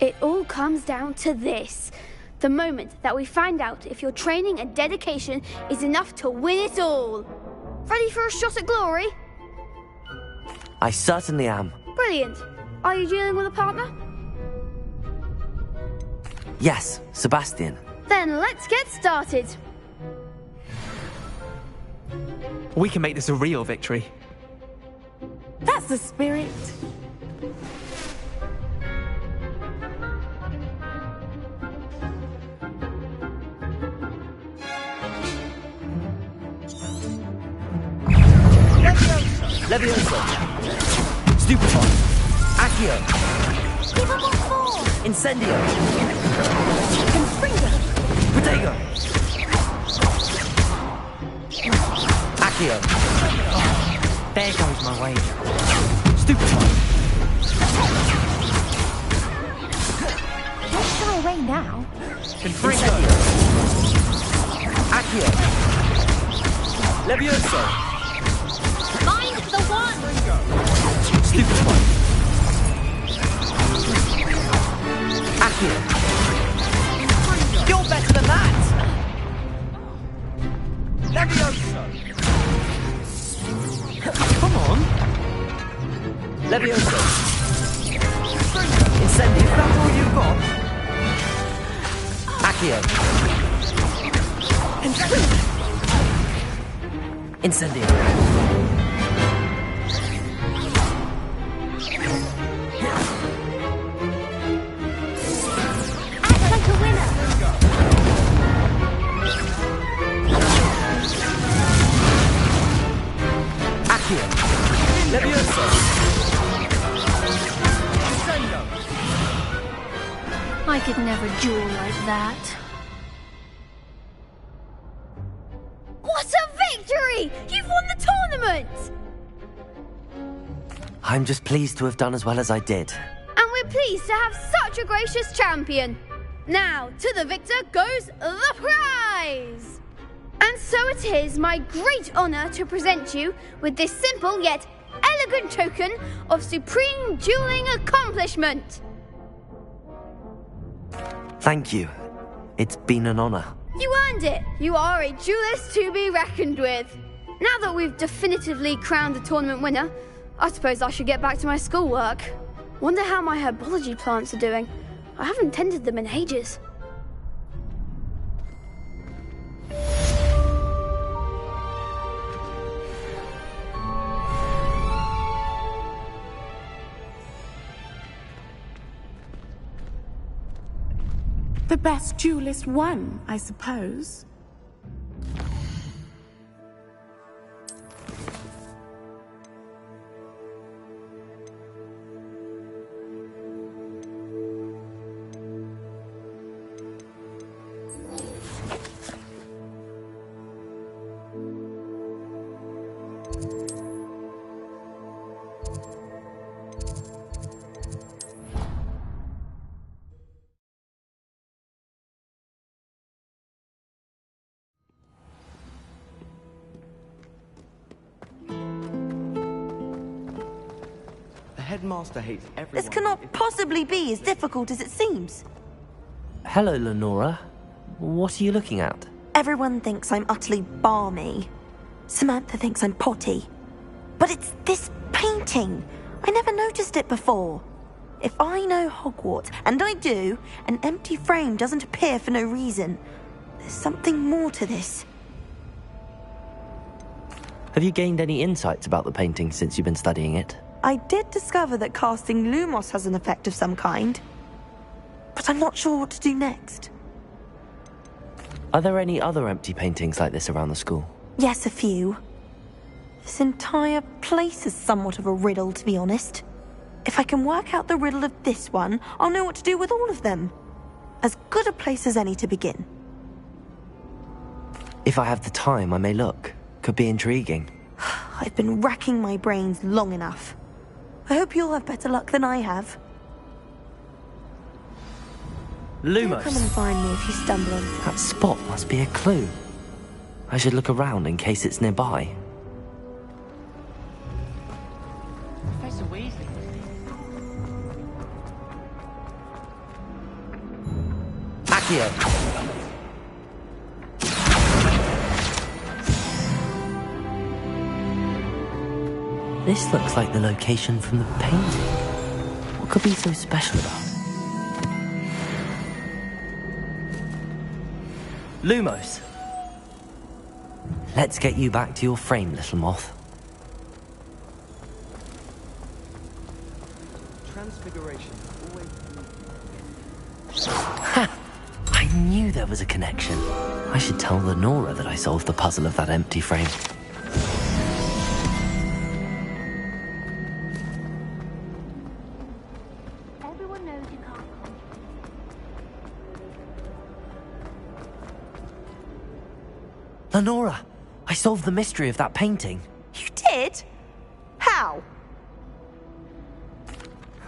It all comes down to this. The moment that we find out if your training and dedication is enough to win it all. Ready for a shot at glory? I certainly am. Brilliant. Are you dealing with a partner? Yes, Sebastian. Then let's get started. We can make this a real victory. That's the spirit. Levioso! Stupefy! Accio! Give him more force! Incendio! Confringo! Protego! Accio! There goes my wager. Stupefy! Don't shy away now. Confringo! Accio! Levioso! Mind the one! Stupefy! Accio! You're better than that! Levioso! Come on! Levioso! Incendio! Is that all you've got? Accio! Incendio! Act like a winner! Accio! Levioso! I could never duel like that. What a victory! You've won the tournament! I'm just pleased to have done as well as I did. And we're pleased to have such a gracious champion. Now, to the victor goes the prize! And so it is my great honor to present you with this simple yet elegant token of supreme dueling accomplishment. Thank you. It's been an honor. You earned it. You are a duelist to be reckoned with. Now that we've definitively crowned the tournament winner, I suppose I should get back to my schoolwork. Wonder how my herbology plants are doing. I haven't tended them in ages. The best duelist won, I suppose. Headmaster hates everyone. This cannot possibly be as difficult as it seems. Hello, Lenora. What are you looking at? Everyone thinks I'm utterly balmy. Samantha thinks I'm potty. But it's this painting. I never noticed it before. If I know Hogwarts, and I do, an empty frame doesn't appear for no reason. There's something more to this. Have you gained any insights about the painting since you've been studying it? I did discover that casting Lumos has an effect of some kind. But I'm not sure what to do next. Are there any other empty paintings like this around the school? Yes, a few. This entire place is somewhat of a riddle, to be honest. If I can work out the riddle of this one, I'll know what to do with all of them. As good a place as any to begin. If I have the time, I may look. Could be intriguing. I've been racking my brains long enough. I hope you'll have better luck than I have. Lumos! Come and find me if you stumble on That spot must be a clue. I should look around in case it's nearby. Professor Weasley. Accio! This looks like the location from the painting. What could be so special about it? Lumos! Let's get you back to your frame, little moth. Transfiguration always... Ha! I knew there was a connection. I should tell Lenora that I solved the puzzle of that empty frame. Lenora, I solved the mystery of that painting. You did? How?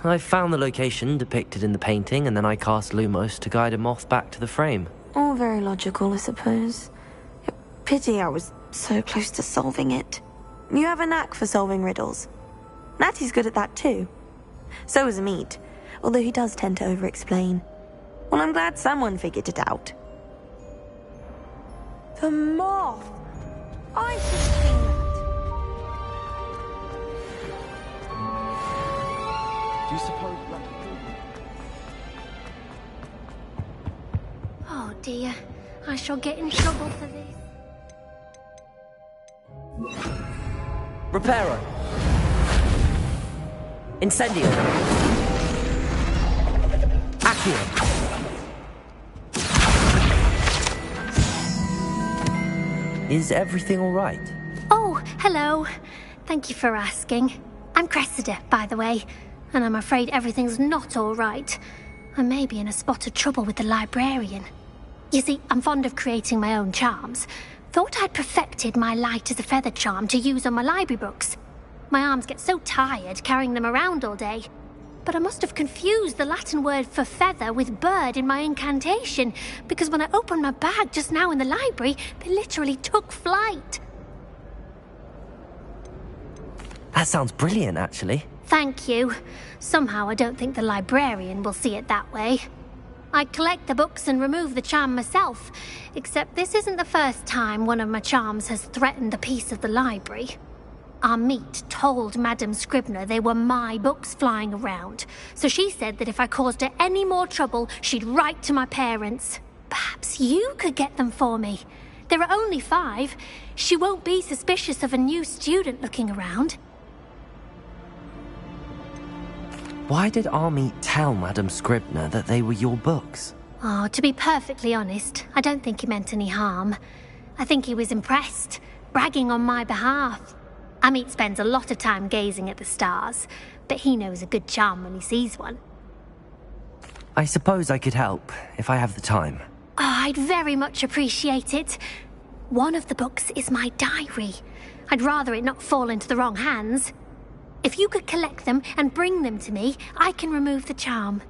I found the location depicted in the painting, and then I cast Lumos to guide a moth back to the frame. All very logical, I suppose. Pity I was so close to solving it. You have a knack for solving riddles. Natty's good at that too. So is Amit, although he does tend to over-explain. Well, I'm glad someone figured it out. The moth! I should have seen that. Do you suppose that... Oh dear, I shall get in trouble for this. Reparo! Incendio! Accio! Is everything all right? Oh, hello. Thank you for asking. I'm Cressida, by the way, and I'm afraid everything's not all right. I may be in a spot of trouble with the librarian. You see, I'm fond of creating my own charms. Thought I'd perfected my light as a feather charm to use on my library books. My arms get so tired carrying them around all day. But I must have confused the Latin word for feather with bird in my incantation, because when I opened my bag just now in the library, they literally took flight. That sounds brilliant, actually. Thank you. Somehow I don't think the librarian will see it that way. I collect the books and remove the charm myself, except this isn't the first time one of my charms has threatened the peace of the library. Amit told Madame Scribner they were my books flying around, so she said that if I caused her any more trouble, she'd write to my parents. Perhaps you could get them for me. There are only 5. She won't be suspicious of a new student looking around. Why did Amit tell Madame Scribner that they were your books? Oh, to be perfectly honest, I don't think he meant any harm. I think he was impressed, bragging on my behalf. Amit spends a lot of time gazing at the stars, but he knows a good charm when he sees one. I suppose I could help, if I have the time. Oh, I'd very much appreciate it. One of the books is my diary. I'd rather it not fall into the wrong hands. If you could collect them and bring them to me, I can remove the charm.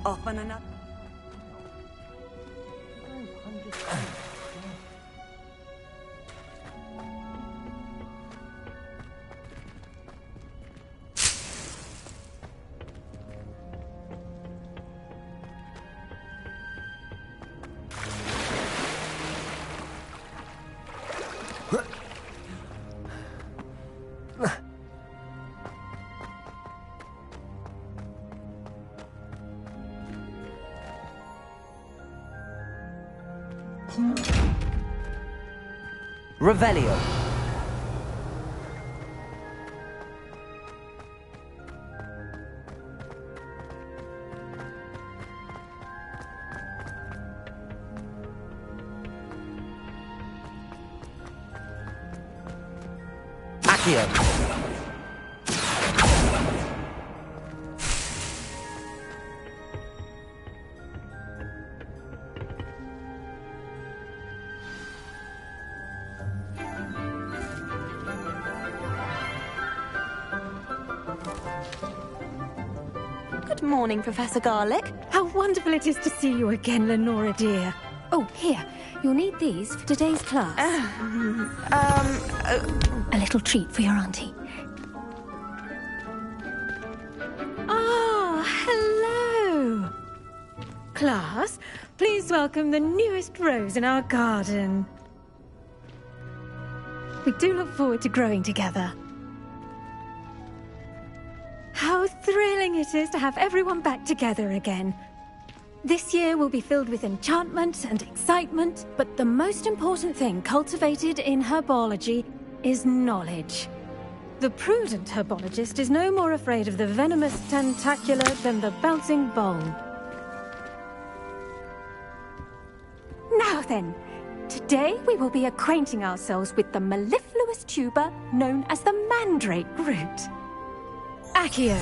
Off on another. Revelio. Accio. Good morning, Professor Garlick. How wonderful it is to see you again, Lenora dear. Oh, here. You'll need these for today's class. A little treat for your auntie. Ah, hello. Class, please welcome the newest rose in our garden. We do look forward to growing together. How thrilling it is to have everyone back together again. This year will be filled with enchantment and excitement, but the most important thing cultivated in herbology is knowledge. The prudent herbologist is no more afraid of the venomous tentacula than the bouncing bowl. Now then, today we will be acquainting ourselves with the mellifluous tuber known as the mandrake root. Accio.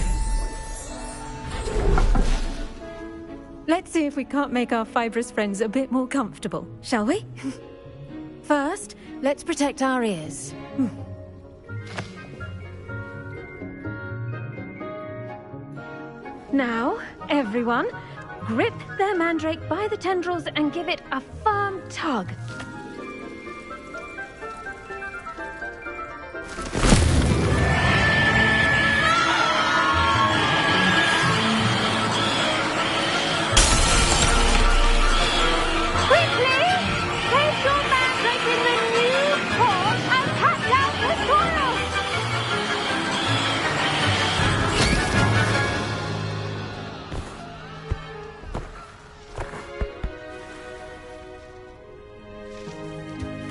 Let's see if we can't make our fibrous friends a bit more comfortable, shall we? First, let's protect our ears. Now, everyone, grip their mandrake by the tendrils and give it a firm tug.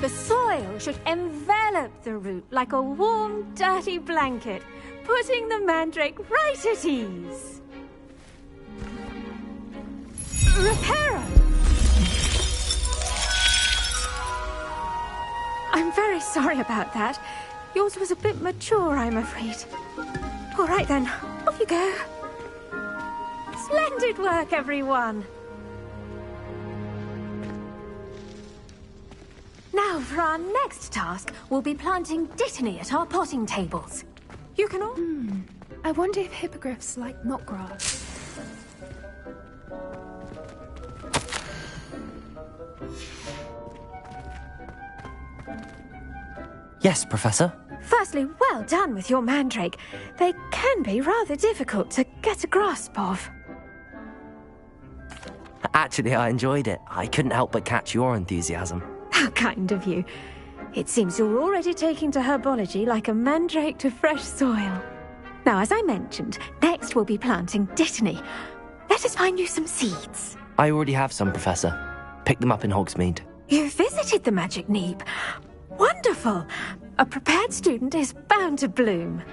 The soil should envelop the root like a warm, dirty blanket. putting the mandrake right at ease. Reparo! I'm very sorry about that. Yours was a bit mature, I'm afraid. All right then, off you go. Splendid work, everyone. Now, for our next task, we'll be planting dittany at our potting tables. You can all... I wonder if hippogriffs like knotgrass. Yes, Professor? Firstly, well done with your mandrake. They can be rather difficult to get a grasp of. Actually, I enjoyed it. I couldn't help but catch your enthusiasm. How kind of you. It seems you're already taking to herbology like a mandrake to fresh soil. Now, as I mentioned, next we'll be planting dittany. Let us find you some seeds. I already have some, Professor. Picked them up in Hogsmeade. You visited the Magic Neep. Wonderful! A prepared student is bound to bloom.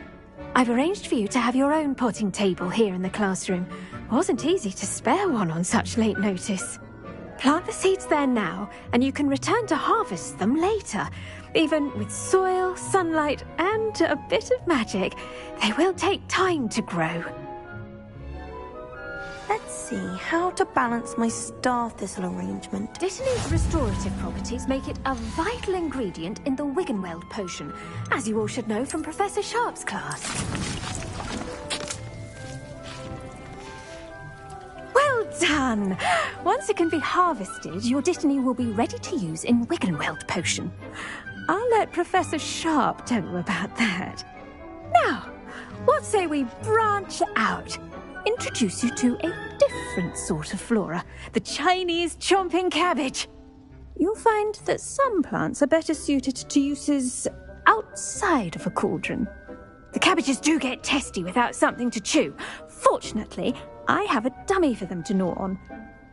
I've arranged for you to have your own potting table here in the classroom. Wasn't easy to spare one on such late notice. Plant the seeds there now, and you can return to harvest them later. Even with soil, sunlight, and a bit of magic, they will take time to grow. Let's see how to balance my star thistle arrangement. Dittany's restorative properties make it a vital ingredient in the Wiggenweld potion, as you all should know from Professor Sharp's class. Well done! Once it can be harvested, your dittany will be ready to use in Wiggenweld potion. I'll let Professor Sharp tell you about that. Now, what say we branch out? Introduce you to a different sort of flora, the Chinese chomping cabbage. You'll find that some plants are better suited to uses outside of a cauldron. The cabbages do get testy without something to chew. Fortunately, I have a dummy for them to gnaw on.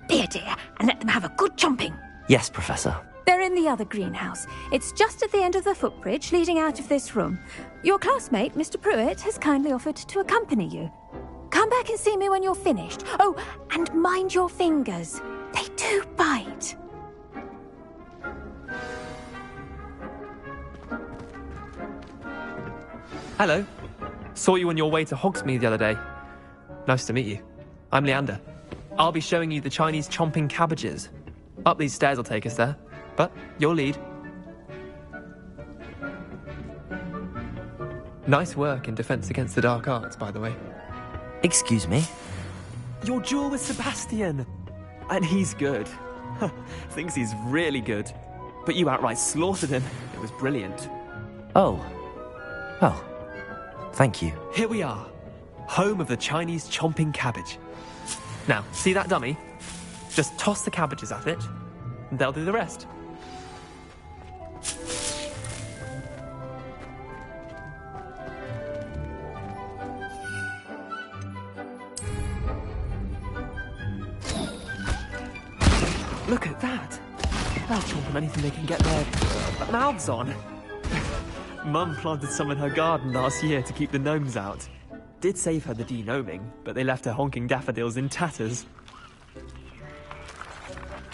Be a dear and let them have a good chomping. Yes, Professor. They're in the other greenhouse. It's just at the end of the footbridge leading out of this room. Your classmate, Mr. Pruitt, has kindly offered to accompany you. Come back and see me when you're finished. Oh, and mind your fingers. They do bite. Hello. Saw you on your way to Hogsmeade the other day. Nice to meet you. I'm Leander. I'll be showing you the Chinese chomping cabbages. Up these stairs will take us there, but you'll lead. Nice work in Defense Against the Dark Arts, by the way. Excuse me? Your duel with Sebastian! And he's good. Thinks he's really good. But you outright slaughtered him. It was brilliant. Oh. Well, thank you. Here we are. Home of the Chinese chomping cabbage. Now, see that dummy? Just toss the cabbages at it, and they'll do the rest. Look at that! They'll chomp on anything they can get their mouths on. Mum planted some in her garden last year to keep the gnomes out. Did save her the de-gnoming, but they left her honking daffodils in tatters.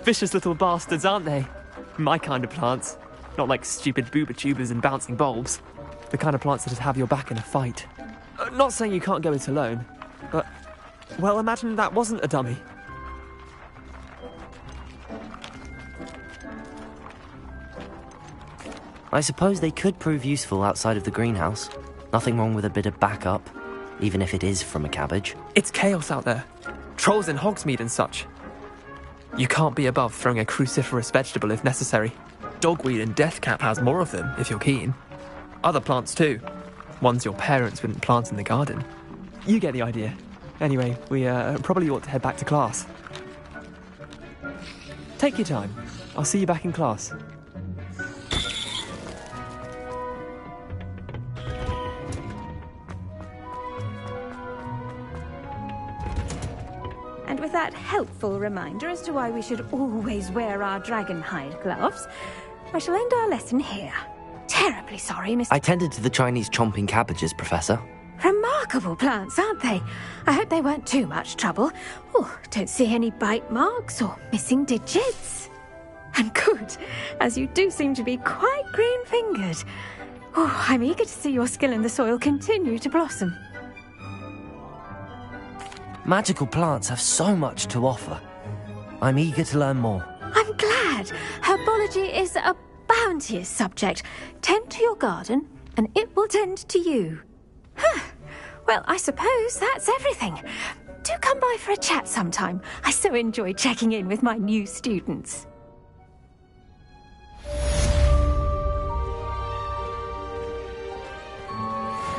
Vicious little bastards, aren't they? My kind of plants. Not like stupid booba tubers and bouncing bulbs. The kind of plants that have your back in a fight. Not saying you can't go it alone, but... well, imagine that wasn't a dummy. I suppose they could prove useful outside of the greenhouse. Nothing wrong with a bit of backup, even if it is from a cabbage. It's chaos out there. Trolls in Hogsmeade and such. You can't be above throwing a cruciferous vegetable if necessary. Dogweed and deathcap has more of them, if you're keen. Other plants too. Ones your parents wouldn't plant in the garden. You get the idea. Anyway, we probably ought to head back to class. Take your time. I'll see you back in class. And with that helpful reminder as to why we should always wear our dragon hide gloves, I shall end our lesson here. Terribly sorry, Mr. I tended to the Chinese chomping cabbages, Professor. Remarkable plants, aren't they? I hope they weren't too much trouble. Oh, don't see any bite marks or missing digits. And good, as you do seem to be quite green-fingered. Oh, I'm eager to see your skill in the soil continue to blossom. Magical plants have so much to offer. I'm eager to learn more. I'm glad. Herbology is a bounteous subject. Tend to your garden, and it will tend to you. Huh. Well, I suppose that's everything. Do come by for a chat sometime. I so enjoy checking in with my new students.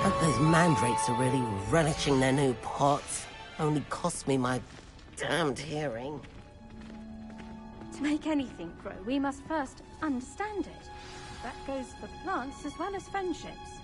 Hope those mandrakes are really relishing their new pots. Only cost me my damned hearing. To make anything grow, we must first understand it. That goes for plants as well as friendships.